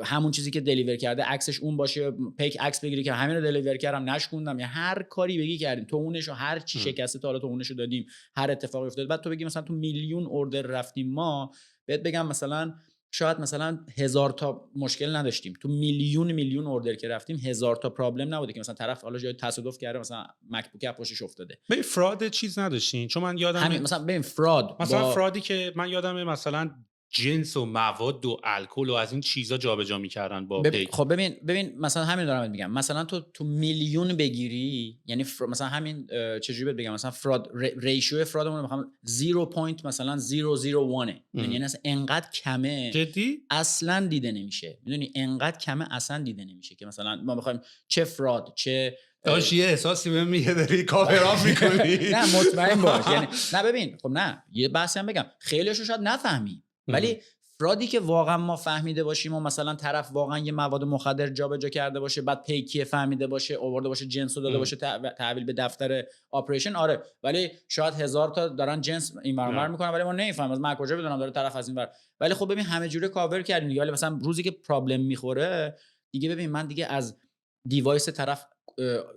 Speaker 2: همون چیزی که دلیور کرده عکسش اون باشه، پیک عکس بگیره که همین رو دلیور کردم نشکوندم، یا هر کاری بگی کردیم، تو اونشو هر چی شکسته تا حالا تو اونشو دادیم، هر اتفاقی افتاد. بعد تو بگی مثلا تو میلیون اوردر رفتیم، ما بهت بگم مثلا شاید مثلا 1000 تا مشکل نداشتیم تو میلیون اوردر که رفتیم، 1000 تا پرابلم نبوده که مثلا طرف حالا جای تصادف کرده مثلا مکبوک اپ پشتش افتاده.
Speaker 1: ببین فراد چیز نداشتین؟ چون من یادم
Speaker 2: مثلا ببین فراد،
Speaker 1: مثلا فرادی که من یادمه مثلا جنس و مواد و الکل و از این چیزا جابجا می‌کردن با پیک.
Speaker 2: خب ببین مثلا همین دارم میگم، مثلا تو میلیون بگیری، یعنی مثلا همین چجوری بهت بگم، مثلا فراد ریشیو فرادمون میخوام 0. مثلا 001 یعنی اصلا انقدر کمه
Speaker 1: جدی
Speaker 2: اصلا دیده نمیشه، میدونی انقدر کمه اصلا دیده نمیشه که مثلا ما بخوایم چه فراد چه
Speaker 1: داش یه احساسی بهم میگه داری کاور آف می‌کنی.
Speaker 2: نه مطمئن باش. یعنی نه ببین خب نه یه بحثی هم بگم، خیلیشو شاید نفهمی ولی فرادی که واقعا ما فهمیده باشیم و مثلا طرف واقعا یه مواد مخدر جابجا کرده باشه، بعد پیکیه فهمیده باشه، آورده باشه جنسو داده باشه تحویل به دفتر آپریشن، آره، ولی شاید 1000 تا دارن جنس این ور میکنن ولی ما نمیفهمیم از من کجا بدونم داره طرف از این ور. ولی خب ببین همه جوره کاور کردیم دیگه. ولی مثلا روزی که پرابلم میخوره دیگه، ببین من دیگه از دیوایس طرف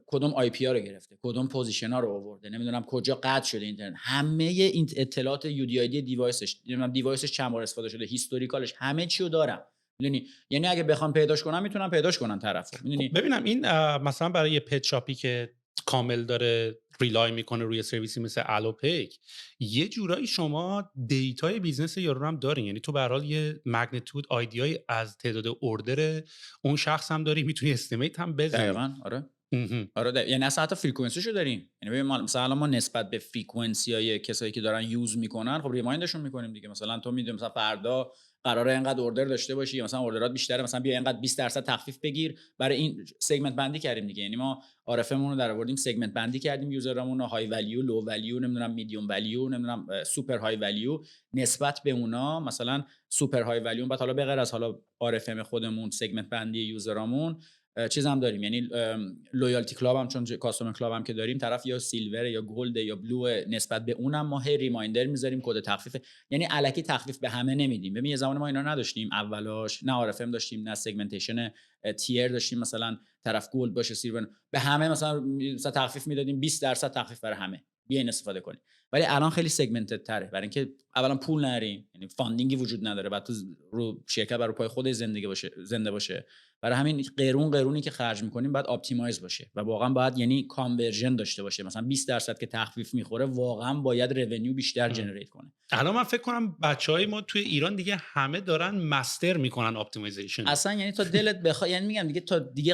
Speaker 2: کدوم آی پی ها رو گرفته، کدوم پوزیشن ها رو آورده، نمیدونم کجا قطع شده اینترنت، همه این اطلاعات یو دی آی دی دیوایسش، نمیدونم دیوایسش چند بار استفاده شده، هیستوریکالش، همه چی رو دارم. میدونی یعنی اگه بخوام پیداش کنم میتونم پیداش کنم طرفو. میدونی
Speaker 1: ببینم این مثلا برای یه پت شاپی که کامل داره ریلای میکنه روی سرویسی مثل الوپیک، یه جورایی شما دیتای بیزنس یارو هم دارین، یعنی تو به هر حال یه مگنیتود آیدیای از تعداد اوردر اون شخص هم داری، میتونی استیمیت هم بزنی.
Speaker 2: دقیقاً آره یعنی اصلا حتی فریکونسیشو داریم. یعنی ببین مثلا ما نسبت به فریکونسی های کسایی که دارن یوز میکنن خب ریمایندشون میکنیم دیگه. مثلا تو میدونی مثلا فردا قراره اینقدر اوردر داشته باشی، مثلا اوردرات بیشتره، مثلا بیا اینقدر 20% تخفیف بگیر. برای این سگمنت بندی کردیم دیگه. یعنی ما عارفمون رو در آوردیم، سگمنت بندی کردیم یوزرامون رو، های ولیو، لو ولیو، نمیدونم میدیوم ولیو، نمیدونم سوپر های ولیو. نسبت به اونا مثلا سوپر های ولیو بعد حالا به غیر از حالا عارفم خودمون سگمنت بندی یوزرامون چیز هم داریم، یعنی لویالتی کلاب هم، چون کاستومر کلاب هم که داریم، طرف یا سیلور یا گلد یا بلو، نسبت به اونم ما هی ریمایندر میذاریم، کد تخفیف. یعنی الکی تخفیف به همه نمیدیم. ببین یه زمان ما اینا نداشتیم اولاش، نه RFM داشتیم نه سگمنتیشن تیر داشتیم، مثلا طرف گلد باشه سیلور، به همه مثلا تخفیف میدادیم، 20% تخفیف برای همه، بیاین استفاده کنید. ولی الان خیلی سگمنتد تره، برای اینکه اولا پول نریم، یعنی فاندینگی وجود نداره، بعد تو رو شرکت بر پای خودش زنده باشه. برای همین قرونی که خرج میکنیم باید آپتیمایز باشه و واقعا باید یعنی کانورژن داشته باشه. مثلا 20% که تخفیف میخوره واقعا باید رونیو بیشتر جنریت کنه.
Speaker 1: الان من فکر کنم بچهای ما توی ایران دیگه همه دارن مستر میکنن اپتیمایزیشن.
Speaker 2: اصلا یعنی تا دلت بخواد، یعنی میگم دیگه تا دیگه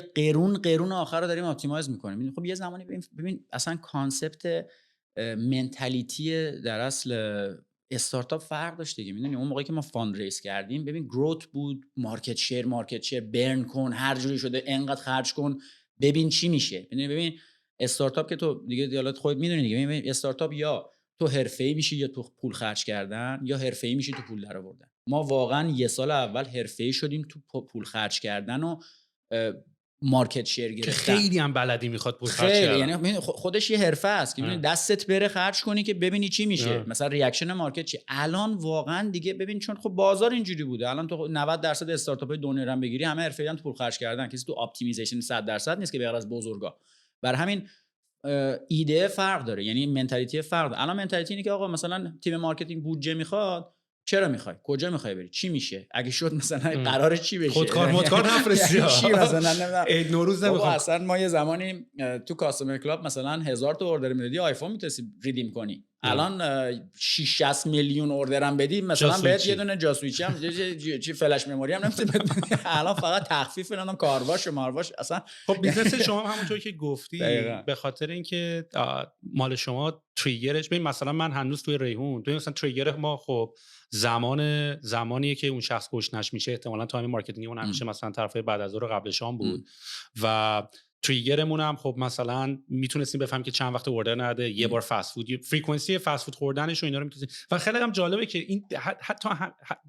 Speaker 2: قرون آخر رو داریم اپتیمایز میکنیم. خب یه زمانی ببین اصلا کانسپت منتالیتی در اصل استارتاپ فرق داشت دیگه. میدونی اون موقعی که ما فاند ریز کردیم، ببین گروت بود، مارکت شیر برن کن، هر جوری شده انقدر خرج کن ببین چی میشه. ببین استارتاپ که تو دیگه دیالات خودت میدونی دیگه. ببین استارتاپ یا تو حرفه‌ای میشی یا تو پول خرج کردن، یا حرفه‌ای میشی تو پول درآوردن. ما واقعا یه سال اول حرفه‌ای شدیم تو پول خرج کردن و مارکت شیر گرفتن.
Speaker 1: خیلی هم بلدی میخواد پول خرج
Speaker 2: کردن. یعنی خودش یه حرفه است که می‌بینی دستت بره خرج کنی که ببینی چی میشه. مثلا ریاکشن مارکت چی. الان واقعا دیگه ببین، چون خب بازار اینجوری بوده، الان تو 90% استارتاپ‌های دنیا رو بگیری همه حرفه‌ای تو پول خرج کردن، کسی تو اپتیمیزیشن 100% نیست که به غیر از بزرگا. برای همین ایده فرق داره، یعنی منتالیتی فرق داره. الان منتالیتی اینه که آقا مثلا تیم مارکتینگ بودجه میخواد، چرا میخوای، کجا میخوای بری، چی میشه، اگه شد مثلا قراره چی بشه،
Speaker 1: خودکار مدکار نفرستی
Speaker 2: چی مثلا نمیدونم
Speaker 1: عید نوروز نمیخوام.
Speaker 2: اصلا ما یه زمانی تو کاستومر کلاب مثلا 1000 تا اوردر میدادی آیفون میتونستی ریدیم کنی. الان 6 میلیون اوردر هم بدی مثلا بهت یه دونه جاسویچی هم چی فلش مموری هم نمیتونی بدی. الان فقط تخفیف بدن، کارواش و مارواش. اصلا
Speaker 1: خب بیزنس شما همونطور که گفتی به خاطر اینکه مال شما تریگرش، ببین مثلا من هنوز توی ریحون مثلا تریگر ما خب زمانیه که اون شخص گشنش میشه، احتمالاً تایم مارکتینگ اون همیشه مثلا طرف بعد از ظهر قبل شام بود و تریگرمون هم خب مثلا میتونستیم بفهمیم که چند وقت اوردر نده، یه بار فست فود، فریکونسی فست فود خوردنش و اینا رو میتونیم. و خیلی هم جالبه که این حتی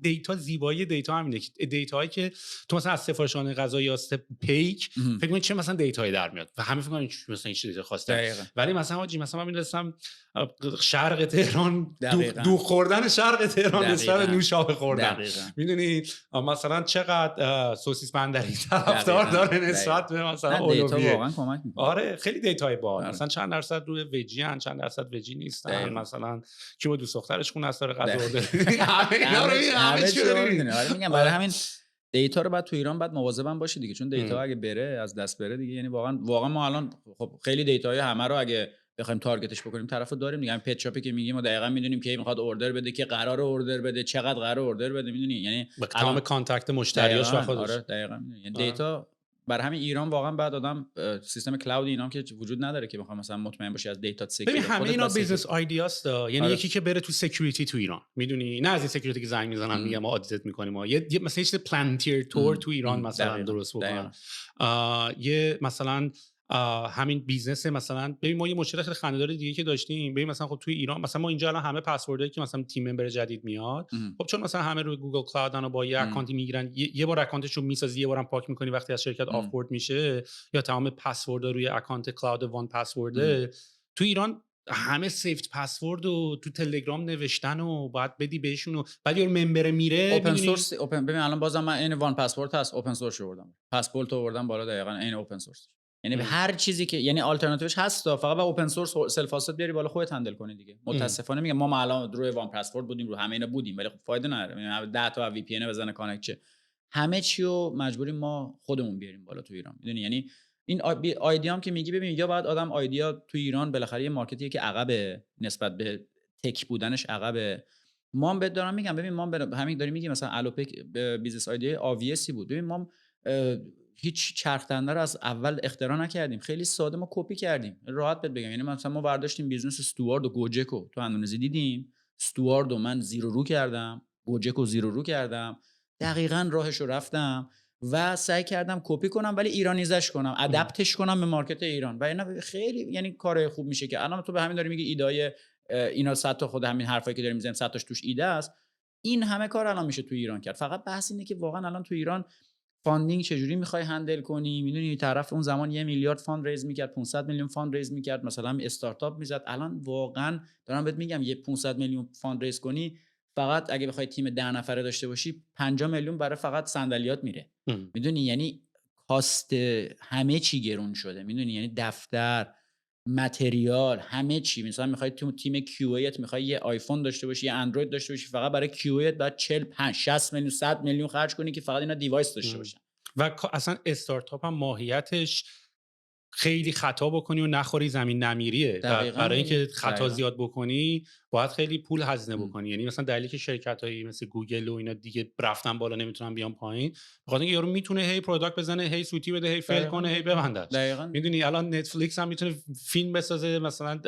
Speaker 1: دیتا، زیبایی دیتا همینه که دیتاهایی که تو مثلا از سفارشخانه غذا یا پیک فکر کنید چه مثلا دیتایی در میاد و همه فکر کنن مثلا این چیزی خواسته، ولی مثلا حاجی مثلا من می‌رسم شرق تهران دو خوردن شرق تهران نسبت به نوشابه خوردن، میدونی مثلا چقدر سوسیس بندری طرفدار داره نسبت به مثلا اولویه.
Speaker 2: واقعا کمک میکنه.
Speaker 1: آره خیلی دیتای باحال. مثلا چند درصد روی ویجی ان، چند درصد ویجی نیستن، مثلا کی با دوست دخترش خونه است داره غذا اورده، همه چی رو میدونه.
Speaker 2: آره میگم برای همین دیتا رو بعد تو ایران بعد مواظبم باشی دیگه، چون دیتا اگه بره از دست بره دیگه، یعنی واقعا ما الان خب خیلی دیتاهای همه رو اگه بخوایم تارگتش بکنیم طرفو داریم دیگه. همین پت شاپی که میگیم ما دقیقاً میدونیم کی میخواد اوردر بده، که قرار اوردر بده، چقدر قرار اوردر بده، میدونی، یعنی
Speaker 1: تمام کانتاکت مشتریاش و خودش.
Speaker 2: آره دقیقاً میدونی، یعنی دیتا برای همین ایران واقعا بعد آدم سیستم کلاود اینا که وجود نداره که بخوام مثلا مطمئن باشی از دیتا سکیور.
Speaker 1: ببین همه اینا بیزنس ایدیاست، یعنی یکی که بره تو سکیوریتی تو ایران، میدونی، نه از این سکیوریتی که زنگ میزنن میگم ما آدیت میکنیم، ما یه مثلا چیز پلانتیر تور تو ایران مثلا درست بکنن، یه مثلا همین بیزنس مثلا ببین ما یه مشکل خیلی خنده‌دار دیگه که داشتیم، ببین مثلا خب توی ایران مثلا ما اینجا الان همه پسوردایی که مثلا تیم ممبر جدید میاد، خب چون مثلا همه روی گوگل کلاودن و با یه اکانتی میگیرن، یه بار اکانتشو میسازی، یه بارم پاک میکنی وقتی از شرکت آفبورد میشه، یا تمام پسوردها روی اکانت کلاود وان پسورده. تو ایران همه سیفت پسورد و تو تلگرام نوشتن و باید بدی بهشون و بعد یه ممبر میره
Speaker 2: اوپن سورس. ببین الان بازم من این وان پسورد هست، اوپن سورس آوردم، پسپورت آوردم بالا، دقیقاً این اوپن سورس. یعنی هر چیزی که یعنی آلترناتیوش هست فقط با اوپن سورس سلف هاستد بیاری بالا خودت هندل کنی دیگه. متاسفانه میگم ما الان روی وان پسورد بودیم، رو همه اینا بودیم، ولی خب فایده نداره. یعنی 10 تا وی پی ان بزنه کانکت چه، همه چی رو مجبوریم ما خودمون بیاریم بالا تو ایران، میدونی. یعنی این آیدیام که میگی، ببین یا باید آدم آیدیا تو ایران بالاخره یه مارکتیه که عقبه نسبت به تک بودنش عقبه. ما هم دارم میگم ببین ما همین داریم میگیم مثلا الوپک بیزنس ایده آویسی بود. ببین ما هیچ چرخ دنده رو از اول اختراع نکردیم، خیلی ساده ما کپی کردیم. راحت بهت بگم، یعنی مثلا ما برداشتیم بیزنس استوارد و گوجکو تو اندونزی دیدیم، استوارد و من زیرو رو کردم، گوجکو زیرو رو کردم، دقیقاً راهش رو رفتم و سعی کردم کپی کنم ولی ایرانیزش کنم، ادپتش کنم به مارکت ایران و اینا خیلی یعنی کار خوب میشه. که الان تو به همین داری میگی ایدای اینا 100 تا خود همین حرفایی که داریم میزنیم 100 تاش توش ایده است. این همه کار الان میشه تو ایران کرد. فقط بحث اینه که واقعا الان تو ایران فاندینگ چجوری میخوای هندل کنی. میدونی طرف اون زمان 1 میلیارد فاند ریز میکرد، 500 میلیون فاند ریز میکرد، مثلا استارتاپ میزد. الان واقعا دارم بهت میگم یه 500 میلیون فاند ریز کنی، فقط اگه بخوای تیم 10 نفره داشته باشی 50 میلیون برای فقط صندلیات میره. میدونی یعنی کاست همه چی گرون شده. میدونی یعنی دفتر، متریال، همه چی. مثلا میخوای تیم کیو ایت میخوای یه آیفون داشته باشی، یه اندروید داشته باشی، فقط برای کیو ایت بعد 45 60 میلیون 100 میلیون خرج کنی که فقط اینا دیوایس داشته باشن.
Speaker 1: و اصلا استارتاپ هم ماهیتش خیلی خطا بکنی و نخوری زمین نمیریه. برای اینکه خطا زیاد بکنی باید خیلی پول هزینه بکنی. یعنی مثلا دلیلی که شرکتایی مثل گوگل و اینا دیگه رفتن بالا نمیتونن بیان پایین، بخاطر اینکه یارو میتونه هی پروداکت بزنه، هی سوتی بده، هی فیل کنه، هی ببندش. میدونی الان نتفلیکس هم میتونه فیلم بسازه مثلا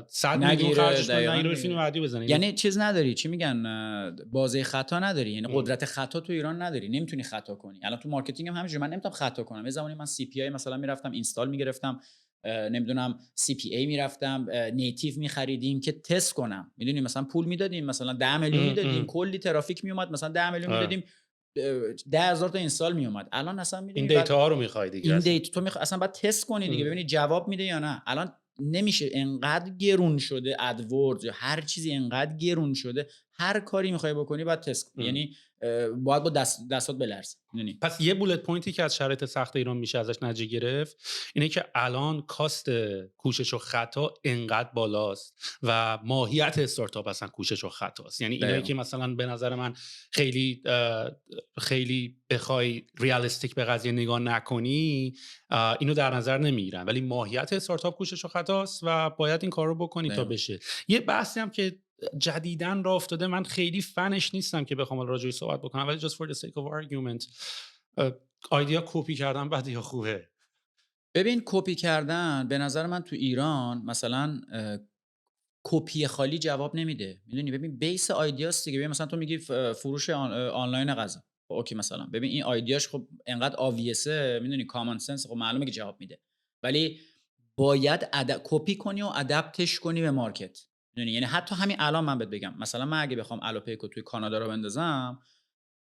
Speaker 1: 100 میلیون خرجش کنه نگیره فیلم بعدی بزنه.
Speaker 2: یعنی چیز نداری، چی میگن، بازه خطا نداری. یعنی قدرت خطا تو ایران نداری، نمیتونی خطا کنی. الان تو مارکتینگ هم همینجوری، من نمیتونم خطا کنم. یه زمانی من سی پی آی مثلا میرفتم اینستال میگرفتم، نمیدونم سی پی ای میرفتم نیتیو میخریدیم که تست کنم. میدونی مثلا پول میدادیم، مثلا 10 میلیون میدادیم، کلی ترافیک میومد، مثلا 10 میلیون میدادیم 10,000 تا اینستال میومد. الان اصلا میدونی
Speaker 1: این دیتا ها رو میخوای دیگه،
Speaker 2: این دیتا تو اصلا باید تست کنی دیگه، ببینی جواب میده یا نه. الان نمیشه، انقدر گرون شده ادورد یا هر چیزی انقدر گرون شده، هر کاری میخوای بکنی باید تست کنی. یعنی باید با دستات بلرزه. میدونی
Speaker 1: پس یه بولت پوینتی که از شرایط سخت ایران میشه ازش نتیجه گرفت اینه که الان کاست کوشش و خطا انقدر بالاست و ماهیت استارتاپ اصلا کوشش و خطاست. یعنی اینایی که مثلا به نظر من خیلی بخوای ریالیستیک به قضیه نگاه نکنی اینو در نظر نمیگیرن، ولی ماهیت استارتاپ کوشش و خطاست و باید این کار رو بکنی تا بشه. یه بحثی هم که جدیدن راه افتاده، من خیلی فنش نیستم که بخوام راجعش صحبت بکنم، ولی just for the sake of argument ایده کپی کردن بده یا خوبه؟
Speaker 2: ببین کپی کردن به نظر من تو ایران مثلا کپی خالی جواب نمیده. میدونی ببین بیس ایده‌است دیگه. ببین مثلا تو میگی فروش آنلاین غذا، اوکی مثلا ببین این ایده‌اش خب انقدر آویسه، میدونی کامن سنس، خب معلومه که جواب میده، ولی باید کپی کنی و ادپتش کنی به مارکت. میدونی یعنی حتی همین الان من بهت بگم مثلا من اگه بخوام الوپیکو توی کانادا رو بندازم،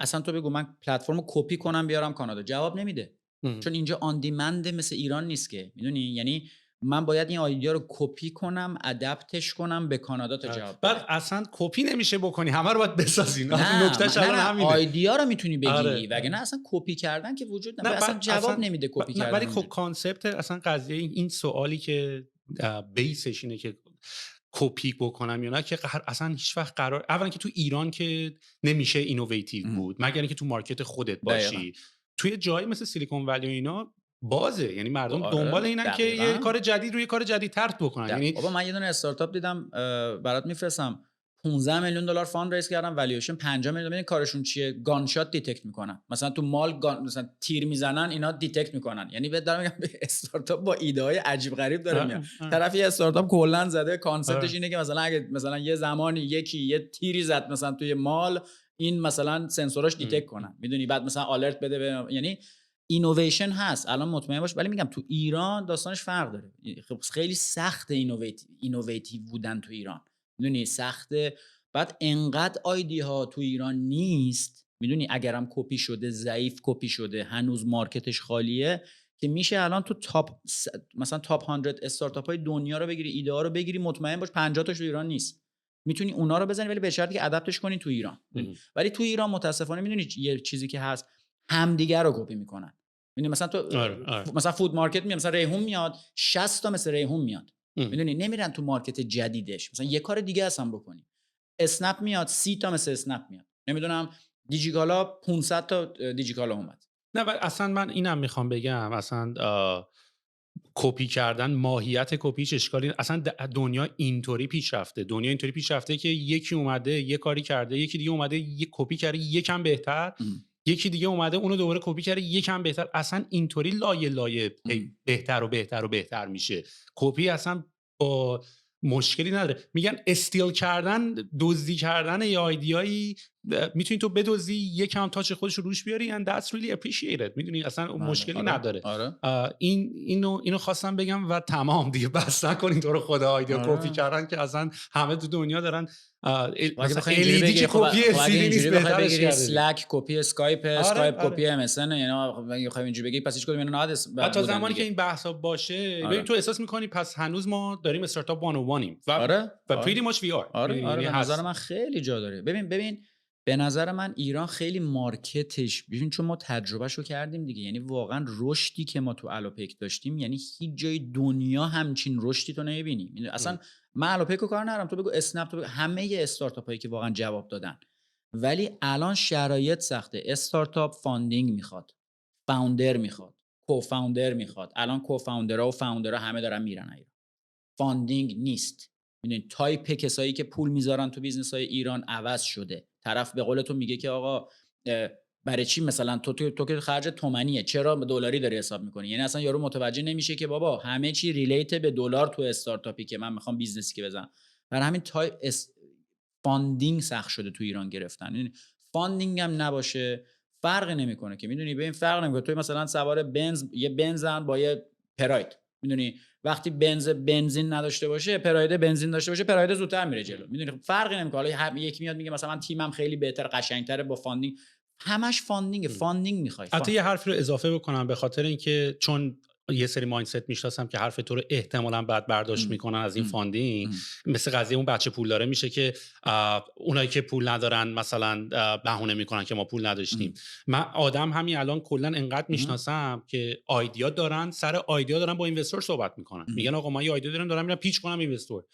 Speaker 2: اصلا تو بگو من پلتفرمو کپی کنم بیارم کانادا، جواب نمیده. چون اینجا آن دیمند مثل ایران نیست که. میدونی یعنی من باید این ایده رو کپی کنم، ادپتش کنم به کانادا تا جواب بده.
Speaker 1: بعد اصلا کپی نمیشه بکنی، همه رو باید بسازی. نکتهش الان همینه.
Speaker 2: ایده رو میتونی بگیری وگرنه اصلا کپی کردن که وجود نداره. اصلا جواب نمیده کپی کردن.
Speaker 1: ولی خب کانسپت اصلا قضیه این سوالی که بیسش اینه که کپی بکنم یا نه که اصلا هیچ وقت قرار، اولا که تو ایران که نمیشه اینوویتیو بود مگر اینکه تو مارکت خودت باشی. توی جایی مثل سیلیکون ولی و اینا بازه، یعنی مردم دنبال اینن که یه کار جدید روی کار جدید طرح بکنن. یعنی
Speaker 2: بابا من یه دونه استارتاپ دیدم برات میفرستم، 15 میلیون دلار فاند ریز کردن، والیوشن 50 میلیون. ببین کارشون چیه؟ گان شات دیتکت میکنن. مثلا تو مال مثلا تیر میزنن، اینا دیتکت میکنن. یعنی بهت دارم میگم استارتاپ با ایده های عجیب غریب داره میاد. طرف یه استارتاپ کلا زده کانسپتش اینه که مثلا اگه مثلا یه زمانی یکی یه تیری زد مثلا توی مال، این مثلا سنسوراش دیتکت کنن، میدونی، بعد مثلا آلرت بده یعنی اینویشن هست الان مطمئن باش، ولی میگم تو ایران داستانش فرق داره. خب خیلی سخت اینوویتیو بودن تو ایران، میدونی سخته. بعد انقدر آیدی ها تو ایران نیست، میدونی اگرم کپی شده ضعیف کپی شده، هنوز مارکتش خالیه، که میشه الان تو مثلا تاپ 100 استارتاپ های دنیا رو بگیری، ایده ها رو بگیری، مطمئن باش 50 تاش تو ایران نیست. میتونی اونا رو بزنی ولی به شرطی که ادپتش کنی تو ایران. ولی تو ایران متاسفانه میدونی یه چیزی که هست، همدیگه رو کپی میکنن. میدونی مثلا تو مثلا فود مارکت میاد، مثلا ریحون میاد 60 تا مثل ریحون میاد، میدونی نمیرن تو مارکت جدیدش مثلا یه کار دیگه اصلا بکنی. اسنپ میاد 30 تا مثل اسنپ میاد، نمیدونم دیجیکالا 500 تا دیجیکالا اومد.
Speaker 1: نه ولی اصلا من اینم میخوام بگم، اصلا کپی کردن، ماهیت کپیش اشکالی، اصلا دنیا اینطوری پیشرفته، که یکی اومده یه کاری کرده، یکی دیگه اومده یه کپی کرده یکم بهتر، یکی دیگه اومده اونو دوباره کپی کرده یکم بهتر، اصلا اینطوری لایه بهتر و بهتر و بهتر میشه. کپی اصلا با مشکلی نداره. میگن استیل کردن، دزدی کردن یه ایده‌ای، میتونی تو بدزدی یکم تاچ خودش رو روش بیاری and that's really appreciated، میدونی اصلا مشکلی نداره. اینو خواستم بگم و تمام دیگه، بس نکنین تو رو خدا ایده کپی کردن که اصلا همه تو دنیا دارن.
Speaker 2: مثلا LED که کپی LCD نیست، بهترش کرده. اسلک کپی اسکایپ، اسکایپ کپی ام اس ان، یعنی بخوایم اینجوری بگی پس هیچ کدوم اینا نادس.
Speaker 1: تا زمانی که این بحثا باشه ببین تو احساس می‌کنی پس هنوز ما داریم استارتاپ 101یم و pretty much we are.
Speaker 2: آره به نظر من خیلی جا داره. ببین به نظر من ایران خیلی مارکتش، ببین چون ما تجربهشو کردیم دیگه، یعنی واقعا رشدی که ما تو الوپیک داشتیم، یعنی هیچ جای دنیا همچین رشدی تو نمی‌بینی. اصلا من الوپیک رو کار ندارم، تو بگو اسنپ، تو بگو همه استارتاپ هایی که واقعا جواب دادن، ولی الان شرایط سخته. استارتاپ فاندینگ میخواد، فاوندر میخواد، کوفاوندر میخواد. الان کوفاوندرها و فاوندرها همه دارن میرن ایران، فاندینگ نیست. میدونید تایپ کسایی که پول میذارن تو بیزنس های ایران عوض شده. طرف به قول تو میگه که آقا برای چی مثلا تو که خرج تومانیه چرا دلاری داری حساب میکنی؟ یعنی اصلا یارو متوجه نمیشه که بابا همه چی ریلیت به دلار تو استارتاپی که من میخوام بیزنسی که بزنم. برای همین فاندینگ سخت شده تو ایران گرفتن. یعنی فاندینگ هم نباشه فرق نمیکنه که، میدونی ببین فرق نمیکنه تو مثلا سوار بنز، یه بنزن با یه پراید، میدونی وقتی بنزین نداشته باشه پراید بنزین داشته باشه، پراید زودتر میره جلو، میدونی فرقی نمیکنه. حالا یکی میاد میگه مثلا من تیمم خیلی بهتر قشنگتره با فاندینگ، همش فاندینگ میخوای.
Speaker 1: حتی یه حرفی رو اضافه بکنم، به خاطر اینکه چون یه سری مایندست میشناسم که حرف تو رو احتمالاً بعد برداشت میکنن از این فاندینگ، مثل قضیه اون بچه پول داره میشه که اونایی که پول ندارن مثلا بهونه میکنن که ما پول نداشتیم. من آدم همین الان کلا انقدر میشناسم که آیدیا دارن، سر آیدیا دارن با اینوستور صحبت میکنن، میگن آقا من یه آیدیا دارم میرم پیچ کنم اینوستور.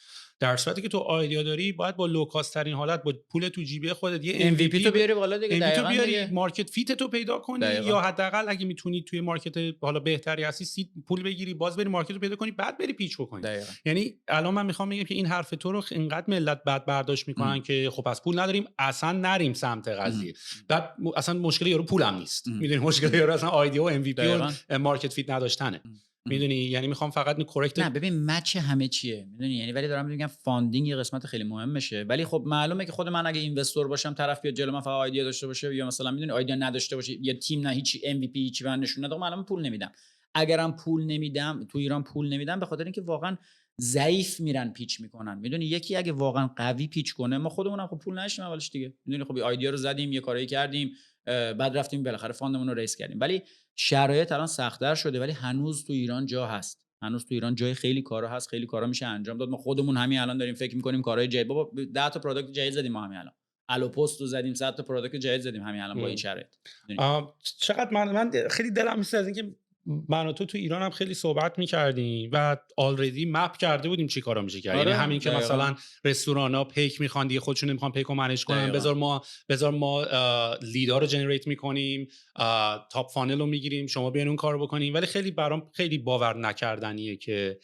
Speaker 1: در صورتی که تو آیدیا داری باید با لوکاست ترین حالت با پول تو جیبی خودت یه MVP
Speaker 2: تو بیاری بالا دیگه،
Speaker 1: دقیقاً بیاری، مارکت فیت تو پیدا کنی، یا حداقل اگه میتونی توی مارکت حالا بهتری هستی سید پول بگیری، باز بری مارکت رو پیدا کنی، بعد بری پیچ بکنی. یعنی الان من میخوام بگم که این حرف تو رو اینقدر ملت بعد برداشت میکنن که خب پس پول نداریم اصلا نریم سمت قضیه. بعد اصلا مشکل یارو پولم نیست، میدونی مشکل یارو اصلا آیدیا و MVP و مارکت فیت نداشتنه. میدونی یعنی میخوام فقط کورکت.
Speaker 2: نه ببین مچ همه چیه، میدونی یعنی ولی دارم میگم فاندینگ یه قسمت خیلی مهمشه. ولی خب معلومه که خود من اگه اینوستور باشم، طرف بیاد جلو من فقط ایده داشته باشه یا مثلا میدونی ایده نداشته باشه، یا تیم نه هیچ MVP هیچی من نشون نده، معلومه پول نمیدم. اگرم پول نمیدم تو ایران پول نمیدم به خاطر اینکه واقعا ضعیف میرن پیچ میکنن. میدونی یکی اگه واقعا قوی پیچ کنه، ما خودمونم خب پول نشیم اولش دیگه، میدونی خب ایده رو زدیم یه کاری کردیم بعد رفتیم بالاخره فاندمون رو ریس کردیم. ولی شرایط الان سخت‌تر شده، ولی هنوز تو ایران جا هست، هنوز تو ایران جای خیلی کارا هست، خیلی کارا میشه انجام داد. ما خودمون همین الان داریم فکر می‌کنیم کارهای جدید، بابا 10 تا پروداکت جدید زدیم ما همین الان، الو پست رو زدیم، 100 تا پروداکت جدید زدیم همین الان با این شرایط.
Speaker 1: چقدر من خیلی دلم می‌سوزه از اینکه من و تو ایران هم خیلی صحبت می‌کردیم و آلردی مپ کرده بودیم چی کارا میشه کرد. یعنی همین که مثلا رستورانا پیک می‌خوان دیگه، خودشون نمی‌خوان پیک رو منیج کنن، بذار ما لیدا رو جنریت می‌کنیم، تاپ فانل رو می‌گیریم، شما بیاین اون کارو بکنین. ولی خیلی برام خیلی باور نکردنیه که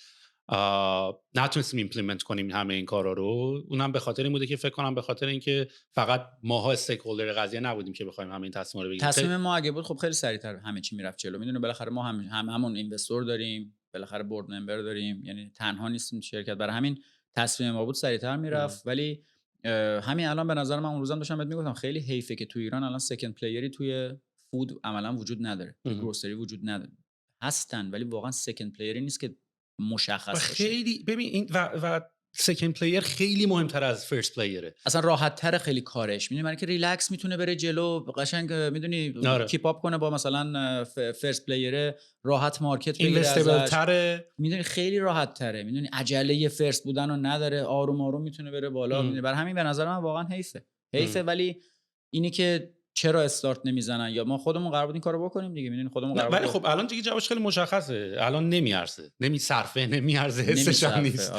Speaker 1: نتونستیم ایمپلیمنت کنیم همه این کارا رو. اونم به خاطر این بوده که فکر کنم به خاطر اینکه فقط ماها استیک هولدر قضیه نبودیم که بخوایم همه این تصمیما رو بگیریم.
Speaker 2: تصمیم ما اگه بود خب خیلی سریعتر همه چی میرفت جلو. میدونه بالاخره ما همون اینوستور داریم، بالاخره بورد ممبر داریم، یعنی تنها نیستیم شرکت، برای همین تصمیم ما بود سریعتر میرفت. ولی همین الان به نظر من اون روزم داشتم بهت میگفتم خیلی حیفه که تو ایران الان سکند پلیری توی فود عملا وجود نداره، توی گروسری وجود نداره، هستن ولی واقعا سکند پلیری نیست که مشخص باشه.
Speaker 1: خیلی ببین این و سکند پلیر خیلی مهمتر از فرست پلیره.
Speaker 2: اصلا راحت تره خیلی کارش، میدونی من که ریلکس میتونه بره جلو، قشنگ میدونی کیپ اپ کنه با مثلا فرست پلیر، راحت مارکت بگیره ازش،
Speaker 1: تره،
Speaker 2: میدونی خیلی راحت تره، میدونی عجله فرست بودن رو نداره، آروم آروم میتونه بره بالا. میدونی برای همین به نظر من واقعا حیفه. ولی اینی که چرا استارت نمیزنن، یا ما خودمون قرار بود این کارو بکنیم دیگه، میدونی خودمون قرار بود.
Speaker 1: ولی خب الان دیگه جوابش خیلی مشخصه، الان نمیارزه، نمیارزه، حسش هم نیست.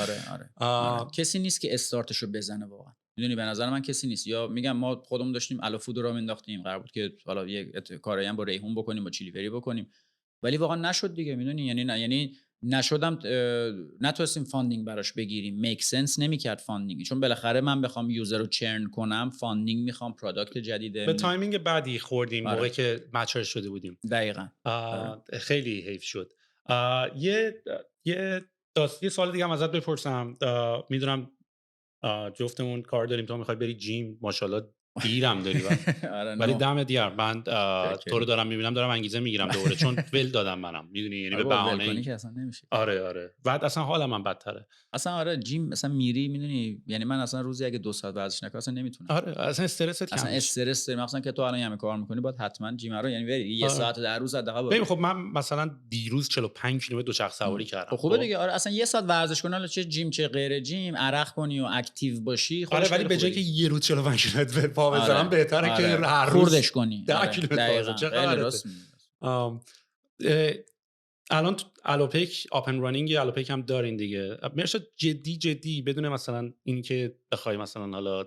Speaker 2: آره. کسی نیست که استارتشو بزنه واقعا، میدونی به نظر من کسی نیست. یا میگم ما خودمون داشتیم الافود رو انداختیم، قرار بود که حالا یه کاری هم با ریحون بکنیم، با چیلیوری بکنیم، ولی واقعا نشد دیگه، میدونی یعنی نشدم، نتونستیم فاندینگ براش بگیریم، میک سنس نمیکرد فاندینگ، چون بالاخره من بخوام یوزر رو چرن کنم، فاندینگ میخوام، پروداکت جدیده،
Speaker 1: به تایمینگ بعدی خوردیم. موقعی که مچور شده بودیم
Speaker 2: دقیقاً.
Speaker 1: خیلی حیف شد. یه سوال دیگه هم ازت بپرسم. میدونم جفتمون کار داریم، تو میخوای بری جیم، ماشاءالله دیرم داری ولی دم دیار من تو رو دارم میبینم، دارم انگیزه میگیرم دوباره، چون ول دادم منم، میدونی یعنی به بهانه
Speaker 2: که اصلا نمیشه.
Speaker 1: آره بعد اصلا حالم من بدتره
Speaker 2: اصلا. آره جیم مثلا میری، میدونی یعنی من اصلا روزی اگه 2 ساعت ورزش نکنم اصلا نمیتونم.
Speaker 1: آره اصلا استرست کم،
Speaker 2: اصلا استرس مثلا که تو الان همه کار میکنی باید حتما جیم رو یعنی بری یه ساعت در روز حداقل.
Speaker 1: ببین خب من مثلا دیروز 45 کیلومتر دوچرخه سواری کردم.
Speaker 2: خب خوبه دیگه. آره اصلا یه ساعت ورزش کنی، حالا چه جیم چه غیر جیم، عرق کنی و اکتیو باشی.
Speaker 1: آره ولی به جای که یه روز 45 کیلومتر پا بزنم بهتره که هر روز
Speaker 2: خوردش کنی
Speaker 1: 10 کیلومتر. چقدر الان الوپیک آپن رانینگ الوپیک هم دارین دیگه. مرشد جدی بدون مثلا این که بخوای مثلا حالا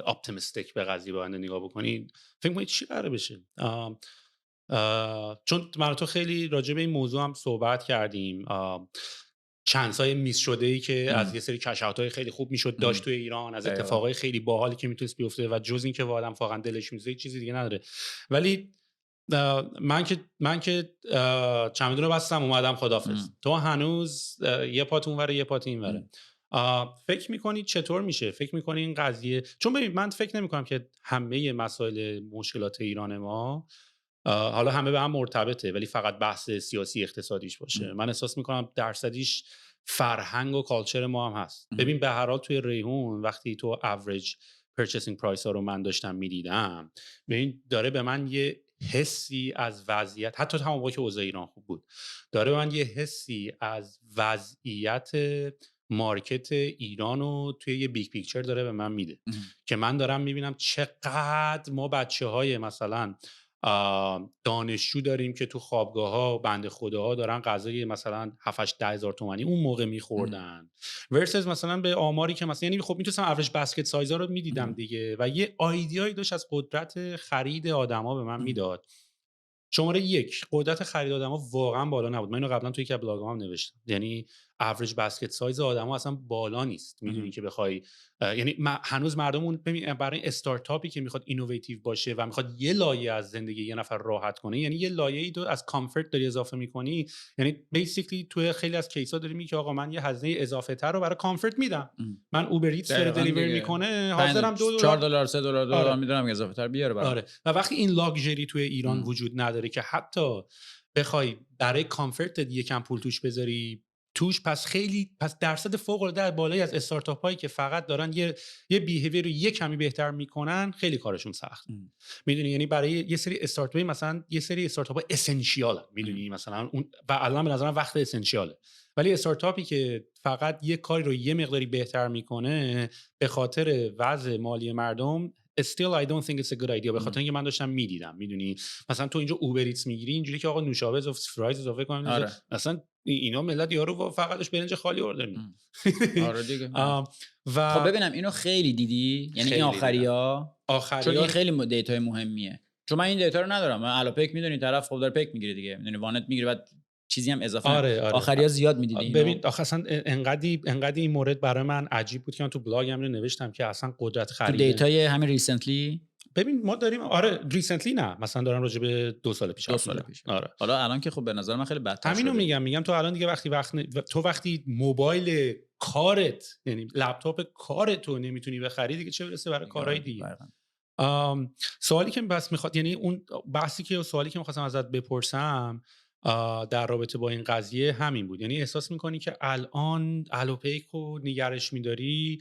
Speaker 1: اپتیمیستیک به قضیه باید نگاه بکنی، فکر کنید چی قراره بشه؟ چون من تو خیلی راجع به این موضوع هم صحبت کردیم، چانس‌های میس شده‌ای که از یه سری کشف‌های خیلی خوب میشد داشت توی ایران، از اتفاقای خیلی باحالی که میتونست بیفته و جز این که آدم واقعا دلش می‌سوزه چیزی دیگه نداره. ولی من که چمدون رو بستم اومدم، خدافظ. تو هنوز یه پات اونوره یه پات اینوره. فکر میکنی چطور میشه؟ فکر میکنی این قضیه، چون ببین من فکر نمیکنم که همه مسائل مشکلات ایران ما حالا همه به هم مرتبطه، ولی فقط بحث سیاسی اقتصادیش باشه. من احساس میکنم درصدیش فرهنگ و کالچر ما هم هست. ببین به هر حال توی ریحون وقتی تو اوریج پرچیسینگ پرایس ها رو من داشتم میدیدم، ببین داره به من یه حسی از وضعیت، حتی همون موقع که اوضاع ایران خوب بود، داره به من یه حسی از وضعیت مارکت ایران رو توی یه بیگ پیکچر داره به من میده که من دارم میبینم چقدر ما بچه‌های مثلا دانشجو داریم که تو خوابگاه‌ها بنده خداها دارن غذای مثلا 7-8 هزار تومانی اون موقع میخوردن، ورسز مثلا به آماری که مثلا یعنی خب میتونستم اوریج بسکت سایزا رو میدیدم دیگه و یه ایده‌ای داشت از قدرت خرید آدما به من میداد. شماره 1 قدرت خرید آدما واقعا بالا نبود. من اینو قبلا توی یک بلاگام هم نوشتم، یعنی اوریج بسکت سایز آدما اصلا بالا نیست. میدونی که بخوای یعنی هنوز مردمون ببین برای استارتاپی که میخواد اینوویتیو باشه و میخواد یه لایه از زندگی یه نفر راحت کنه، یعنی یه لایه‌ای تو از کامفورت داری اضافه میکنی، یعنی بیسیکلی تو خیلی از کیسا داری میگی که آقا من یه هزینه اضافه تر رو برای کامفورت میدم. من اوبر ایتس داره دلیوری میکنه، حاضرم $2
Speaker 2: $4 $3 میدونم اضافه تر بیاره برام.
Speaker 1: آره. و وقتی این لاکچری توی ایران وجود نداره که حتی بخوای برای کامفورت یکم پول توش بذاری توش، پس درصد فوق العاده بالایی از استارتاپ هایی که فقط دارن یه بیهیویر رو یه کمی بهتر میکنن خیلی کارشون سخت. میدونی یعنی برای یه سری استارتاپ مثلا یه سری استارتاپ ها اسنشیال، میدونی مثلا اون و الان به نظرم وقت اسنشیاله، ولی استارتاپی که فقط یه کاری رو یه مقداری بهتر میکنه به خاطر وضع مالی مردم still I don't think it's a good idea. به خاطر اینکه من داشتم میدیدم، میدونی مثلا تو اینجا اوبر ایتس میگیری اینجوری که آقا نوشابه اضافه فرایز اضافه کنیم.
Speaker 2: آره.
Speaker 1: مثلا اینا ملت یارو فقطش برنج خالی اوردر میکنن.
Speaker 2: آره دیگه. و خب ببینم اینو خیلی دیدی، یعنی این آخریا چون این خیلی دیتای مهمیه، چون من این دیتا رو ندارم. من الوپیک میدونی طرف خب داره پیک میگیره دیگه، میدونی وانت میگیره بعد چیزی هم اضافه.
Speaker 1: آره.
Speaker 2: آخریا زیاد میدیدی.
Speaker 1: ببین آخه اصلا انقدی این مورد برای من عجیب بود که من تو بلاگم رو نوشتم که اصلا قدرت خرید
Speaker 2: تو دیتای همین ریسنتلی
Speaker 1: ببین ما داریم. آره ریسنتلی نه، مثلا دارم راجع به 2 سال پیش.
Speaker 2: آره. حالا الان که خب به نظر من خیلی بدتر شده.
Speaker 1: همینو میگم تو الان دیگه وقتی موبایل کارت، یعنی لپتاپ کارت رو نمیتونی بخری دیگه، چه برسه برای کارهای دیگه. سوالی که بس میخواد، یعنی اون بحثی که سوالی که میخواستم ازت بپرسم در رابطه با این قضیه همین بود. یعنی احساس میکنی که الان الوپیک رو نگرش میداری،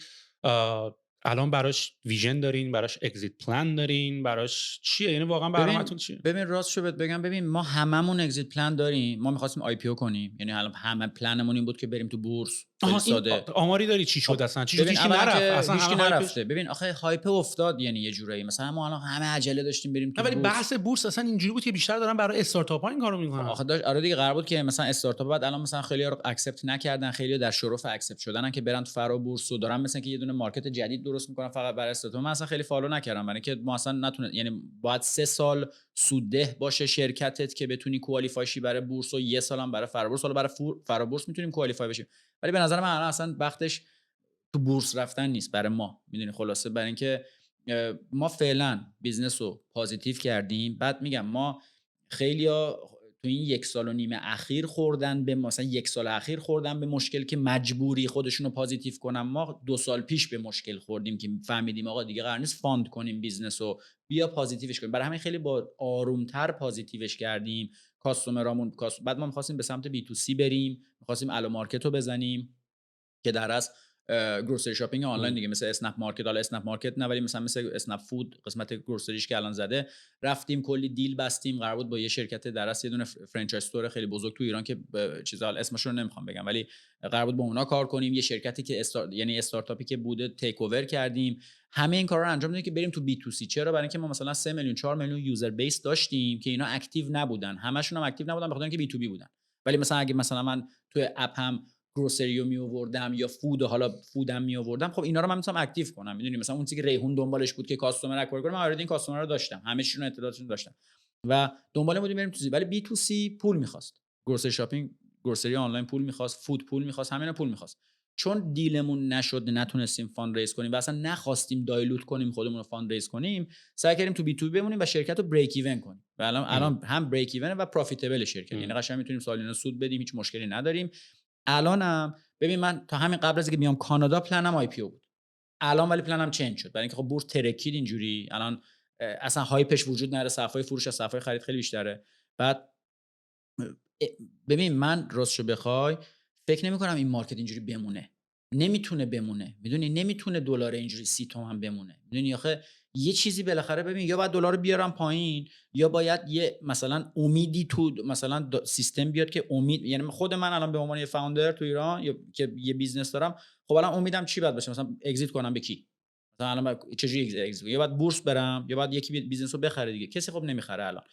Speaker 1: الان براش ویژن دارین، براش اگزیت پلان دارین، براش چیه؟ یعنی واقعا برنامه‌تون چیه؟
Speaker 2: ببین راستشو بهت بگم، ببین ما هممون اگزیت پلان داریم. ما می‌خواستیم آی پی او کنیم، یعنی الان همه پلنمون این بود که بریم تو بورس. خیلی
Speaker 1: این
Speaker 2: ساده.
Speaker 1: آماری داری چی شد
Speaker 2: خب
Speaker 1: اصلا؟ چی شد
Speaker 2: ببین
Speaker 1: هیچکی
Speaker 2: اولا
Speaker 1: نرفت
Speaker 2: که
Speaker 1: اصلا؟
Speaker 2: هیچکی
Speaker 1: همه هایپش.
Speaker 2: نرفته. ببین آخه هایپ افتاد، یعنی یه جورایی مثلا ما الان همه عجله داشتیم بریم
Speaker 1: نه
Speaker 2: تو
Speaker 1: ولی
Speaker 2: بورس.
Speaker 1: بحث بورس اصلا اینجوری بود که بیشتر دارن برای استارتاپ‌ها این کارو میکنن.
Speaker 2: آخه داشت آره دیگه، قرار بود که مثلا استارتاپ بعد الان مثلا خیلی‌ها رو اکسپت نکردن، خیلی‌ها در شرف اکسپت شدنن که برن تو فرا بورس و دارن مثلا که یه دونه مارکت جدید درست میکنن فقط برای استارتاپ. من اصلا خیلی فالو نکردم، برای اینکه ما اصلا نتونه، یعنی باید 3 سال سودده باشه شرکتت که بتونی کوالیفای شی برای بورس و 1 سال هم برای فرا بورس. حالا برای فرا بورس میتونیم کوالیفای بشیم، ولی به نظر من الان اصلا وقتش تو بورس رفتن نیست برای ما. میدونی خلاصه برای اینکه ما فعلا بیزنس رو پوزیتیو کردیم. بعد میگم ما خیلیا تو این 1 سال و نیم اخیر خوردن به مثلا 1 سال اخیر خوردن به مشکل که مجبوری خودشون رو پوزیتیو کنن. ما 2 سال پیش به مشکل خوردیم که فهمیدیم آقا دیگه قرار نیست فاند کنیم بیزنس رو، بیا پوزیتیوش کنیم. برای همین خیلی با آرومتر پوزیتیوش کردیم کاستومرامون. بعد ما می‌خواستیم به سمت بی تو سی بریم، می‌خواستیم الو مارکت رو بزنیم که در از گروسری شاپینگ آنلاین دیگه، مثل اسنپ مارکت. حالا اسنپ مارکت نه، ولی مثل اسنپ فود قسمت گروسریش که الان زده، رفتیم کلی دیل بستیم. قرار بود با یه شرکت درس یه دونه فرانچایز استور خیلی بزرگ تو ایران که چیزا اسمش رو نمیخوام بگم، ولی قرار بود با اونا کار کنیم. یه شرکتی که یعنی استارتاپی که بوده تیک اوور کردیم. همه این کارا رو انجام دادیم که بریم تو بی تو سی. چرا؟ برای اینکه ما مثلا 3 میلیون 4 میلیون یوزر بیس داشتیم که اینا اکتیو نبودن، همشون هم اکتیو نبودن بخاطر اینکه بی تو بی بودن. ولی مثلا اگه مثلا من تو اپ هم گروسریو می آوردم یا فود و حالا فودم می آوردم، خب اینا رو من میتونم اکتیو کنم. میدونی مثلا اون چیزی که ریحون دنبالش بود که کاستومر اکوئر کنه، من اوردی این کاستومر رو داشتم، همه‌شون اطلاعاتشون داشتم و دنبال بودیم بریم تو سی. ولی بی تو سی پول می‌خواست. گروسری شاپینگ، گروسری آنلاین پول می‌خواست، فود پول می‌خواست، همینا پول می‌خواست. چون دیلمون نشد، نتونستیم فاند ریز کنیم و اصلا نخواستیم دایلوت کنیم خودمون رو فاند ریز کنیم، سعی کردیم تو بی تو بی بمونیم و شرکت رو بریک ایون کنیم. و الان هم بریک ایون و پروفیتبل شرکت، یعنی قشنگ میتونیم سالیانه سود بدیم، هیچ مشکلی نداریم. الانم ببین من تا همین قبل از اینکه بیام کانادا پلنم آی پی او بود. الان ولی پلنم چنج شد، برای اینکه خب بورس ترکید اینجوری. الان اصلا هایپش وجود نداره، صفای فروش از صفای خرید خیلی بیشتره. بعد ببین من راستشو بخوای فکر نمی‌کنم این مارکت اینجوری بمونه. نمیتونه بمونه. میدونی نمیتونه دلار اینجوری 30 تومن بمونه. میدونی آخه یه چیزی بالاخره ببین، یا باید دلار رو بیارم پایین، یا باید یه مثلا امیدی تو مثلا سیستم بیاد که امید، یعنی خود من الان به عنوان یه فاوندر تو ایران یا که یه بیزنس دارم، خب الان امیدم چی باید باشه؟ مثلا اگزییت کنم به کی؟ مثلا الان چجوری اگزییت؟ یا باید بورس برم یا باید یکی بیزنس رو بخره دیگه. کسی خب نمیخره الان.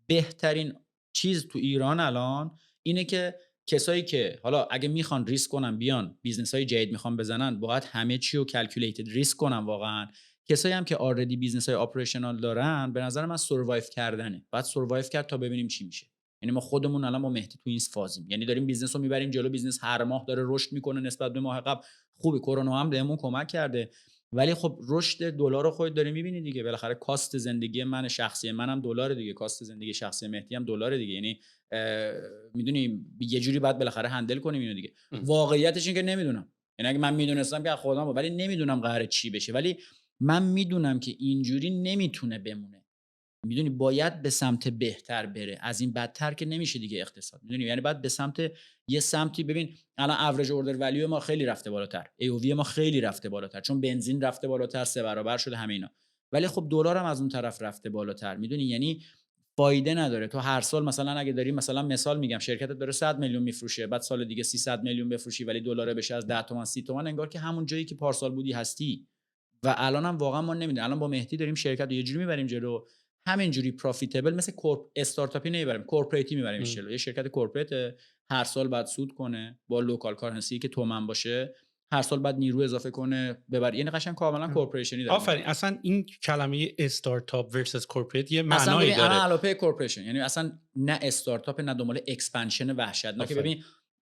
Speaker 2: بهترین چیز تو ایران الان اینه که کسایی که حالا اگه میخوان ریسک کنن بیان بیزنس‌های جدید میخوان بزنن، باید همه چی رو کلکولیتد ریسک کنن واقعا. کسایی هم که آردی بیزنس‌های اپریشنال دارن، به نظر من سروایو کردنه. بعد سروایو کرد تا ببینیم چی میشه. یعنی ما خودمون الان با مهدی تو این فازیم، یعنی داریم بیزنس رو میبریم جلو. بیزنس هر ماه داره رشد میکنه نسبت به ماه قبل. خوبه، کرونا هم بهمون کمک کرده، ولی خب رشد دلار رو خودت داری میبینی دیگه. بالاخره کاست زندگی من شخصی منم دلار دیگه، کاست زندگی شخصی مهدی هم دلار دیگه. یعنی میدونی یه جوری باید بالاخره هندل کنیم اینو دیگه. واقعیتش این که نمیدونم، یعنی اگه من میدونستم که خودم بود، ولی نمیدونم قراره چی بشه. ولی من میدونم که اینجوری نمیتونه بمونه. میدونی باید به سمت بهتر بره، از این بدتر که نمیشه دیگه اقتصاد. میدونی یعنی باید به سمت یه سمتی. ببین الان اوریج اوردر ولیو ما خیلی رفته بالاتر، ای او وی ما خیلی رفته بالاتر، چون بنزین رفته بالاتر، 3 برابر شده همه اینا. ولی خب دلار هم از اون طرف رفته بالاتر. میدونی یعنی فایده نداره تو هر سال مثلا اگه داری مثلا مثال میگم شرکتت داره 100 میلیون میفروشه، بعد سال دیگه 300 میلیون بفروشی ولی دلار بشه از 10 تومن 30 تومن، انگار که همون جایی که پارسال بودی هستی. و الان هم واقعا ما نمیدونیم. الان با مهدی داریم شرکت رو یه جوری میبریم جلو، همینجوری پروفیتبل، مثل استارتاپی نمیبریم، کورپوریتی میبریمش جلو. یه شرکت کورپوریت هر سال بعد سود کنه با لوکال کارنسی که تومن باشه، هر سال بعد نیرو اضافه کنه ببر، یعنی قشنگ کاملا کورپوریشنی داره.
Speaker 1: آفرین. اصلا این کلمه استارتاپ ورسس کورپوریت یه معنایی
Speaker 2: داره.
Speaker 1: اصلا
Speaker 2: الان علاوه کورپوریشن یعنی اصلا نه استارتاپ نه دنبال اکسپنشن وحشتناک. ببین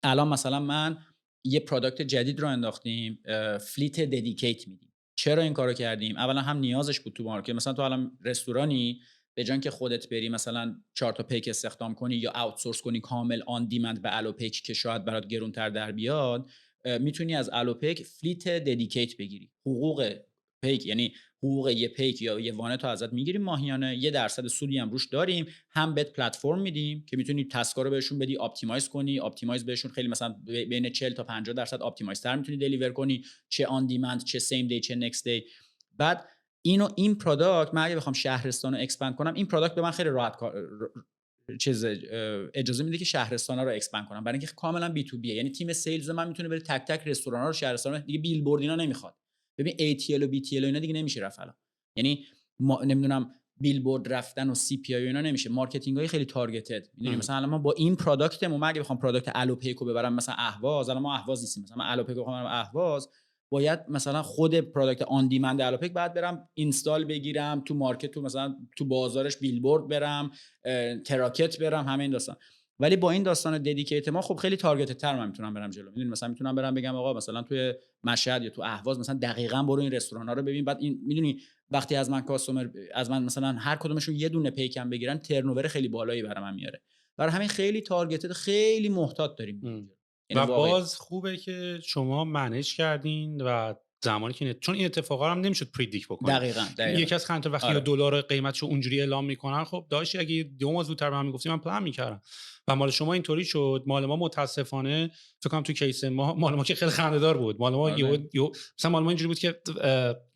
Speaker 2: الان مثلا من یه پروداکت جدید رو انداختیم، فلیت ددیکیت میدیم. چرا این کارو کردیم؟ اولا هم نیازش بود تو مارکت. مثلا تو الان رستورانی به جای که خودت بری مثلا 4 تا پیک استخدام کنی یا آوتسورس کنی کامل آن دیمند به الوپیک که شاید برات گرونتر در بیاد، میتونی از الوپیک فلیت ددیکیت بگیری. حقوق پیک، یعنی حقوق یه پیک یا یه وانت رو ازت میگیریم ماهیانه، 1% سودی هم روش داریم، هم بهت پلتفرم میدیم که میتونی تسکا رو بهشون بدی، اپتیمایز کنی، اپتیمایز بهشون خیلی مثلا بین 40 تا 50% اپتیمایز تر میتونی دلیور کنی، چه آن دیمند، چه سیم دی، چه نکست دی. بعد این پروداکت من اگه بخوام شهرستان رو اکسپند کنم، این پروداکت به من خیلی راحت اجازه میده که شهرستانا رو اکسپند کنم، برای اینکه کاملا بی تو بی، یعنی تیم سیلز من میتونه بره تک تک رستوران ها رو شهرستان دیگه، بیلبورد اینا نمیخواد. ببین ATL و BTL و اینا دیگه نمیشه رفت الان، یعنی نمیدونم بیلبورد رفتن و CPI و اینا نمیشه، مارکتینگ های خیلی تارگتد. میدونی مثلا الان ما با این پروداکتمون، اگه بخوام پروداکت الوپیکو ببرم مثلا اهواز، الان ما اهواز نیستیم، مثلا من الوپیکو بخوام برم اهواز، باید مثلا خود پروداکت آن دیمند الوپیک بعد برم اینستال بگیرم تو مارکت، تو مثلا تو بازارش بیلبورد برم، تراکت برم، همه این داستان. ولی با این داستان ددیکیت ما خب خیلی تارگتد تر من میتونم برم جلو. میدونی مثلا میتونم برم بگم آقا مثلا توی مشهد یا تو اهواز مثلا دقیقاً برو این رستوران ها رو ببین، بعد این میدونی وقتی از من کاستومر، از من مثلا هر کدومشون یه دونه پیکم بگیرن، ترنوور خیلی بالایی برام من میاره. برای همین خیلی تارگتد، خیلی محتاط داریم.
Speaker 1: و باز خوبه که شما منیج کردین و زمانی که چون این اتفاقا هم نمیشد پردیکت بکنید.
Speaker 2: دقیقاً.
Speaker 1: یکی از خنده وقتی
Speaker 2: آره.
Speaker 1: دلار قیمتشو اونجوری اعلام میکنن، خب داشتی اگه 2 ماه زودتر به من میگفتی من پلن میکردم. و مال شما اینطوری شد. مال ما متاسفانه فکر کنم تو کیس مال ما که خیلی خنده‌دار بود. مال ما مثلا مال ما اینجوری بود که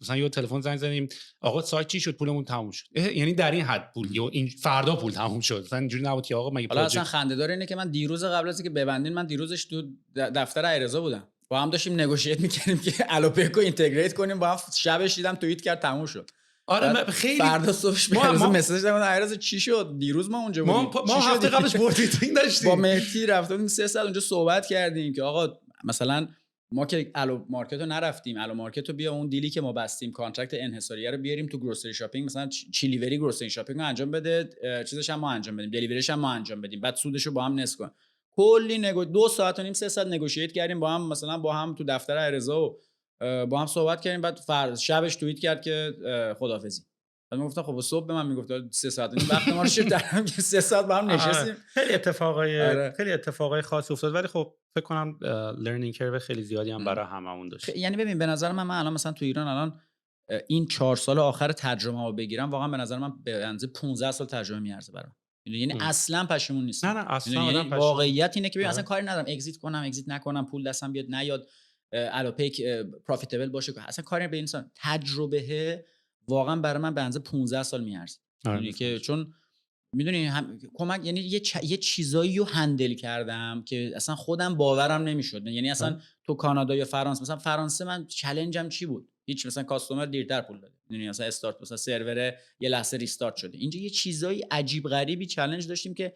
Speaker 1: مثلا یه تلفن زنگ زدیم آقا سایت چی شد، پولمون تموم شد. یعنی در این حد پول یا این فردا پول تموم شد. مثلا اینجوری نبود که آقا مگه
Speaker 2: حالا اصلا خنده‌دار اینه که من دیروز قبل از اینکه ببندین، من دیروزش تو دفتر ایرزا بودم، با هم داشتیم نگوشیت می‌کردیم که الوپیکو اینتگریت کنیم، با هم شبش دیدم توییت کرد تموم شد.
Speaker 1: آره خیلی
Speaker 2: فردا صبحش ما مسیج دادم ایرزا چی شد، دیروز ما اونجا بودیم،
Speaker 1: ما هفته قبلش بورد میتینگ داشتیم،
Speaker 2: با مهدی رفتیم 3 ساعت اونجا صحبت کردیم که آقا مثلا ما که الو مارکت رو نرفتیم، الو مارکت رو بیا اون دیلی که ما بستیم کانترکت انحصاریه رو بیاریم تو گروسری شاپینگ، مثلا چیلیوری گروسری شاپینگ رو انجام بده، چیزش هم ما انجام بدیم، دلیوریش هم ما انجام بدیم، بعد سودش رو با هم نصف کن. کلی 2 ساعت و نیم 3 ساعت نگوشییت کردیم با هم، مثلا با هم تو دفتر ایرزا و با هم صحبت کردیم. بعد فردا شبش توییت کرد که خداحافظی. من گفتم خب صبح به من میگفت 3 ساعت و نیم وقت ما رو شد درم که 3 ساعت با هم نشستیم.
Speaker 1: خیلی اتفاقای خاصی افتاد، ولی خب فکر کنم لرنینگ کرو خیلی زیادی هم برای هممون داشت.
Speaker 2: یعنی ببین به نظر من الان مثلا تو ایران الان این 4 سال آخر تجربه‌مو بگیرم، واقعا به نظر من به اندازه 15 سال تجربه میارزه برام. یعنی اصلا پشیمون نیستم.
Speaker 1: نه اصلا
Speaker 2: یعنی واقعیت اینه که ببین اصلا کاری ندارم اگزییت کنم اگزییت نکنم، پول دستم بیاد نیاد، الوپیک پروفیتبل باشه، اصلا کاری به انسان تجربه واقعا برای من به اندازه 15 سال میارزه. یعنی که چون میدونی کمک، یعنی یه چیزایی رو هندل کردم که اصلا خودم باورم نمیشد. یعنی اصلا تو کانادا یا فرانسه، مثلا فرانسه من چالنجم چی بود؟ هیچ، مثلا کاستومر دیرتر پول داده، میدونی مثلا استارت، مثلا سرور یه لحظه ریستارت شده. اینجا یه چیزایی عجیب غریبی چالش داشتیم که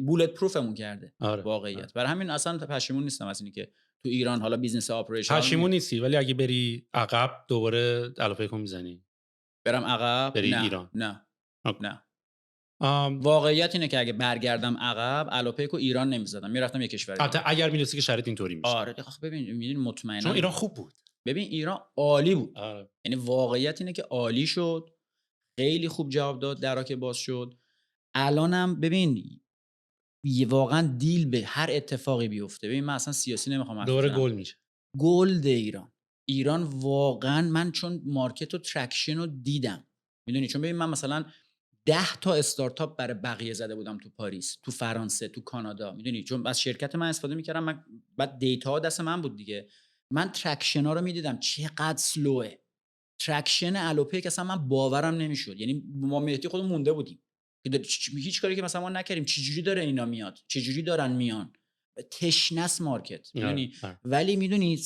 Speaker 2: بولت پروفمون کرده. واقعیت برای همین اصلا پشیمون نیستم از اینی که تو ایران حالا بیزنس اپریشن
Speaker 1: پشیمون نیستی، ولی اگه بری عقب دوباره الوپیکو میزنی؟
Speaker 2: برم عقب؟
Speaker 1: بری ایران؟
Speaker 2: نه. واقعیت اینه که اگه برگردم عقب الوپیکو ایران نمیزدم، میرفتم یه کشور دیگه.
Speaker 1: البته اگر میرسی که شرایط اینطوری میشه.
Speaker 2: آره ببین میدونی مطمئنا
Speaker 1: چون ایران خوب بود.
Speaker 2: ببین ایران عالی بود. یعنی واقعیت اینه که عالی شد، خیلی خوب جواب داد، درا که باز شد. الانم ببین واقعا دیل به هر اتفاقی بیفته، ببین من اصلا سیاسی نمیخوام
Speaker 1: دوره گل میشه.
Speaker 2: گلد ایران واقعا، من چون مارکت و ترکشن رو دیدم، میدونی، چون ببین من مثلا 10 تا استارتاپ برای بقیه زده بودم تو پاریس، تو فرانسه، تو کانادا، میدونی، چون از شرکت من استفاده میکردم، من بعد دیتا دست من بود دیگه، من ترکشن ها رو میدیدم چقدر سلوه. ترکشن الوپیک اصلا من باورم نمیشد. یعنی ما مهدی خودمون مونده بودیم هیچ کاری که مثلا ما نکردیم چجوری داره اینا میاد، چجوری دارن میان، تشنس مارکت، میدونی. ولی میدونی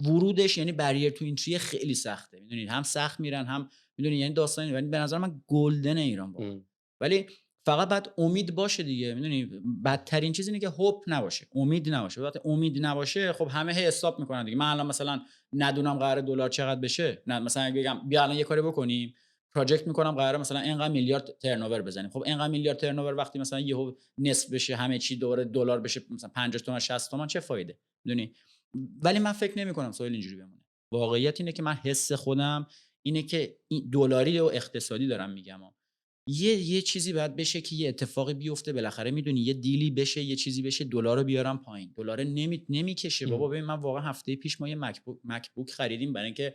Speaker 2: ورودش، یعنی بریر تو اینتری خیلی سخته، میدونی، هم سخت میرن هم میدونی، یعنی داستانی. ولی به نظر من گلدن ایران بود. ولی فقط بعد امید باشه دیگه، میدونی، بدترین چیز اینه که هوپ نباشه، امید نباشه. وقتی امید نباشه خب همه حساب میکنن دیگه. من الان مثلا ندونم قرار دلار چقدر بشه، نه مثلا بگم بیا الان یه کاری بکنیم، پروژکت میکنم قراره مثلا اینقدر میلیارد ترنوور بزنیم. خب اینقدر میلیارد ترنوور وقتی مثلا یهو نصف بشه، همه چی دوباره دلار بشه مثلا 50 تومن 60 تومن، چه فایده، میدونی. ولی من فکر نمیکنم سوال اینجوری بمونه. واقعیت اینه که من حس خودم اینه که دلاری و اقتصادی دارم میگم، یه چیزی باید بشه که یه اتفاقی بیفته بالاخره، میدونی، یه دیلی بشه، یه چیزی بشه، دلار رو بیارم پایین. دلار نمیکشه بابا. ببین من واقعا هفته پیش ما یه مکبوک خریدیم برای اینکه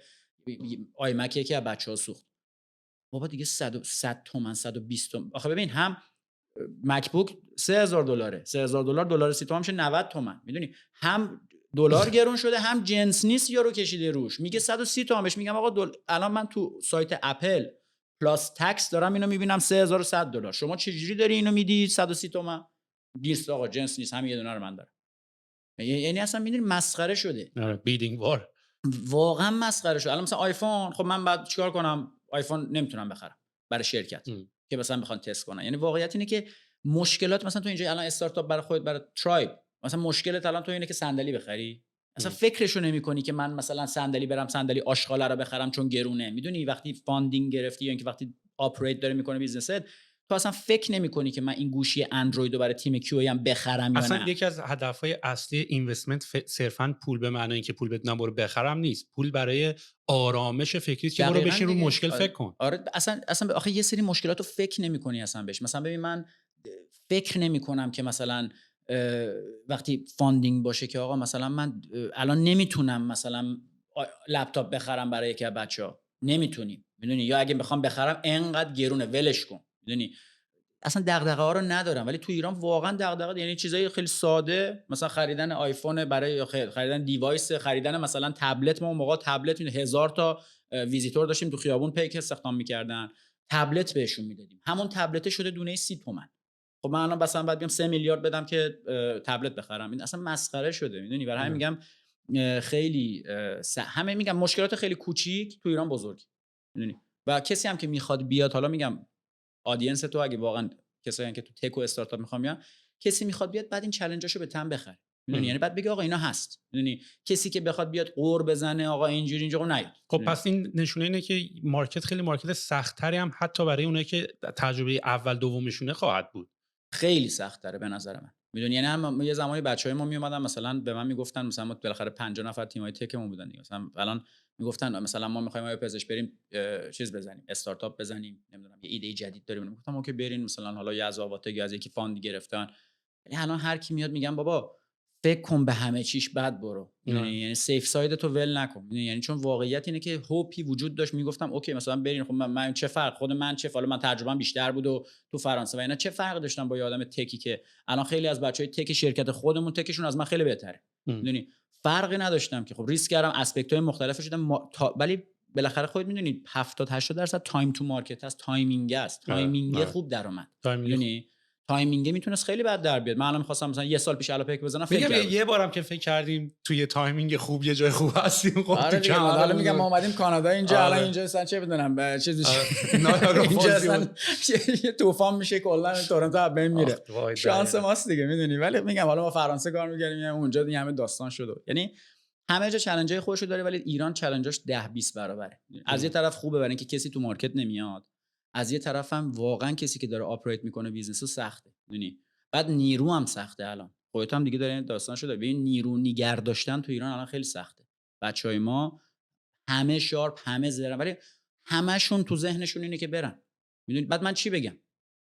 Speaker 2: آی مک یکی از بچه‌ها سوخت. بابا دیگه 100 تومن 120 تومن. آخه ببین هم مک بوک $3000 $3000 30 تومن میشه 90 تومن. میدونی هم دلار گرون شده هم جنس نیست یارو کشیده روش. میگه 130 تومن. بهش میگم آقا الان من تو سایت اپل پلاس تکس دارم اینو میبینم $3100. شما چجوری داری اینو میدی 130 تومن؟ 20 آقا جنس نیست همین یه دونه رو من دارم. یعنی اصلا میدونی مسخره شده.
Speaker 1: بیدینگ وار.
Speaker 2: واقعا مسخره شده. الان مثلا آیفون، خب من بعد چیکار کنم؟ آیفون نمیتونم بخرم برای شرکت که مثلا بخوان تست کنن. یعنی واقعیت اینه که مشکلات مثلا تو اینجا الان استارتاپ برای خودت، برای ترایب، مثلا مشکلت الان تو اینه که صندلی بخری، اصلا فکرشو نمی‌کنی که من مثلا صندلی برم صندلی آشغاله رو بخرم چون گرونه. میدونی وقتی فاندینگ گرفتی یا اینکه وقتی آپریت داره میکنه بیزنست، تو اصلا فکر نمی‌کنی که من این گوشی اندروید رو برای تیم کیو ام بخرم یا
Speaker 1: اصلا
Speaker 2: نه.
Speaker 1: یکی از هدفهای اصلی اینوستمنت صرفاً پول به معنای اینکه پول بدونم برو بخرم نیست، پول برای آرامش فکری که برو بشین رو مشکل فکر کن.
Speaker 2: آره اصلا آخه یه سری مشکلاتو فکر نمی‌کنی اصلا بهش. مثلا ببین من فکر نمی‌کنم که مثلا وقتی فاندینگ باشه که آقا مثلا من الان نمیتونم مثلا لپتاپ بخرم برای یکی از بچه‌ها، نمیتونیم، میدونی، یا اگه بخوام بخرم انقدر گرونه ولش کن، میدونی. اصلا دغدغه ها رو ندارم. ولی تو ایران واقعا دغدغه، یعنی چیزای خیلی ساده، مثلا خریدن آیفون برای خریدن دیوایس، خریدن مثلا تبلت. ما اون موقع تبلت 1000 تا ویزیتور داشتیم تو خیابون پیک استخدام می‌کردن، تبلت بهشون میدادیم. همون تبلت شده دونه 30 تومن. خب من الان مثلا بعد بیام 3 میلیارد بدم که تبلت بخرم؟ این اصلا مسخره شده، میدونی. برای همین میگم خیلی همه میگم مشکلات خیلی کوچیک تو ایران بزرگ، میدونی. و کسی هم که میخواد بیاد، حالا میگم آدینس تو اگه واقعا کسایی که تو تک و استارتاپ میخوام بیان، کسی میخواد بیاد بعد این چالنجاشو به تن بخره، میدونی. یعنی بعد بگه آقا اینا هست، میدونی. کسی که بخواد بیاد قور بزنه آقا اینجوری اینجا نیاد.
Speaker 1: خب پس این نشونه اینه که مارکت خیلی مارکت سخت‌تری هم حتی برای اونایی که تجربه اول دومشونه خواهد بود.
Speaker 2: خیلی سخت‌تره به نظر من، میدونی. یعنی هم یه زمانی بچهای ما میومدن مثلا به من میگفتن، مثلا ما بالاخره 50 نفر تیمای تکمون بودن دیگه، مثلا الان میگفتن مثلا ما می‌خوایم آی پزش بریم چیز بزنیم، استارتاپ بزنیم، نمیدونم یه ایده جدید داریم. میگفتم اوکی برین، مثلا حالا یه از آواتگ از یکی فاند گرفتن. یعنی الان هر کی میاد میگم بابا فکر کن به همه چیش بعد برو، یعنی سیف ساید تو ول نکن، یعنی چون واقعیت اینه که هوپی وجود داشت. میگفتم اوکی مثلا برین، خب من چه فرق، خود من چه، حالا من تجربه‌ام بیشتر بود و تو فرانسه و اینا، چه فرق داشتم با یه آدم تکی که الان خیلی از بچهای تک شرکت خودمون تکشون از من خیلی بهتره، میدونی. فرقی نداشتم که خب ریسک کردم، اسپکت‌های مختلفش دیدم، ولی بالاخره خودت میدونید 70-80% تایم تو مارکت هست، تایمینگ است، تایمینگ خوب در اومد، میدونی. تایمینگ میتونست خیلی بد در بیاد. من الان می‌خواستم مثلا یه سال پیش الاپیک بزنم، فکر کردم
Speaker 1: یه بارم که فکر کردیم توی تایمینگ خوب یه جای خوب هستیم. خب
Speaker 2: آره دیگه، حالا میگم ما اومدیم کانادا اینجا، الان اینجا اصلا چه بدونم چیزی اینجا اصلا یه طوفان میشه کلا تورنتو بین میره. شانس ماست دیگه، میدونی. ولی میگم حالا ما فرانسه کار می‌کردیم اونجا دیگه همه داستان شده. یعنی همه جا چالنجای خودشو داره، ولی ایران چالنجاش 10-20 برابره. از یه طرف خوبه برای اینکه کسی تو مارکت نمیاد، از یه طرف هم واقعا کسی که داره آپریت میکنه بیزنسو سخته، میدونی. بعد نیرو هم سخته. الان خودت هم دیگه داره داستان شده، ببین نیرو نگه داشتن تو ایران الان خیلی سخته. بچهای ما همه شارپ، همه زرن، ولی همشون تو ذهنشون اینه که برن، میدونی. بعد من چی بگم؟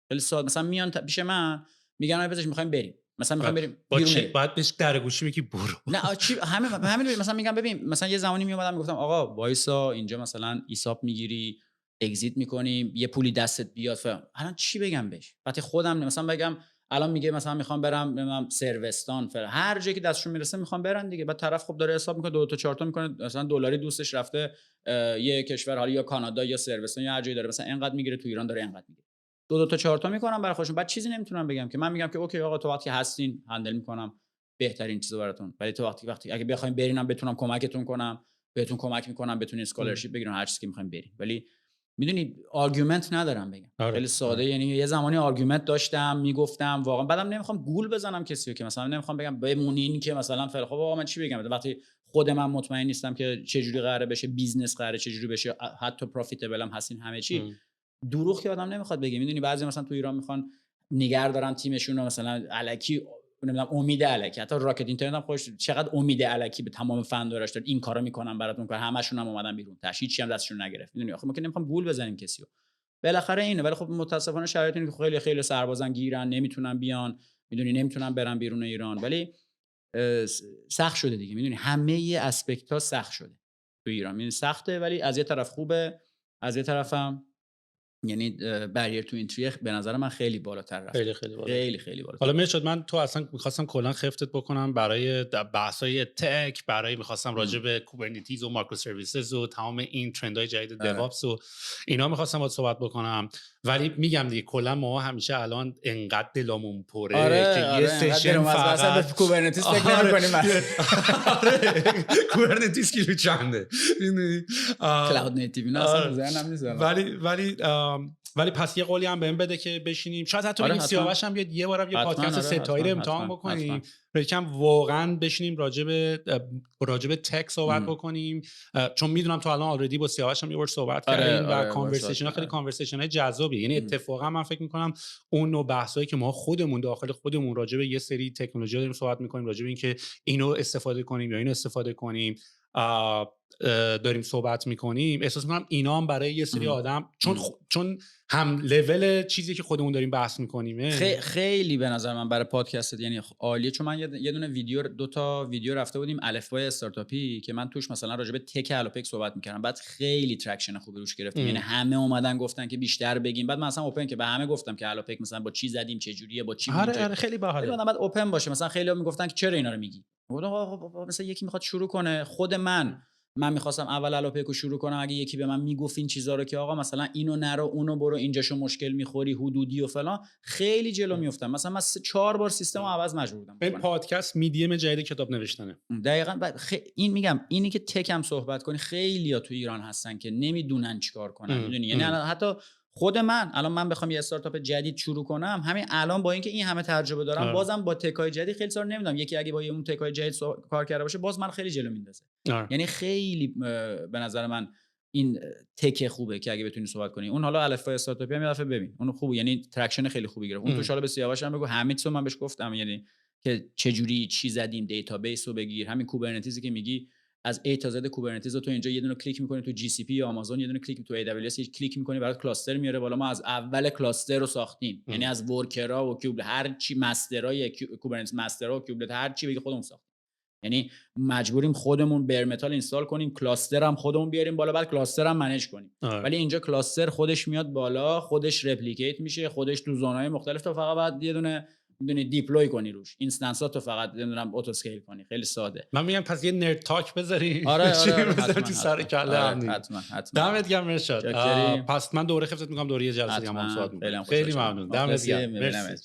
Speaker 2: خیلی ساده، مثلا میان پیش من میگن آ بزش میخوایم بریم، مثلا میخوایم بریم بیرون،
Speaker 1: بعد بهش در گوشی میگی برو.
Speaker 2: نه چی همین مثلا میگم ببین، مثلا یه زمانی میومدم میگفتم آقا وایسا اینجا مثلا ایساب میگیری، اگزییت میکنیم، یه پولی دستت بیاد. الان چی بگم بهش؟ وقتی خودم مثلا بگم الان میگه مثلا میخوام برم سروستان، هر جایی که دستشون میرسه میخوام برن دیگه. بعد طرف خب داره حساب میکنه 2 تا 4 تا میکنه، مثلا دلاری دوستش رفته یه کشور، حالا یا کانادا یا سروستان یا هر جایی داره مثلا اینقدر میگیره، تو ایران داره اینقدر میگیره، 2 تا 4 تا میکنم برای خودشون. بعد چیزی نمیتونم بگم که من میگم که اوکی آقا تو وقتی هستین هندل میکنم بهترین چیزو براتون، ولی تو وقتی اگه بخواید برینم بتونم کمکتون کنم، بهتون کمک میکنم بتونین اسکالرشیپ بگیرین، هر چیزی که میخواین برین. ولی میدونید آرگومنت ندارم بگم. خیلی ساده. یعنی یه زمانی آرگومنت داشتم میگفتم واقعا، بعدم نمیخوام گول بزنم کسی رو که مثلا نمیخوام بگم بمونین که مثلا خب آقا من چی بگم وقتی خود من مطمئن نیستم که چه جوری قراره بشه بیزنس، قراره چه جوری بشه، حتی پروفیتبل هم هستین همه چی. دروغ که آدم نمیخواد بگه، میدونی. بعضی مثلا تو ایران میخوان نگار دارن تیمشون رو مثلا الکی، نمیدونم امید الکی، حتی راکت اینترنت هم خوش چقدر امید الکی به تمام فندوراش داد، این کارو میکنن براتون، کار همشون هم اومدن بیرون تاش، هیچی هم دستشون نگرفت، میدونی. آخه ما که نمیخوام گول بزنیم کسی رو، بالاخره اینه. ولی خب متاسفانه شرایط اینه که خیلی خیلی سربازن گیرن، نمیتونن بیان، میدونی، نمیتونن برن بیرون ایران. ولی سخت شده دیگه، میدونی، همه اسپکت ها سخت شده. تو ایران. یعنی سخته ولی از یه طرف خوبه، از یه طرفم یعنی بریر تو اینتری به نظر من خیلی بالاتر رفت. خیلی بالاتر.
Speaker 1: حالا مرشد من تو اصلا می‌خواستم کلا خفتت بکنم برای بحث‌های تک، برای می‌خواستم راجع به کوبرنتیز و مایکرو سرویسز و تمام این ترندهای جدید دیوآپس و اینا می‌خواستم باهات صحبت بکنم، ولی میگم دیگه کلا ما همیشه الان انقدر دلمون پره که یه سشن فقط
Speaker 2: به کوبرنتیز فکر نمی‌کنیم.
Speaker 1: کوبرنتیز کیلو چنده؟
Speaker 2: کلاود نیتیو اینا اصلا ذهنم نیست.
Speaker 1: ولی پس یه قولی هم بهم بده که بشینیم شاید حتی بگیم سیاوش هم بیاد یه بارم یه پادکست ستایی رو امتحان بکنیم، یکم واقعا بشینیم راجع به تک صحبت بکنیم، چون میدونم تو الان آلردی با سیاوش هم یه بار صحبت کردیم و کانورسیشن خیلی کانورسیشن جذابیه. یعنی اتفاقا من فکر میکنم اون نوع بحثایی که ما خودمون داخل خودمون راجع به یه سری تکنولوژی داریم صحبت میکنیم، راجع به اینکه اینو استفاده کنیم یا اینو استفاده کنیم داریم صحبت میکنیم، احساس میکنم اینا هم برای یه سری آدم چون هم لول چیزی که خودمون داریم بحث میکنیم
Speaker 2: خیلی به نظر من برای پادکست یعنی عالیه. چون من یه دونه ویدیو 2 تا ویدیو رفته بودیم الفبای استارتاپی که من توش مثلا راجع به تک الوپک صحبت میکردم، بعد خیلی ترکشن خوبی روش گرفتیم. یعنی همه اومدن گفتن که بیشتر بگیم، بعد من اصلا اوپن که به همه گفتم که الوپک مثلا با چی زدیم چه جوریه با چی
Speaker 1: آره خیلی باحاله،
Speaker 2: بعد اوپن باشه. مثلا خیلی‌ها میگفتن که چرا اینا رو میگی، مثلا یکی میخواد شروع کنه. خود من میخواستم اول الوپک رو شروع کنم، اگه یکی به من میگفت این چیزا رو که آقا مثلا اینو نرو اونو برو اینجاشو مشکل میخوری حدودی و فلان، خیلی جلو میافتم. مثلا من 4 بار سیستم رو عوض مجبور بودم.
Speaker 1: این پادکست میدیم جدید کتاب نوشتنه
Speaker 2: دقیقاً. این میگم اینی که تکم صحبت کنی خیلیا تو ایران هستن که نمیدونن چیکار کنن، میدونی. یعنی حتی خود من الان من بخوام یه استارتاپ جدید شروع کنم، همین الان با اینکه این همه تجربه دارم بازم با تکای جدید خیلی سال نمیدونم یکی اگه با اون تکای جدید کار کرده باشه باز من خیلی جلو میندازه. یعنی خیلی به نظر من این تک خوبه که اگه بتونی صحبت کنی. اون حالا الفبای استارتاپی هم یه دفعه ببین اون خوبه، یعنی ترکشن خیلی خوبی گرفت. اون تو حالا به سیاوش هم بگو همیتسو من بهش گفتم یعنی که چه جوری چی زدیم، دیتابیس رو بگیر. همین کوبرنتیزی که میگی از A تا Z کوبرنتیز رو تو اینجا یه دونه کلیک می‌کنی، تو جی سی پی یا آمازون یه دونه کلیک، تو AWS یه کلیک می‌کنی برات کلاستر میاره بالا. ما از اول کلاستر رو ساختیم، یعنی از ورکرها و کیوبلت هر چی مسترای کوبرنتیز مسترها و کیوبلت هر چی بگی خودمون ساختیم. یعنی مجبوریم خودمون بر متال اینستال کنیم، کلاستر هم خودمون بیاریم بالا، بعد کلاستر هم منیج کنیم. ولی اینجا کلاستر خودش میاد بالا، خودش رپلیکیت میشه، خودش تو زونهای مختلف، تو فقط بعد یه دونه میدونی دیپلوی کنی روش، اینستنساتو فقط نمیدونم اتو اسکیل کنی. خیلی ساده.
Speaker 1: من میگم پس یه نرد تاک بذاری.
Speaker 2: آره
Speaker 1: تو سر کله هم
Speaker 2: حتما
Speaker 1: دمت گرم مرشد. پس من دوره خفتت میگم دوره یه جلسه دیگه هم صحبت می‌کنم. خیلی ممنون. دمت گرم.